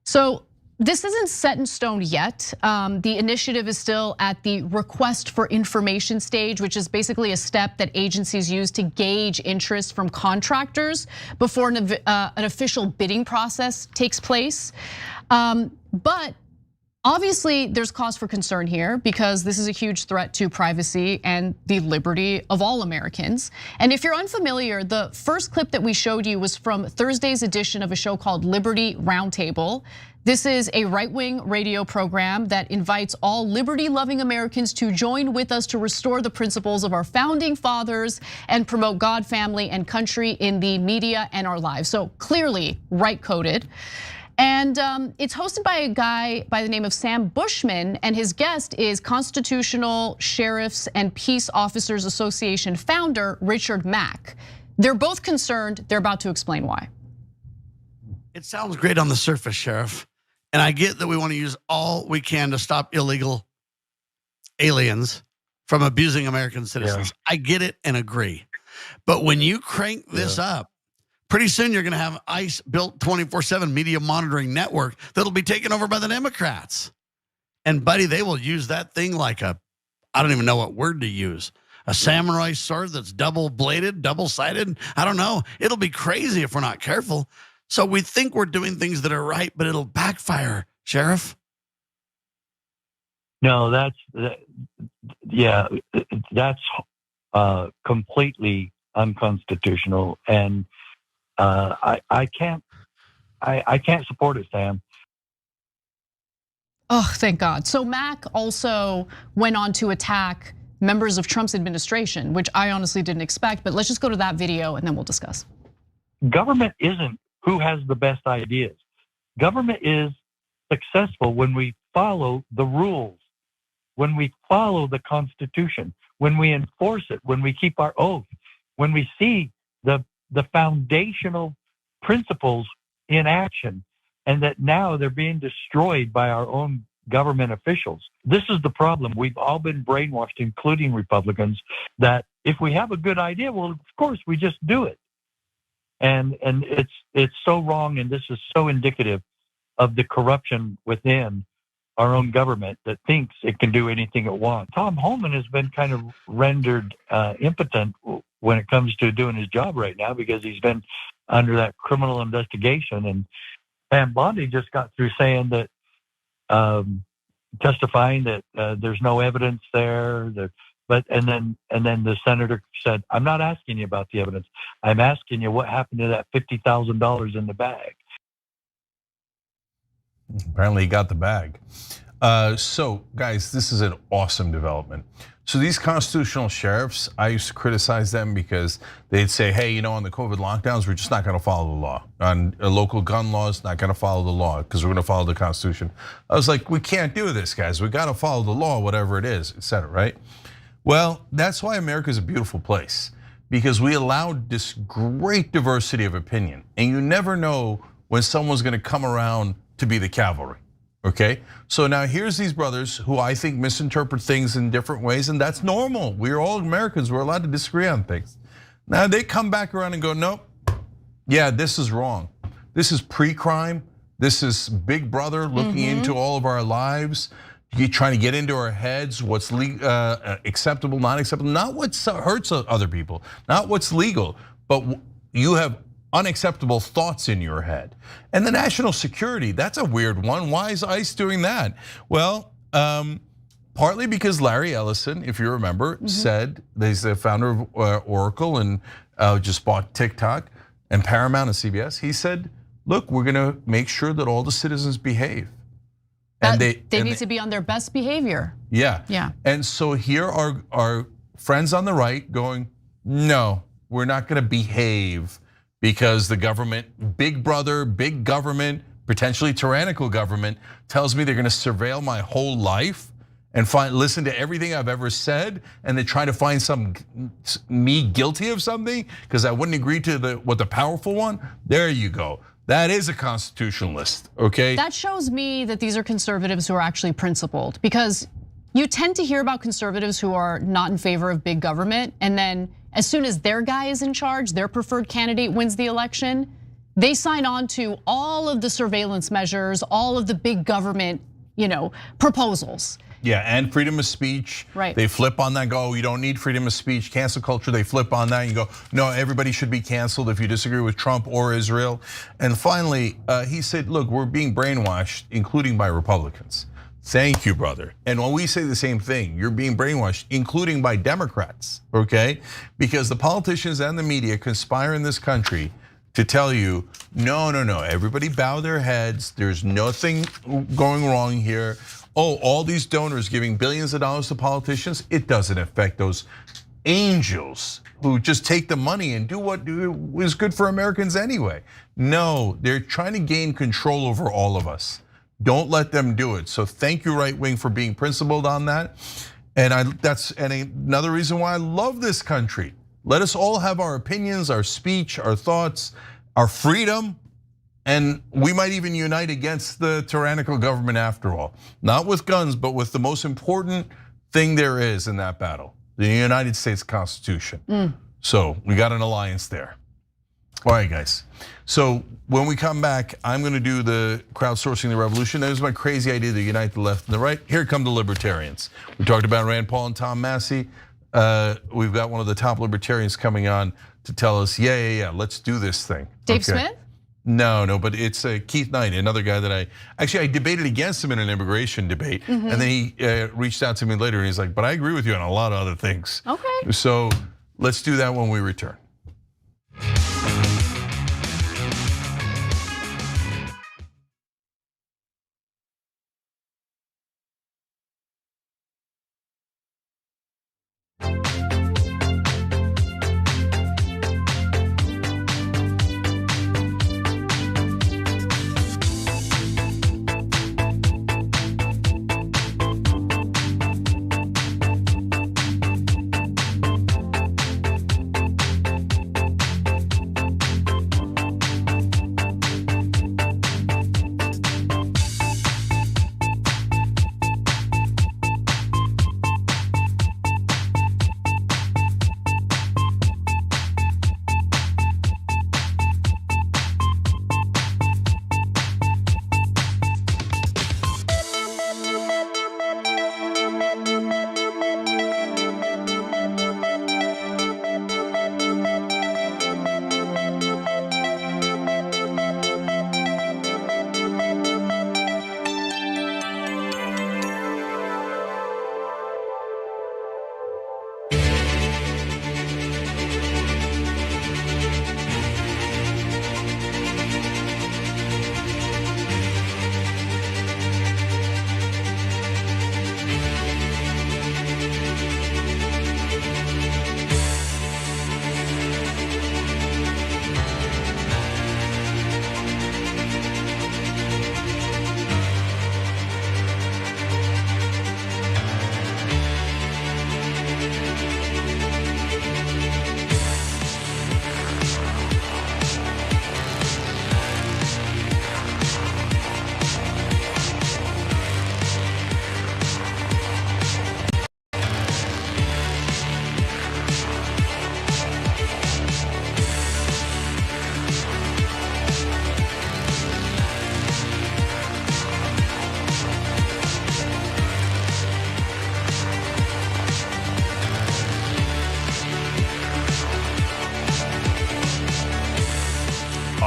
So this isn't set in stone yet. The initiative is still at the request for information stage, which is basically a step that agencies use to gauge interest from contractors before an official bidding process takes place. But obviously, there's cause for concern here because this is a huge threat to privacy and the liberty of all Americans. And if you're unfamiliar, the first clip that we showed you was from Thursday's edition of a show called Liberty Roundtable. This is a right-wing radio program that invites all liberty-loving Americans to join with us to restore the principles of our founding fathers and promote God, family, and country in the media and our lives. So clearly right-coded. And it's hosted by a guy by the name of Sam Bushman, and his guest is Constitutional Sheriffs and Peace Officers Association founder Richard Mack. They're both concerned. They're about to explain why.
It sounds great on the surface, Sheriff. And I get that we want to use all we can to stop illegal aliens from abusing American citizens. I get it and agree. But when you crank this up, pretty soon you're going to have ICE built 24/7 media monitoring network that'll be taken over by the Democrats. And buddy, they will use that thing like I don't even know what word to use. A samurai sword that's double-bladed, double-sided. I don't know. It'll be crazy if we're not careful. So we think we're doing things that are right, but it'll backfire, Sheriff.
No, that's completely unconstitutional, and I can't support it, Sam.
Oh, thank God. So Mack also went on to attack members of Trump's administration, which I honestly didn't expect, but let's just go to that video and then we'll discuss.
Government isn't who has the best ideas. Government is successful when we follow the rules, when we follow the Constitution, when we enforce it, when we keep our oath, when we see the foundational principles in action, and that now they're being destroyed by our own government officials. This is the problem. We've all been brainwashed, including Republicans, that if we have a good idea, well, of course, we just do it. And it's so wrong, and this is so indicative of the corruption within our own government that thinks it can do anything it wants. Tom Homan has been kind of rendered impotent when it comes to doing his job right now because he's been under that criminal investigation. And Pam Bondi just got through saying that, testifying that there's no evidence there. And then the senator said, "I'm not asking you about the evidence. I'm asking you what happened to that $50,000 in the bag."
Apparently he got the bag. So guys, this is an awesome development. So these constitutional sheriffs, I used to criticize them because they'd say, hey, on the COVID lockdowns, we're just not gonna follow the law. On local gun laws, not gonna follow the law because we're gonna follow the Constitution. I was like, we can't do this, guys. We gotta follow the law, whatever it is, et cetera, right? Well, that's why America's a beautiful place, because we allowed this great diversity of opinion. And you never know when someone's gonna come around to be the cavalry. Okay, so now here's these brothers who I think misinterpret things in different ways, and that's normal. We're all Americans, we're allowed to disagree on things. Now they come back around and go, nope, yeah, this is wrong. This is pre-crime. This is Big Brother looking into all of our lives. You're trying to get into our heads, what's acceptable, not acceptable, not what hurts other people, not what's legal, but you have unacceptable thoughts in your head. And the national security, that's a weird one. Why is ICE doing that? Well, partly because Larry Ellison, if you remember, said, he's the founder of Oracle and just bought TikTok and Paramount and CBS. He said, look, we're gonna make sure that all the citizens behave. And they
need to be on their best behavior.
Yeah. And so here are our friends on the right going, no, we're not gonna behave because the government, Big Brother, big government, potentially tyrannical government, tells me they're gonna surveil my whole life and listen to everything I've ever said, and they try to find me guilty of something because I wouldn't agree to what the powerful one. There you go. That is a constitutionalist, okay?
That shows me that these are conservatives who are actually principled, because you tend to hear about conservatives who are not in favor of big government, and then as soon as their guy is in charge, their preferred candidate wins the election, they sign on to all of the surveillance measures, all of the big government, proposals.
Yeah, and freedom of speech.
Right.
They flip on that and go, you don't need freedom of speech. Cancel culture, they flip on that and you go, no, everybody should be canceled if you disagree with Trump or Israel. And finally, he said, look, we're being brainwashed, including by Republicans. Thank you, brother. And when we say the same thing, you're being brainwashed, including by Democrats, okay? Because the politicians and the media conspire in this country to tell you, no, everybody bow their heads. There's nothing going wrong here. Oh, all these donors giving billions of dollars to politicians, it doesn't affect those angels who just take the money and do what is good for Americans anyway. No, they're trying to gain control over all of us. Don't let them do it. So thank you, right wing, for being principled on that. And that's another reason why I love this country. Let us all have our opinions, our speech, our thoughts, our freedom. And we might even unite against the tyrannical government after all. Not with guns, but with the most important thing there is in that battle, the United States Constitution. So we got an alliance there. All right, guys. So when we come back, I'm gonna do the crowdsourcing the revolution. That was my crazy idea to unite the left and the right. Here come the libertarians. We talked about Rand Paul and Tom Massey. We've got one of the top libertarians coming on to tell us, yeah, let's do this thing.
Dave Smith?
No, but it's Keith Knight, another guy that I debated against him in an immigration debate. And then he reached out to me later and he's like, but I agree with you on a lot of other things.
Okay.
So let's do that when we return.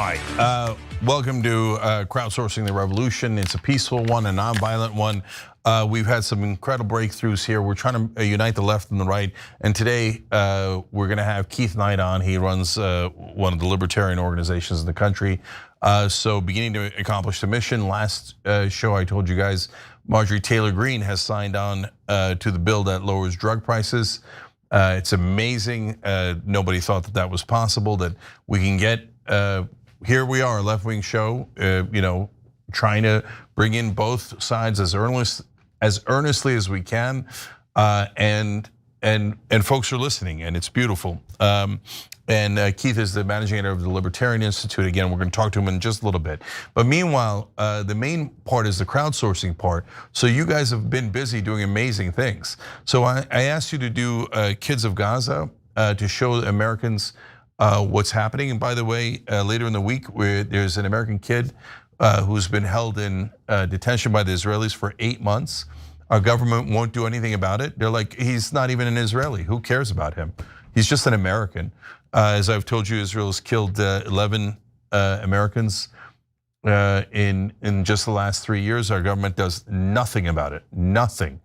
right, welcome to Crowdsourcing the Revolution. It's a peaceful one, a nonviolent one. We've had some incredible breakthroughs here. We're trying to unite the left and the right. And today, we're gonna have Keith Knight on. He runs one of the libertarian organizations in the country. So beginning to accomplish the mission. Last show I told you guys, Marjorie Taylor Greene has signed on to the bill that lowers drug prices. It's amazing, nobody thought that that was possible, that we can get, here we are, a left-wing show, trying to bring in both sides as earnestly as we can, and folks are listening, and it's beautiful. And Keith is the managing editor of the Libertarian Institute. Again, we're going to talk to him in just a little bit. But meanwhile, the main part is the crowdsourcing part. So you guys have been busy doing amazing things. So I asked you to do Kids of Gaza to show Americans what's happening. And by the way, later in the week, there's an American kid who's been held in detention by the Israelis for 8 months. Our government won't do anything about it. They're like, he's not even an Israeli. Who cares about him? He's just an American. As I've told you, Israel has killed 11 Americans in just the last 3 years. Our government does nothing about it, nothing.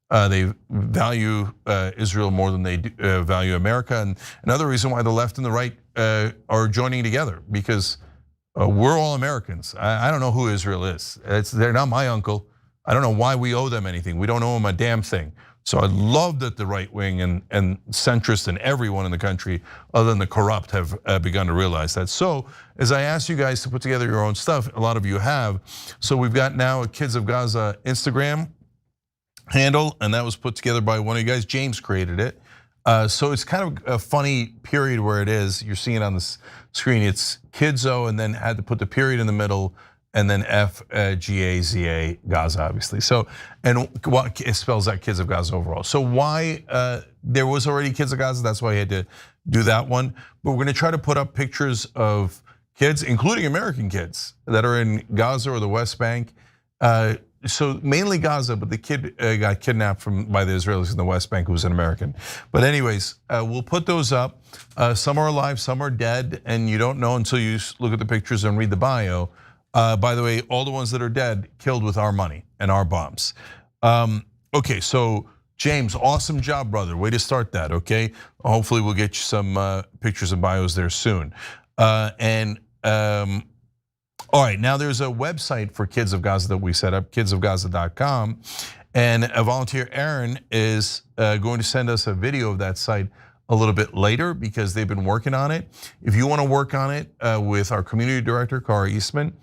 They value Israel more than they value America. And another reason why the left and the right are joining together, because we're all Americans. I don't know who Israel is. They're not my uncle. I don't know why we owe them anything. We don't owe them a damn thing. So I love that the right wing and centrists and everyone in the country, other than the corrupt, have begun to realize that. So as I asked you guys to put together your own stuff, a lot of you have. So we've got now a Kids of Gaza Instagram handle, and that was put together by one of you guys. James created it. So it's kind of a funny period where it is. You're seeing it on the screen. It's Kidzo, and then had to put the period in the middle, and then FGAZA, Gaza, obviously. So, and what it spells out Kids of Gaza overall. So why, there was already Kids of Gaza, that's why I had to do that one. But we're gonna try to put up pictures of kids, including American kids, that are in Gaza or the West Bank. So mainly Gaza, but the kid got kidnapped by the Israelis in the West Bank, who was an American. But anyways, we'll put those up. Some are alive, some are dead, and you don't know until you look at the pictures and read the bio. By the way, all the ones that are dead, killed with our money and our bombs. Okay, so James, awesome job, brother. Way to start that, okay? Hopefully we'll get you some pictures and bios there soon. All right, now there's a website for Kids of Gaza that we set up, kidsofgaza.com. And a volunteer, Aaron, is going to send us a video of that site a little bit later, because they've been working on it. If you want to work on it with our community director, Cara Eastman,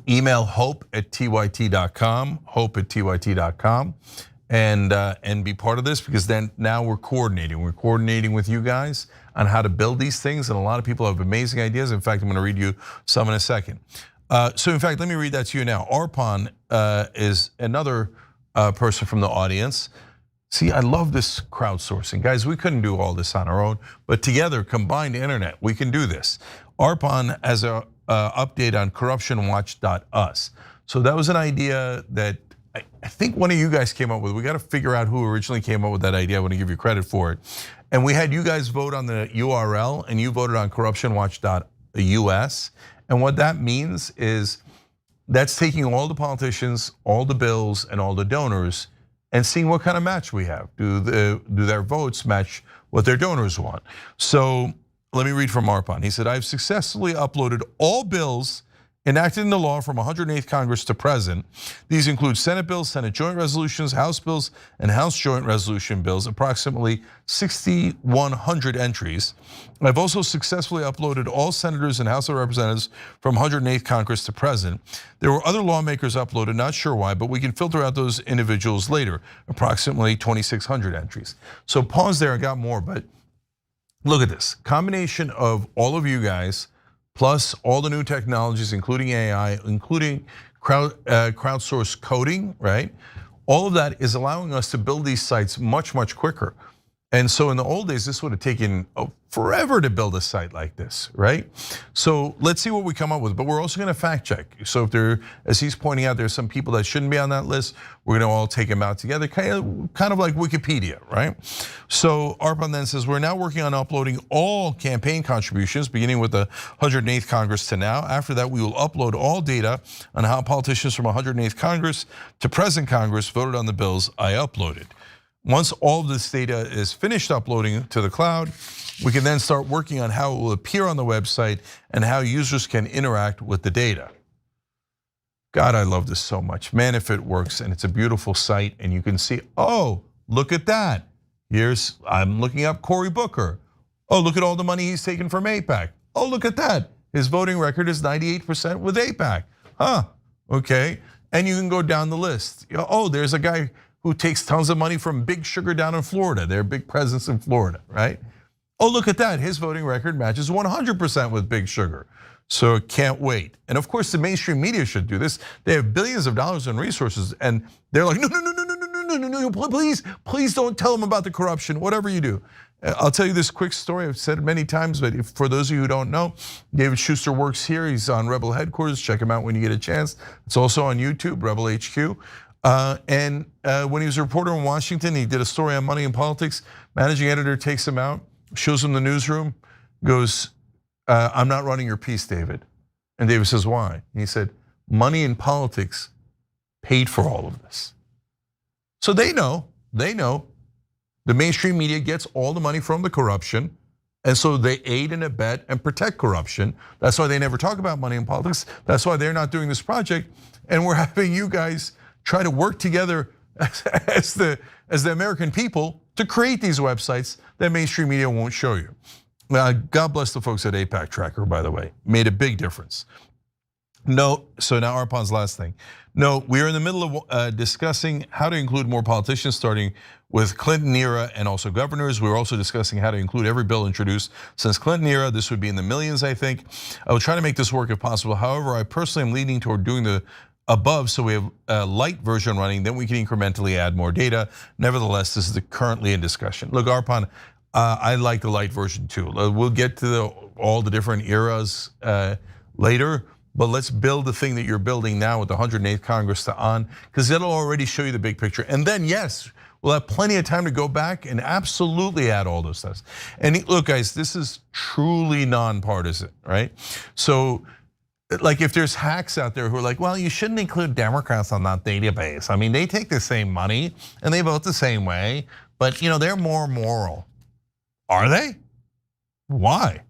email hope@tyt.com, hope@tyt.com, and be part of this, because then now we're coordinating. We're coordinating with you guys on how to build these things, and a lot of people have amazing ideas. In fact, I'm gonna read you some in a second. So in fact, let me read that to you now. Arpan is another person from the audience. See, I love this crowdsourcing. Guys, we couldn't do all this on our own, but together, combined internet, we can do this. Arpan has a update on corruptionwatch.us. So that was an idea that I think one of you guys came up with. We got to figure out who originally came up with that idea. I want to give you credit for it. And we had you guys vote on the URL, and you voted on corruptionwatch.us. And what that means is that's taking all the politicians, all the bills, and all the donors, and seeing what kind of match we have. Do their votes match what their donors want? So let me read from Arpan. He said, I've successfully uploaded all bills enacted into law from 108th Congress to present. These include Senate bills, Senate joint resolutions, House bills, and House joint resolution bills, approximately 6,100 entries. I've also successfully uploaded all senators and House of Representatives from 108th Congress to present. There were other lawmakers uploaded, not sure why, but we can filter out those individuals later, approximately 2,600 entries. So pause there, I got more, but look at this. Combination of all of you guys, plus all the new technologies, including AI, including crowdsourced coding, right? All of that is allowing us to build these sites much, much quicker. And so in the old days, this would have taken forever to build a site like this, right? So let's see what we come up with, but we're also gonna fact check. So if there, as he's pointing out, there's some people that shouldn't be on that list, we're gonna all take them out together, kind of like Wikipedia, right? So Arpan then says, we're now working on uploading all campaign contributions, beginning with the 108th Congress to now. After that, we will upload all data on how politicians from 108th Congress to present Congress voted on the bills I uploaded. Once all of this data is finished uploading to the cloud, we can then start working on how it will appear on the website and how users can interact with the data. God, I love this so much. Man, if it works, and it's a beautiful site, and you can see, oh, look at that. I'm looking up Cory Booker. Oh, look at all the money he's taken from AIPAC. Oh, look at that. His voting record is 98% with AIPAC. Huh, okay. And you can go down the list. Oh, there's a guy who takes tons of money from Big Sugar down in Florida, their big presence in Florida, right? Oh, look at that, his voting record matches 100% with Big Sugar. So can't wait. And of course, the mainstream media should do this. They have billions of dollars in resources, and they're like, no, please don't tell them about the corruption, whatever you do. I'll tell you this quick story, I've said it many times, but for those of you who don't know, David Schuster works here, he's on Rebel headquarters, check him out when you get a chance. It's also on YouTube, Rebel HQ. And when he was a reporter in Washington, he did a story on money and politics. Managing editor takes him out, shows him the newsroom, goes, I'm not running your piece, David. And David says, why? And he said, money and politics paid for all of this. So they know. The mainstream media gets all the money from the corruption, and so they aid and abet and protect corruption. That's why they never talk about money and politics. That's why they're not doing this project, and we're having you guys try to work together as the American people to create these websites that mainstream media won't show you. God bless the folks at AIPAC Tracker, by the way, made a big difference. No, so now Arpan's last thing. No, we are in the middle of discussing how to include more politicians, starting with Clinton era and also governors. We're also discussing how to include every bill introduced since Clinton era. This would be in the millions, I think. I will try to make this work if possible. However, I personally am leaning toward doing the above, so we have a light version running, then we can incrementally add more data. Nevertheless, this is currently in discussion. Look, Arpan, I like the light version too. We'll get to all the different eras later, but let's build the thing that you're building now with the 108th Congress to on, because it'll already show you the big picture. And then yes, we'll have plenty of time to go back and absolutely add all those stuff. And look guys, this is truly nonpartisan, right? So like if there's hacks out there who are like, well, you shouldn't include Democrats on that database. I mean, they take the same money and they vote the same way, but they're more moral. Are they? Why?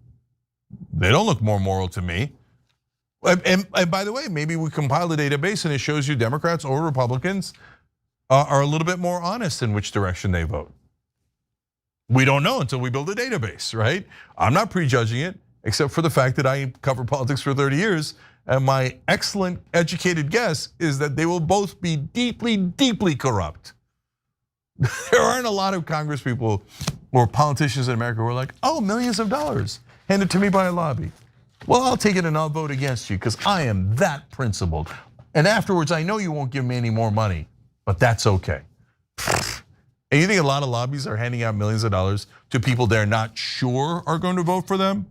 They don't look more moral to me. And by the way, maybe we compile the database and it shows you Democrats or Republicans are a little bit more honest in which direction they vote. We don't know until we build a database, right? I'm not prejudging it, except for the fact that I covered politics for 30 years, and my excellent educated guess is that they will both be deeply, deeply corrupt. There aren't a lot of Congress people or politicians in America who are like, oh, millions of dollars handed to me by a lobby. Well, I'll take it and I'll vote against you because I am that principled. And afterwards, I know you won't give me any more money, but that's okay. And you think a lot of lobbies are handing out millions of dollars to people they're not sure are going to vote for them?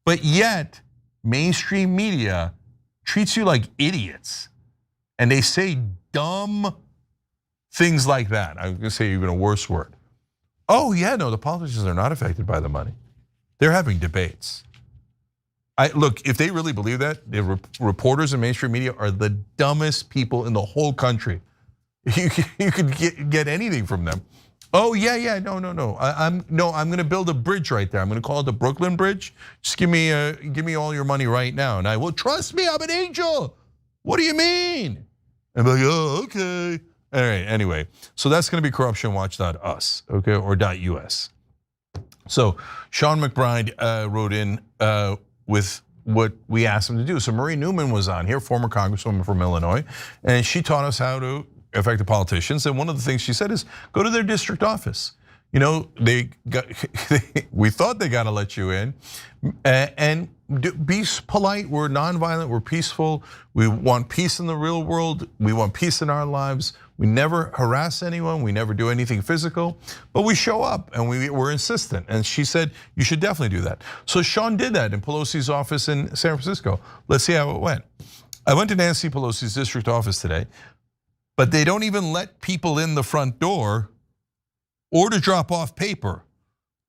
But yet, mainstream media treats you like idiots. And they say dumb things like that. I'm gonna say even a worse word. Oh yeah, no, the politicians are not affected by the money. They're having debates. Look, if they really believe that, the reporters in mainstream media are the dumbest people in the whole country. You could get anything from them. Oh yeah, no. I'm gonna build a bridge right there. I'm gonna call it the Brooklyn Bridge. Just give me all your money right now, and I will. Trust me, I'm an angel. What do you mean? I'm like, oh, okay. All right. Anyway, so that's gonna be corruptionwatch.us, okay, or .us. So Sean McBride wrote in with what we asked him to do. So Marie Newman was on here, former Congresswoman from Illinois, and she taught us how to affect the politicians. And one of the things she said is go to their district office. You know, we thought they got to let you in, and be polite. We're nonviolent. We're peaceful. We want peace in the real world. We want peace in our lives. We never harass anyone. We never do anything physical, but we show up and we're insistent. And she said, you should definitely do that. So Sean did that in Pelosi's office in San Francisco. Let's see how it went. I went to Nancy Pelosi's district office today, but they don't even let people in the front door or to drop off paper.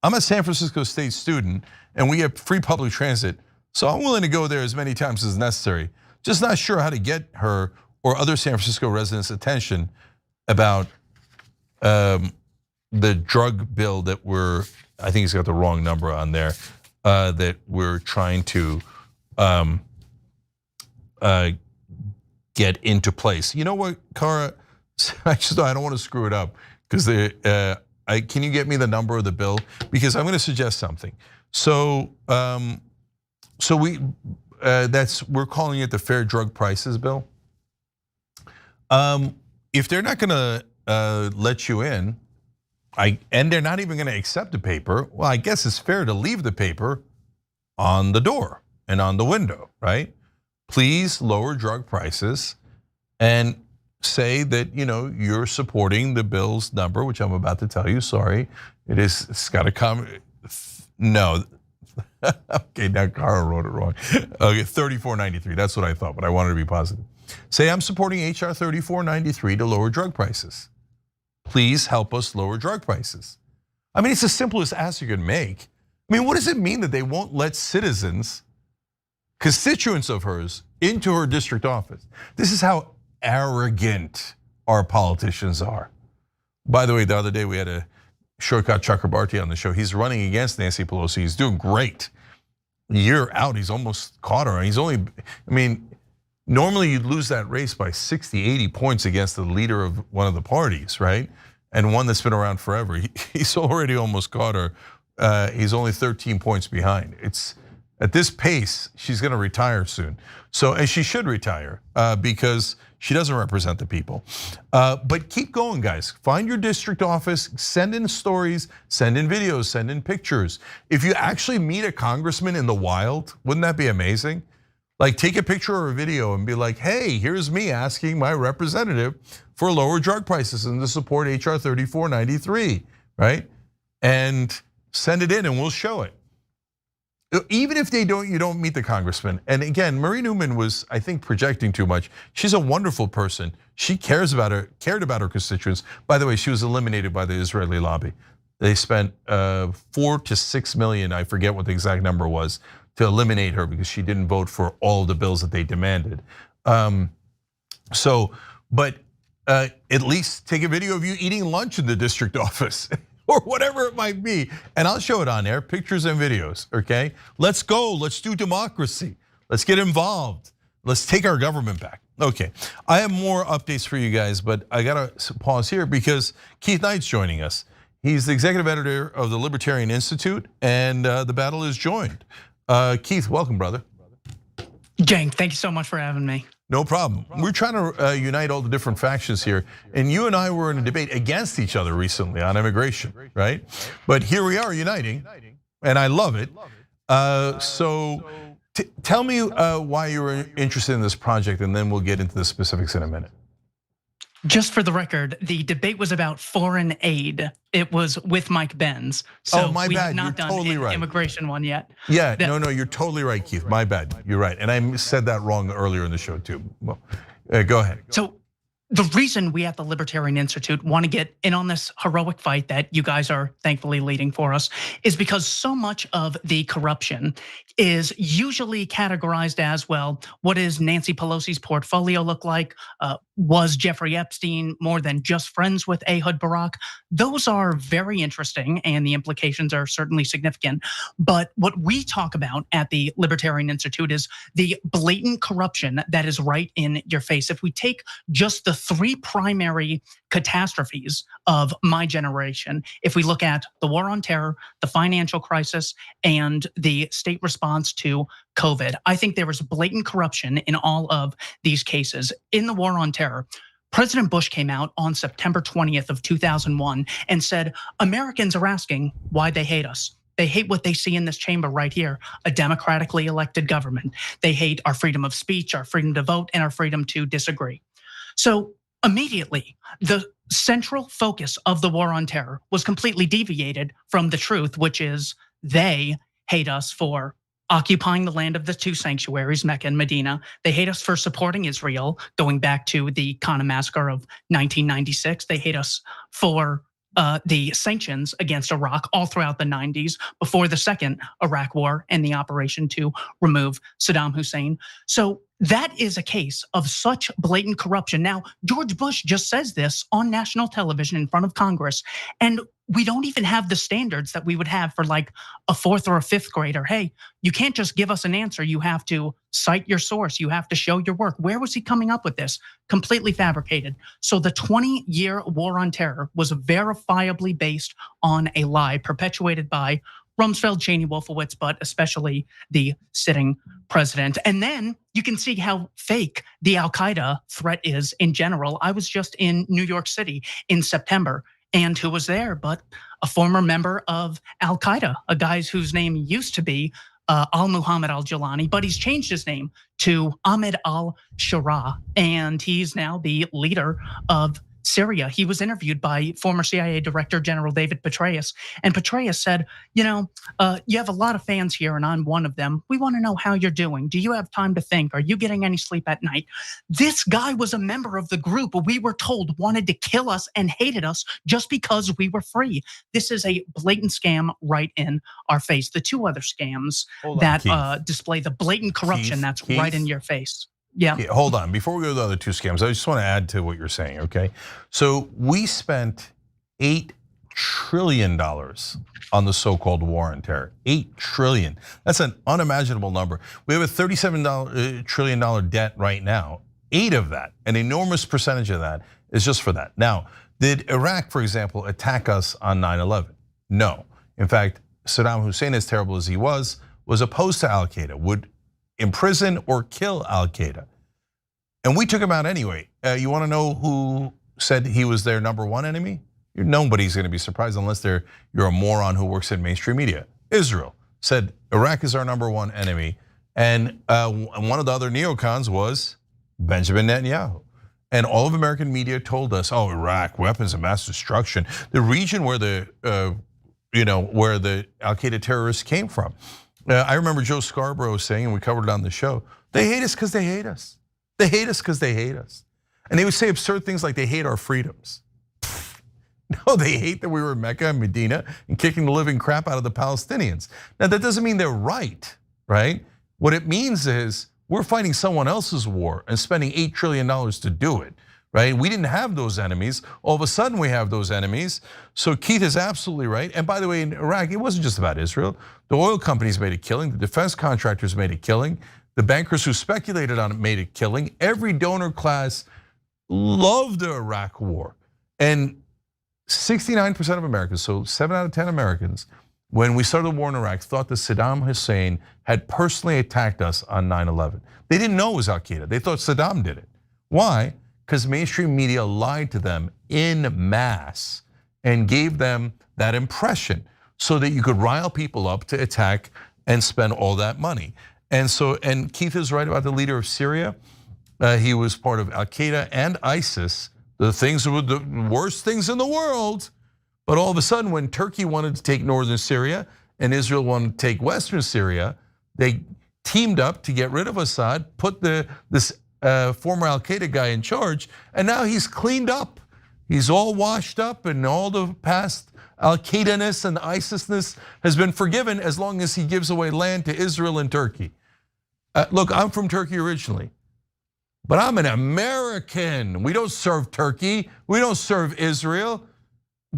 I'm a San Francisco State student and we have free public transit, so I'm willing to go there as many times as necessary. Just not sure how to get her or other San Francisco residents' attention about the drug bill that I think he's got the wrong number on there, that we're trying to get into place. You know what, Cara? I don't want to screw it up because can you get me the number of the bill? Because I'm going to suggest something. So we're calling it the Fair Drug Prices Bill. If they're not going to let you in, and they're not even going to accept the paper, well, I guess it's fair to leave the paper on the door and on the window, right? Please lower drug prices and say that you're supporting the bill's number, which I'm about to tell you. Sorry, it's got to come. No, okay, now Cara wrote it wrong. Okay, 3493. That's what I thought, but I wanted to be positive. Say I'm supporting HR 3493 to lower drug prices. Please help us lower drug prices. I mean, it's the simplest ask you can make. I mean, what does it mean that they won't let citizens, constituents of hers, into her district office? This is how arrogant our politicians are. By the way, the other day we had a Shortcut Chakrabarti on the show. He's running against Nancy Pelosi. He's doing great. A year out, he's almost caught her. He's only, normally you'd lose that race by 60, 80 points against the leader of one of the parties, right? And one that's been around forever. He's already almost caught her. He's only 13 points behind. It's at this pace, she's going to retire soon. So, and she should retire because she doesn't represent the people. But keep going, guys. Find your district office, send in stories, send in videos, send in pictures. If you actually meet a congressman in the wild, wouldn't that be amazing? Like take a picture or a video and be like, hey, here's me asking my representative for lower drug prices and to support HR 3493, right? And send it in and we'll show it. Even if you don't meet the congressman. And again, Marie Newman was, I think, projecting too much. She's a wonderful person. She cared about her constituents. By the way, she was eliminated by the Israeli lobby. They spent 4 to 6 million, I forget what the exact number was, to eliminate her because she didn't vote for all of the bills that they demanded. But at least take a video of you eating lunch in the district office. Or whatever it might be, and I'll show it on there, pictures and videos, okay? Let's go, let's do democracy. Let's get involved. Let's take our government back. Okay, I have more updates for you guys, but I gotta pause here because Keith Knight's joining us. He's the executive editor of the Libertarian Institute, and the battle is joined. Keith, welcome, brother.
Cenk, thank you so much for having me.
No problem. We're trying to unite all the different factions here. And you and I were in a debate against each other recently on immigration, right? But here we are uniting, and I love it. So tell me why you were interested in this project, and then we'll get into the specifics in a minute.
Just for the record, the debate was about foreign aid. It was with Mike Benz. So
my
we
bad.
have not
You're
done
totally
an
right.
immigration one yet.
Yeah, no, you're totally right, Keith. My bad. You're right. And I said that wrong earlier in the show too. Well, go ahead.
So the reason we at the Libertarian Institute want to get in on this heroic fight that you guys are thankfully leading for us is because so much of the corruption is usually categorized as, well, what does Nancy Pelosi's portfolio look like? Was Jeffrey Epstein more than just friends with Ehud Barak? Those are very interesting and the implications are certainly significant. But what we talk about at the Libertarian Institute is the blatant corruption that is right in your face. If we take just the 3 primary catastrophes of my generation, if we look at the war on terror, the financial crisis, and the state response to COVID, I think there was blatant corruption in all of these cases. In the war on terror, President Bush came out on September 20th of 2001 and said, Americans are asking why they hate us. They hate what they see in this chamber right here, a democratically elected government. They hate our freedom of speech, our freedom to vote, and our freedom to disagree. So immediately, the central focus of the war on terror was completely deviated from the truth, which is they hate us for occupying the land of the two sanctuaries, Mecca and Medina. They hate us for supporting Israel, going back to the Qana massacre of 1996. They hate us for the sanctions against Iraq all throughout the 90s, before the second Iraq war and the operation to remove Saddam Hussein. So that is a case of such blatant corruption. Now, George Bush just says this on national television in front of Congress, and we don't even have the standards that we would have for like a fourth or a fifth grader. Hey, you can't just give us an answer. You have to cite your source. You have to show your work. Where was he coming up with this? Completely fabricated. So the 20-year war on terror was verifiably based on a lie perpetuated by Rumsfeld, Cheney, Wolfowitz, but especially the sitting president. And then you can see how fake the Al-Qaeda threat is in general. I was just in New York City in September, and who was there but a former member of Al-Qaeda, a guy whose name used to be Al-Muhammad al-Jilani, but he's changed his name to Ahmed al-Shara, and he's now the leader of Syria. He was interviewed by former CIA Director General David Petraeus, and Petraeus said, you have a lot of fans here, and I'm one of them. We want to know how you're doing. Do you have time to think? Are you getting any sleep at night? This guy was a member of the group we were told wanted to kill us and hated us just because we were free. This is a blatant scam right in our face. The two other scams that display the blatant corruption that's right in your face. Yeah.
Okay, hold on. Before we go to the other two scams, I just want to add to what you're saying, okay? So we spent $8 trillion on the so-called war on terror. $8 trillion. That's an unimaginable number. We have a $37 trillion debt right now. 8 of that, an enormous percentage of that, is just for that. Now, did Iraq, for example, attack us on 9/11? No. In fact, Saddam Hussein, as terrible as he was opposed to Al-Qaeda, would imprison or kill Al-Qaeda. And we took him out anyway. You wanna know who said he was their #1 enemy? Nobody's gonna be surprised unless you're a moron who works in mainstream media. Israel said Iraq is our #1 enemy. And one of the other neocons was Benjamin Netanyahu. And all of American media told us, oh, Iraq, weapons of mass destruction, the region where the Al-Qaeda terrorists came from. I remember Joe Scarborough saying, and we covered it on the show, they hate us because they hate us. They hate us because they hate us. And they would say absurd things like they hate our freedoms. No, they hate that we were in Mecca and Medina and kicking the living crap out of the Palestinians. Now that doesn't mean they're right? What it means is we're fighting someone else's war and spending $8 trillion to do it. Right? We didn't have those enemies. All of a sudden we have those enemies. So Keith is absolutely right. And by the way, in Iraq, it wasn't just about Israel. The oil companies made a killing. The defense contractors made a killing. The bankers who speculated on it made a killing. Every donor class loved the Iraq war. And 69% of Americans, so 7 out of 10 Americans, when we started the war in Iraq, thought that Saddam Hussein had personally attacked us on 9/11. They didn't know it was Al-Qaeda. They thought Saddam did it. Why? Because mainstream media lied to them in mass and gave them that impression so that you could rile people up to attack and spend all that money. And Keith is right about the leader of Syria. He was part of Al-Qaeda and ISIS, the things that were the worst things in the world. But all of a sudden, when Turkey wanted to take northern Syria and Israel wanted to take western Syria, they teamed up to get rid of Assad, put this former Al-Qaeda guy in charge, and now he's cleaned up. He's all washed up, and all the past Al-Qaeda-ness and ISIS-ness has been forgiven as long as he gives away land to Israel and Turkey. Look, I'm from Turkey originally, but I'm an American. We don't serve Turkey. We don't serve Israel.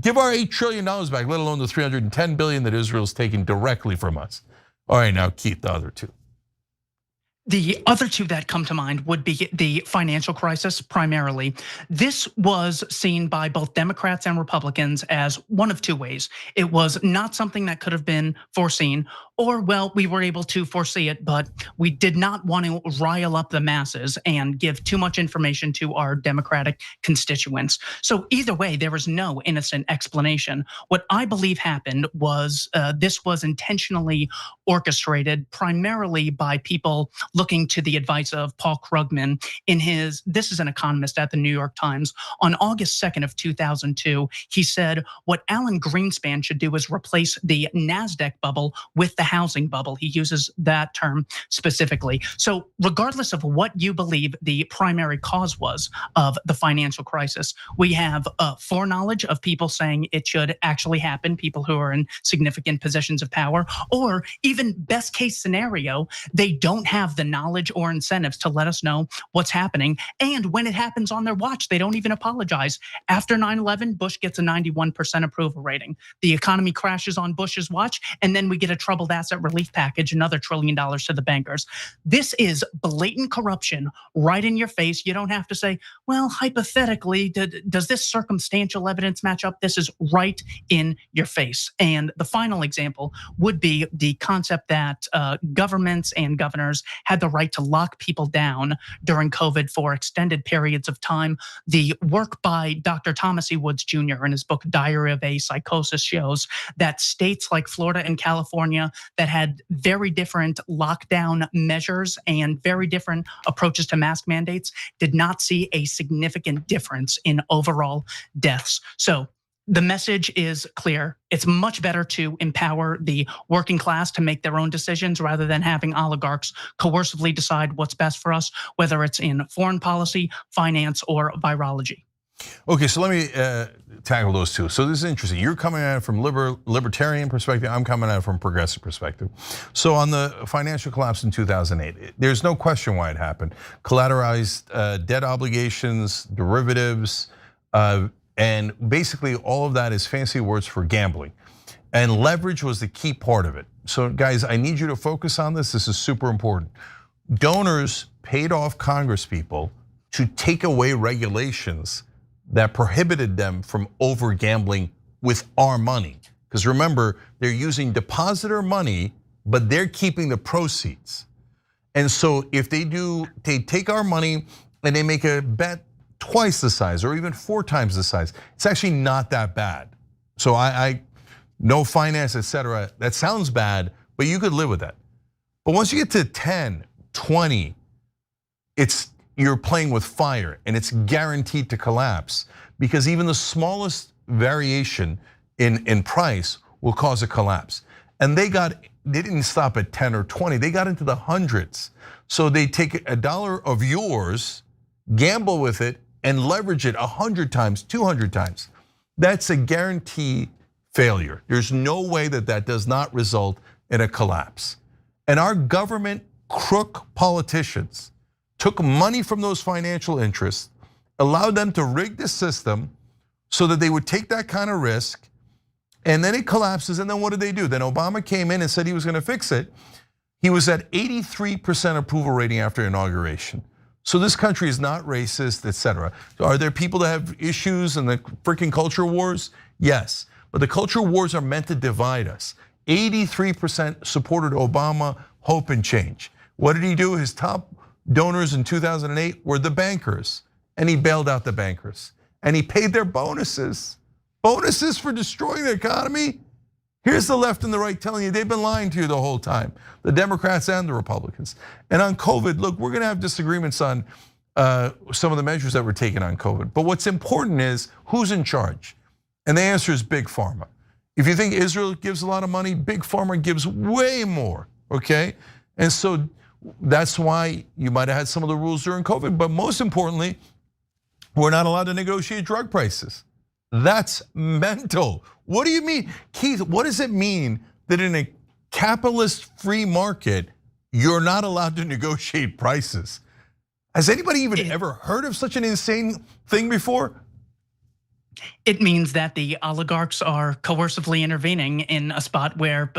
Give our $8 trillion back, let alone the $310 billion that Israel's taking directly from us. All right, now Keith, the other two.
The other two that come to mind would be the financial crisis, primarily. This was seen by both Democrats and Republicans as one of two ways. It was not something that could have been foreseen, or, well, we were able to foresee it, but we did not want to rile up the masses and give too much information to our Democratic constituents. So either way, there was no innocent explanation. What I believe happened was this was intentionally orchestrated primarily by people looking to the advice of Paul Krugman in his, this is an economist at the New York Times, on August 2nd of 2002, he said, what Alan Greenspan should do is replace the NASDAQ bubble with the housing bubble. He uses that term specifically. So regardless of what you believe the primary cause was of the financial crisis, we have foreknowledge of people saying it should actually happen, people who are in significant positions of power, or even best case scenario, they don't have the knowledge or incentives to let us know what's happening. And when it happens on their watch, they don't even apologize. After 9/11, Bush gets a 91% approval rating. The economy crashes on Bush's watch, and then we get a troubled asset relief package, another $1 trillion to the bankers. This is blatant corruption right in your face. You don't have to say, well, hypothetically, does this circumstantial evidence match up? This is right in your face. And the final example would be the concept that governments and governors had the right to lock people down during COVID for extended periods of time. The work by Dr. Thomas E. Woods Jr. in his book, Diary of a Psychosis, shows that states like Florida and California that had very different lockdown measures and very different approaches to mask mandates did not see a significant difference in overall deaths. So the message is clear. It's much better to empower the working class to make their own decisions rather than having oligarchs coercively decide what's best for us, whether it's in foreign policy, finance, or virology.
Okay, so let me tackle those two. So this is interesting. You're coming at it from libertarian perspective. I'm coming at it from progressive perspective. So on the financial collapse in 2008, there's no question why it happened. Collateralized debt obligations, derivatives, and basically all of that is fancy words for gambling. And leverage was the key part of it. So guys, I need you to focus on this. This is super important. Donors paid off Congress people to take away regulations that prohibited them from over gambling with our money. Because remember, they're using depositor money, but they're keeping the proceeds. And so if they take our money and they make a bet twice the size or even 4 times the size, it's actually not that bad. So I no finance, etc. That sounds bad, but you could live with that. But once you get to 10, 20, you're playing with fire and it's guaranteed to collapse because even the smallest variation in price will cause a collapse. And they didn't stop at 10 or 20, they got into the hundreds. So they take $1 of yours, gamble with it, and leverage it 100 times, 200 times. That's a guarantee failure. There's no way that does not result in a collapse. And our government crook politicians took money from those financial interests, allowed them to rig the system so that they would take that kind of risk, and then it collapses, and then what did they do? Then Obama came in and said he was gonna fix it. He was at 83% approval rating after inauguration. So this country is not racist, etc. Are there people that have issues in the freaking culture wars? Yes, but the culture wars are meant to divide us. 83% supported Obama, hope and change. What did he do? His top donors in 2008 were the bankers, and he bailed out the bankers. And he paid their bonuses. Bonuses for destroying the economy? Here's the left and the right telling you they've been lying to you the whole time, the Democrats and the Republicans. And on COVID, look, we're gonna have disagreements on some of the measures that were taken on COVID. But what's important is who's in charge? And the answer is Big Pharma. If you think Israel gives a lot of money, Big Pharma gives way more, okay? And so that's why you might have had some of the rules during COVID, but most importantly, we're not allowed to negotiate drug prices. That's mental. What do you mean? Keith, what does it mean that in a capitalist free market, you're not allowed to negotiate prices? Has anybody even ever heard of such an insane thing before?
It means that the oligarchs are coercively intervening in a spot where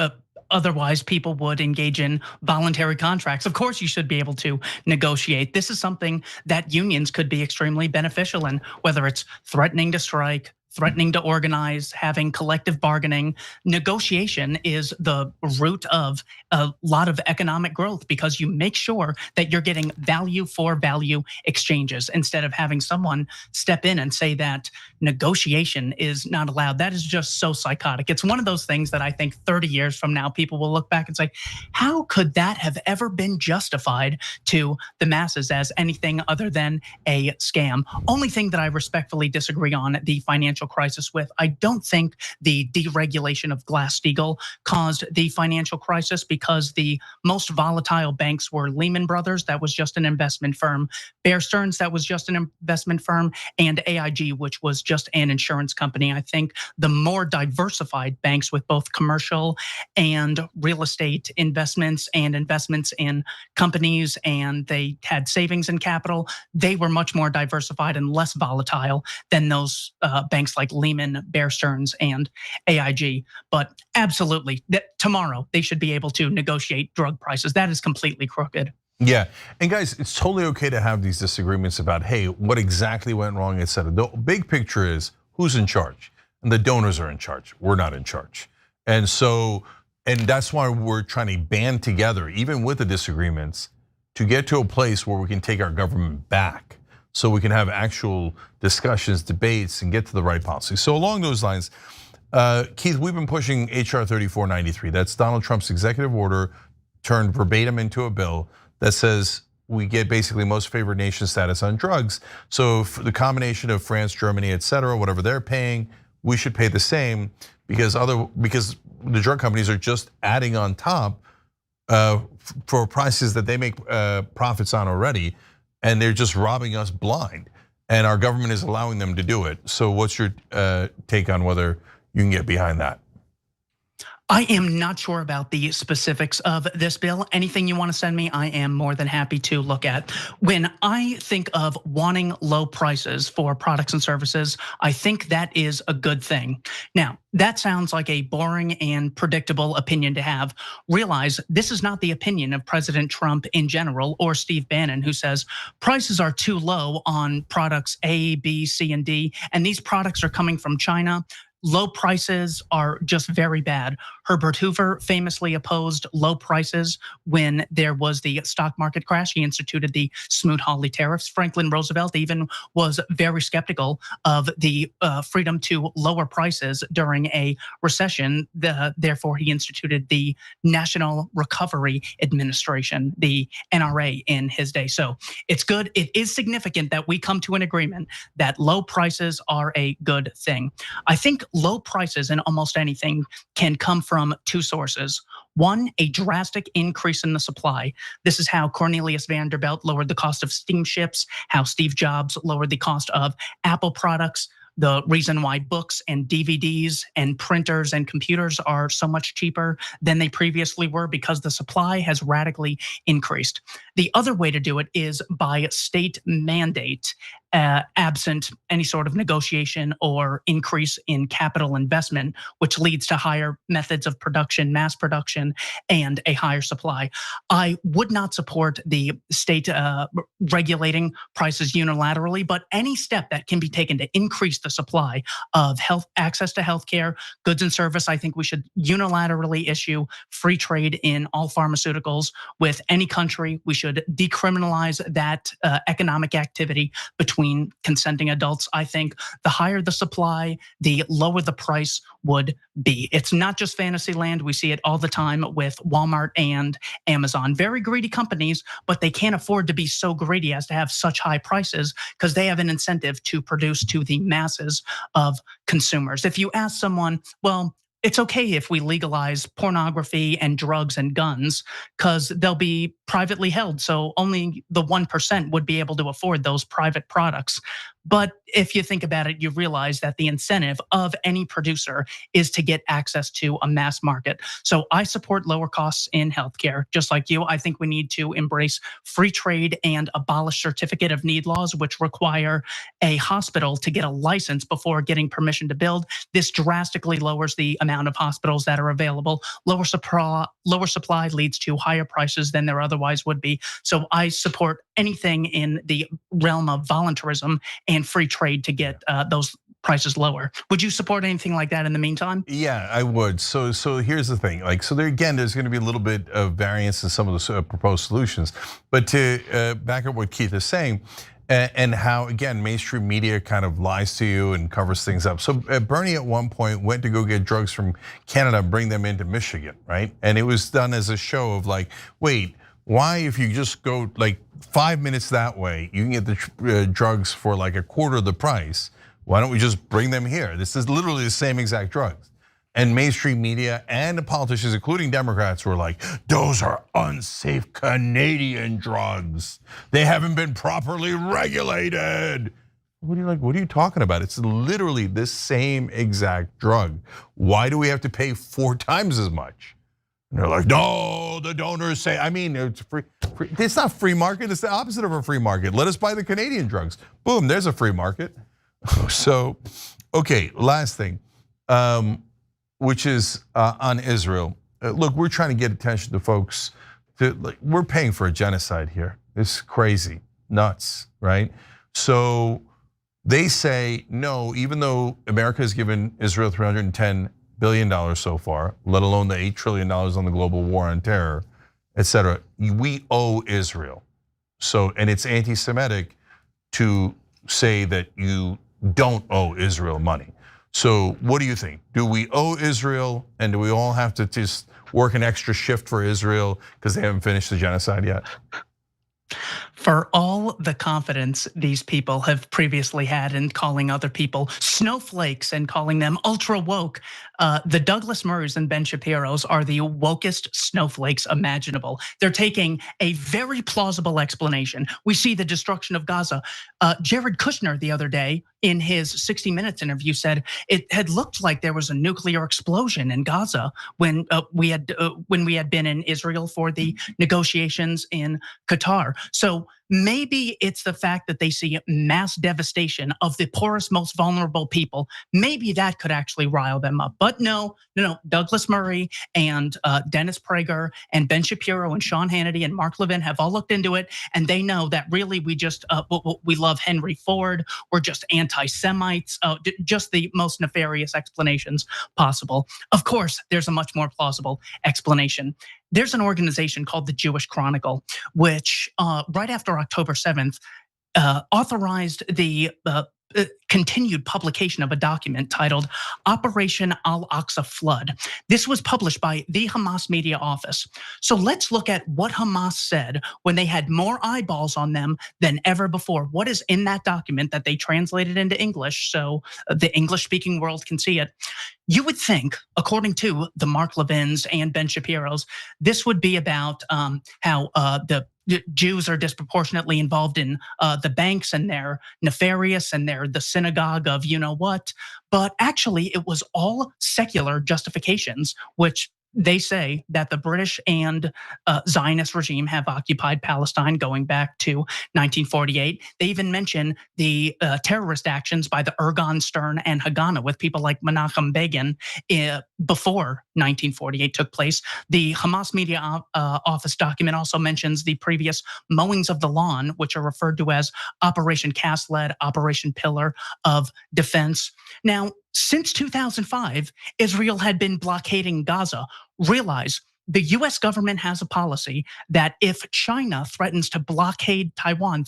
otherwise people would engage in voluntary contracts. Of course, you should be able to negotiate. This is something that unions could be extremely beneficial in, whether it's threatening to strike, threatening to organize, having collective bargaining. Negotiation is the root of a lot of economic growth because you make sure that you're getting value for value exchanges instead of having someone step in and say that negotiation is not allowed. That is just so psychotic. It's one of those things that I think 30 years from now, people will look back and say, how could that have ever been justified to the masses as anything other than a scam? Only thing that I respectfully disagree on the financial crisis with, I don't think the deregulation of Glass-Steagall caused the financial crisis because the most volatile banks were Lehman Brothers, that was just an investment firm, Bear Stearns, that was just an investment firm, and AIG, which was just an insurance company. I think the more diversified banks with both commercial and real estate investments and investments in companies, and they had savings and capital, they were much more diversified and less volatile than those banks like Lehman, Bear Stearns, and AIG. But absolutely, tomorrow they should be able to negotiate drug prices. That is completely crooked.
Yeah, and guys, it's totally okay to have these disagreements about, hey, what exactly went wrong, et cetera. The big picture is who's in charge, and the donors are in charge. We're not in charge. And so, and that's why we're trying to band together, even with the disagreements, to get to a place where we can take our government back, so we can have actual discussions, debates, and get to the right policy. So along those lines, Keith, we've been pushing HR 3493. That's Donald Trump's executive order turned verbatim into a bill that says we get basically most favored nation status on drugs. So the combination of France, Germany, et cetera, whatever they're paying, we should pay the same because the drug companies are just adding on top for prices that they make profits on already. And they're just robbing us blind, and our government is allowing them to do it. So what's your take on whether you can get behind that?
I am not sure about the specifics of this bill. Anything you want to send me, I am more than happy to look at. When I think of wanting low prices for products and services, I think that is a good thing. Now, that sounds like a boring and predictable opinion to have. Realize this is not the opinion of President Trump in general or Steve Bannon, who says prices are too low on products A, B, C, and D, and these products are coming from China. Low prices are just very bad. Herbert Hoover famously opposed low prices when there was the stock market crash. He instituted the Smoot-Hawley tariffs. Franklin Roosevelt even was very skeptical of the freedom to lower prices during a recession. Therefore, he instituted the National Recovery Administration, the NRA, in his day. So it's good. It is significant that we come to an agreement that low prices are a good thing. I think low prices in almost anything can come from two sources. One, a drastic increase in the supply. This is how Cornelius Vanderbilt lowered the cost of steamships, how Steve Jobs lowered the cost of Apple products. The reason why books and DVDs and printers and computers are so much cheaper than they previously were, because the supply has radically increased. The other way to do it is by state mandate, absent any sort of negotiation or increase in capital investment, which leads to higher methods of production, mass production, and a higher supply. I would not support the state regulating prices unilaterally, but any step that can be taken to increase the supply of access to healthcare, goods and service, I think we should unilaterally issue free trade in all pharmaceuticals with any country. We should decriminalize that economic activity between consenting adults. I think the higher the supply, the lower the price would be. It's not just fantasy land. We see it all the time with Walmart and Amazon. Very greedy companies, but they can't afford to be so greedy as to have such high prices because they have an incentive to produce to the masses of consumers. If you ask someone, well, it's okay if we legalize pornography and drugs and guns because they'll be privately held. So only the 1% would be able to afford those private products. But if you think about it, you realize that the incentive of any producer is to get access to a mass market. So I support lower costs in healthcare, just like you. I think we need to embrace free trade and abolish certificate of need laws, which require a hospital to get a license before getting permission to build. This drastically lowers the amount of hospitals that are available. Lower supply leads to higher prices than there otherwise would be. So I support anything in the realm of voluntarism and free trade to get those prices lower. Would you support anything like that in the meantime?
Yeah, I would. So here's the thing. Like, so there again, there's going to be a little bit of variance in some of the proposed solutions. But to back up what Keith is saying, and how again mainstream media kind of lies to you and covers things up. So Bernie at one point went to go get drugs from Canada and bring them into Michigan, right? And it was done as a show of like, wait, why if you just go like 5 minutes that way, you can get the drugs for like a quarter of the price. Why don't we just bring them here? This is literally the same exact drugs. And mainstream media and the politicians, including Democrats, were like, those are unsafe Canadian drugs. They haven't been properly regulated. What are you talking about? It's literally the same exact drug. Why do we have to pay 4 times as much? And they're like, no, the donors say, I mean, it's free. It's not free market, it's the opposite of a free market. Let us buy the Canadian drugs. Boom, there's a free market. So, okay, last thing. Which is on Israel. Look, we're trying to get attention to folks. We're paying for a genocide here. It's crazy, nuts, right? So they say no, even though America has given Israel $310 billion so far, let alone the $8 trillion on the global war on terror, etc. We owe Israel. So, and it's anti-Semitic to say that you don't owe Israel money. So what do you think? Do we owe Israel, and do we all have to just work an extra shift for Israel because they haven't finished the genocide yet?
For all the confidence these people have previously had in calling other people snowflakes and calling them ultra woke, the Douglas Murrays and Ben Shapiro's are the wokest snowflakes imaginable. They're taking a very plausible explanation. We see the destruction of Gaza. Jared Kushner the other day in his 60 Minutes interview said it had looked like there was a nuclear explosion in Gaza when we had been in Israel for the negotiations in Qatar. So maybe it's the fact that they see mass devastation of the poorest, most vulnerable people. Maybe that could actually rile them up. But no. Douglas Murray and Dennis Prager and Ben Shapiro and Sean Hannity and Mark Levin have all looked into it, and they know that really we love Henry Ford. We're just anti-Semites. Just the most nefarious explanations possible. Of course, there's a much more plausible explanation. There's an organization called the Jewish Chronicle, which right after October 7th authorized the continued publication of a document titled Operation Al-Aqsa Flood. This was published by the Hamas media office. So let's look at what Hamas said when they had more eyeballs on them than ever before. What is in that document that they translated into English so the English-speaking world can see it? You would think, according to the Mark Levins and Ben Shapiro's, this would be about how the Jews are disproportionately involved in the banks, and they're nefarious, and they're the synagogue of you know what. But actually, it was all secular justifications, which they say that the British and Zionist regime have occupied Palestine going back to 1948. They even mention the terrorist actions by the Ergon, Stern, and Haganah with people like Menachem Begin before 1948 took place. The Hamas media office document also mentions the previous mowings of the lawn, which are referred to as Operation Cast Lead, Operation Pillar of Defense. Now, since 2005, Israel had been blockading Gaza. Realize the US government has a policy that if China threatens to blockade Taiwan,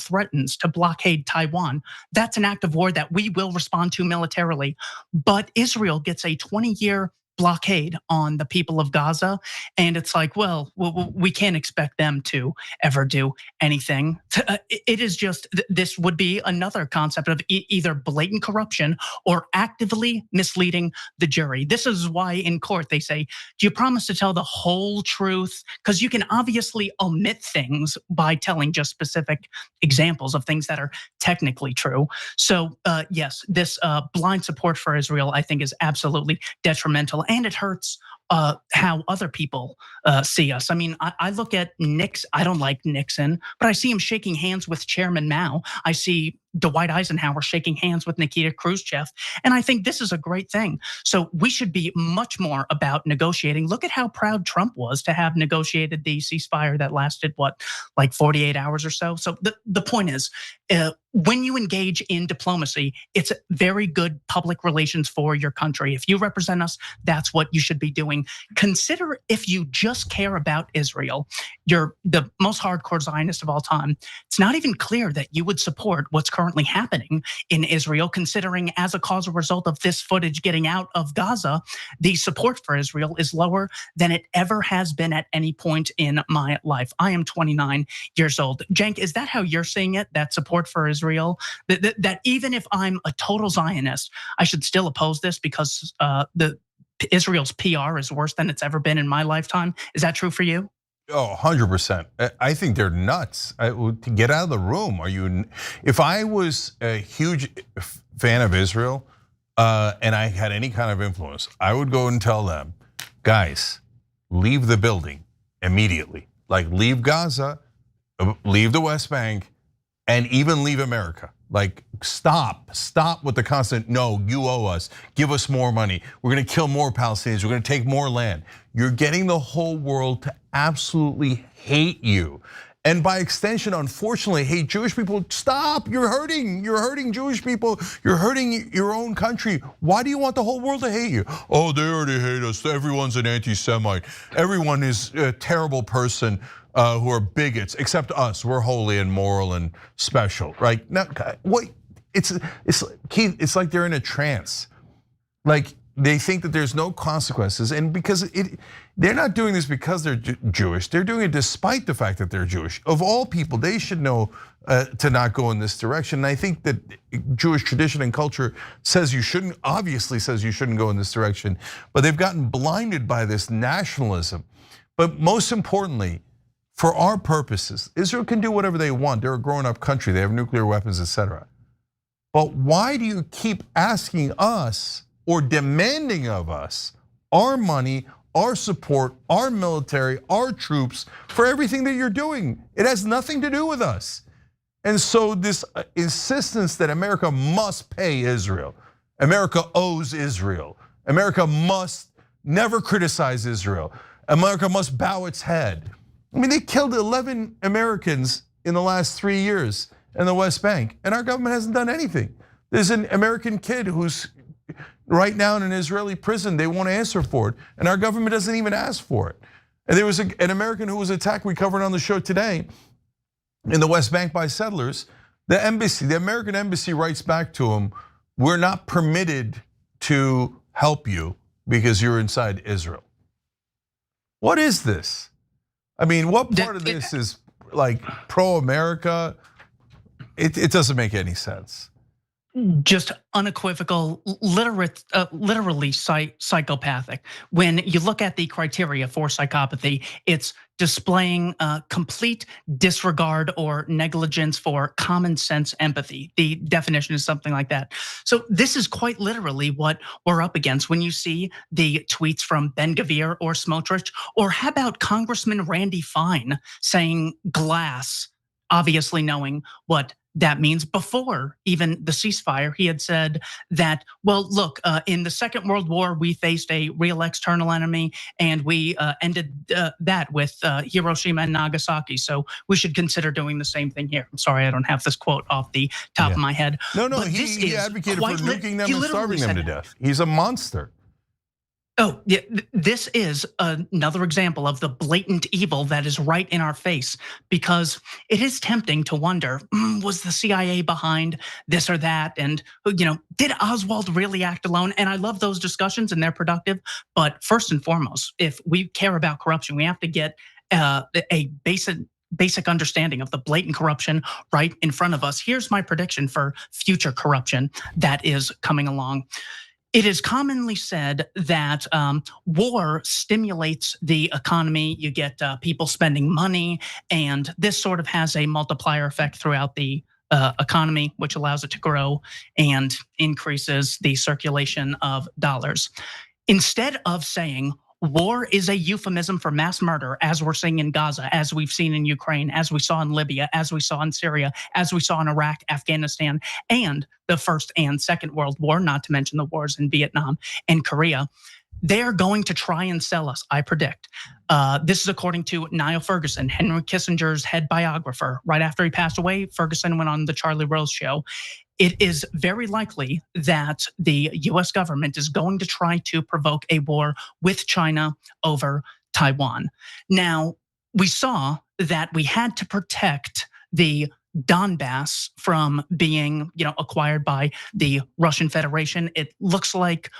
that's an act of war that we will respond to militarily. But Israel gets a 20-year blockade on the people of Gaza. And it's like, well, we can't expect them to ever do anything. It is just, this would be another concept of either blatant corruption or actively misleading the jury. This is why in court they say, do you promise to tell the whole truth? Because you can obviously omit things by telling just specific examples of things that are technically true. So yes, this blind support for Israel, I think, is absolutely detrimental, and it hurts how other people see us. I mean, I look at Nixon. I don't like Nixon, but I see him shaking hands with Chairman Mao. I see Dwight Eisenhower shaking hands with Nikita Khrushchev, and I think this is a great thing. So we should be much more about negotiating. Look at how proud Trump was to have negotiated the ceasefire that lasted, like 48 hours or so. So the point is, when you engage in diplomacy, it's very good public relations for your country. If you represent us, that's what you should be doing. Consider if you just care about Israel, you're the most hardcore Zionist of all time. It's not even clear that you would support what's currently happening in Israel, considering as a causal result of this footage getting out of Gaza, the support for Israel is lower than it ever has been at any point in my life. I am 29 years old. Cenk, is that how you're seeing it, that support for Israel? That even if I'm a total Zionist, I should still oppose this because Israel's PR is worse than it's ever been in my lifetime. Is that true for you?
Oh, 100%. I think they're nuts. To get out of the room. If I was a huge fan of Israel and I had any kind of influence, I would go and tell them, guys, leave the building immediately. Like, leave Gaza, leave the West Bank, and even leave America. Like, stop with the constant, no, you owe us, give us more money. We're gonna kill more Palestinians, we're gonna take more land. You're getting the whole world to absolutely hate you. And by extension, unfortunately, hate Jewish people. Stop, you're hurting Jewish people. You're hurting your own country. Why do you want the whole world to hate you? Oh, they already hate us, everyone's an anti-Semite. Everyone is a terrible person. Who are bigots, except us. We're holy and moral and special, right? Now, what? It's like they're in a trance. Like, they think that there's no consequences, and because they're not doing this because they're Jewish. They're doing it despite the fact that they're Jewish. Of all people, they should know to not go in this direction. And I think that Jewish tradition and culture says you shouldn't. Obviously, says you shouldn't go in this direction. But they've gotten blinded by this nationalism. But most importantly, for our purposes, Israel can do whatever they want. They're a grown-up country. They have nuclear weapons, etc. But why do you keep asking us or demanding of us our money, our support, our military, our troops for everything that you're doing? It has nothing to do with us. And so this insistence that America must pay Israel, America owes Israel, America must never criticize Israel, America must bow its head. I mean, they killed 11 Americans in the last 3 years in the West Bank, and our government hasn't done anything. There's an American kid who's right now in an Israeli prison. They won't answer for it, and our government doesn't even ask for it. And there was an American who was attacked, we covered on the show today, in the West Bank by settlers. The embassy, the American embassy writes back to him, we're not permitted to help you because you're inside Israel. What is this? I mean, what part of this is like pro-America? It doesn't make any sense.
Just unequivocal, literally psychopathic. When you look at the criteria for psychopathy, it's displaying complete disregard or negligence for common sense empathy. The definition is something like that. So this is quite literally what we're up against when you see the tweets from Ben-Gvir or Smotrich, or how about Congressman Randy Fine saying glass, obviously knowing what that means. Before even the ceasefire, he had said that, well, look, in the Second World War, we faced a real external enemy, and we ended that with Hiroshima and Nagasaki. So we should consider doing the same thing here. I'm sorry, I don't have this quote off the top of my head.
No, he advocated for nuking them and starving them to death. He's a monster.
Oh, yeah, this is another example of the blatant evil that is right in our face, because it is tempting to wonder, was the CIA behind this or that? And, did Oswald really act alone? And I love those discussions and they're productive. But first and foremost, if we care about corruption, we have to get a basic understanding of the blatant corruption right in front of us. Here's my prediction for future corruption that is coming along. It is commonly said that war stimulates the economy. You get people spending money, and this sort of has a multiplier effect throughout the economy, which allows it to grow and increases the circulation of dollars. Instead of saying war is a euphemism for mass murder, as we're seeing in Gaza, as we've seen in Ukraine, as we saw in Libya, as we saw in Syria, as we saw in Iraq, Afghanistan, and the First and Second World War, not to mention the wars in Vietnam and Korea. They're going to try and sell us, I predict. This is according to Niall Ferguson, Henry Kissinger's head biographer. Right after he passed away, Ferguson went on the Charlie Rose show. It is very likely that the US government is going to try to provoke a war with China over Taiwan. Now, we saw that we had to protect the Donbass from being, acquired by the Russian Federation. It looks like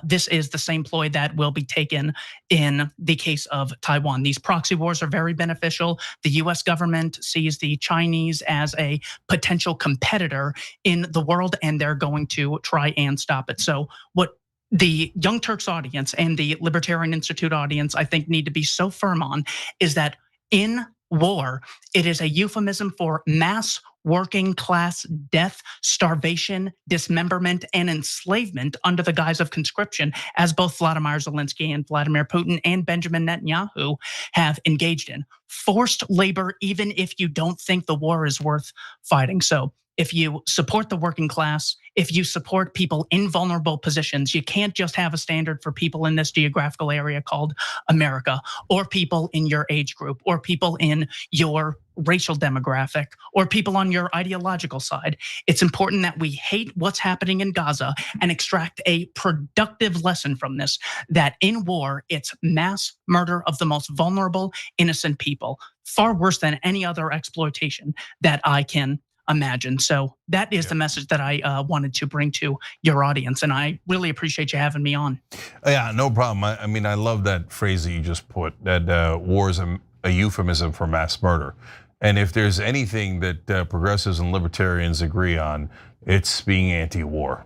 this is the same ploy that will be taken in the case of Taiwan. These proxy wars are very beneficial. The US government sees the Chinese as a potential competitor in the world, and they're going to try and stop it. So what the Young Turks audience and the Libertarian Institute audience, I think, need to be so firm on is that in war, it is a euphemism for mass working class death, starvation, dismemberment, and enslavement under the guise of conscription, as both Vladimir Zelensky and Vladimir Putin and Benjamin Netanyahu have engaged in. Forced labor, even if you don't think the war is worth fighting. So if you support the working class, if you support people in vulnerable positions, you can't just have a standard for people in this geographical area called America, or people in your age group, or people in your racial demographic, or people on your ideological side. It's important that we hate what's happening in Gaza and extract a productive lesson from this, that in war, it's mass murder of the most vulnerable, innocent people, far worse than any other exploitation that I can imagine. So that is the message that I wanted to bring to your audience, and I really appreciate you having me on.
Yeah, no problem. I mean, I love that phrase that you just put, that war is a euphemism for mass murder. And if there's anything that progressives and libertarians agree on, it's being anti-war,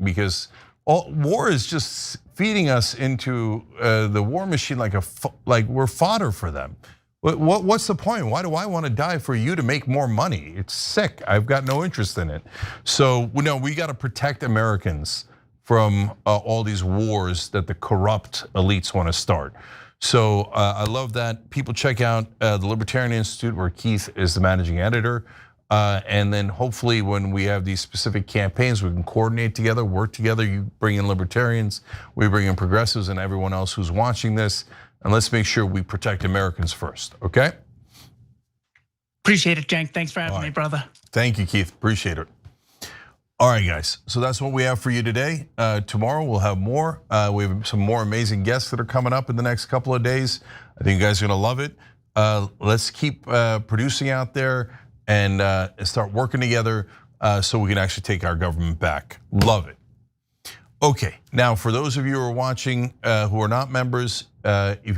because war is just feeding us into the war machine like we're fodder for them. What's the point? Why do I want to die for you to make more money? It's sick. I've got no interest in it. So we got to protect Americans from all these wars that the corrupt elites want to start. So I love that. People check out the Libertarian Institute, where Keith is the managing editor. And then hopefully when we have these specific campaigns, we can coordinate together, work together. You bring in libertarians, we bring in progressives, and everyone else who's watching this. And let's make sure we protect Americans first, okay?
Appreciate it, Cenk. Thanks for having me, brother.
Thank you, Keith. Appreciate it. All right, guys. So that's what we have for you today. Tomorrow we'll have more. We have some more amazing guests that are coming up in the next couple of days. I think you guys are gonna love it. Let's keep producing out there and start working together so we can actually take our government back. Love it. Okay, now for those of you who are watching who are not members, if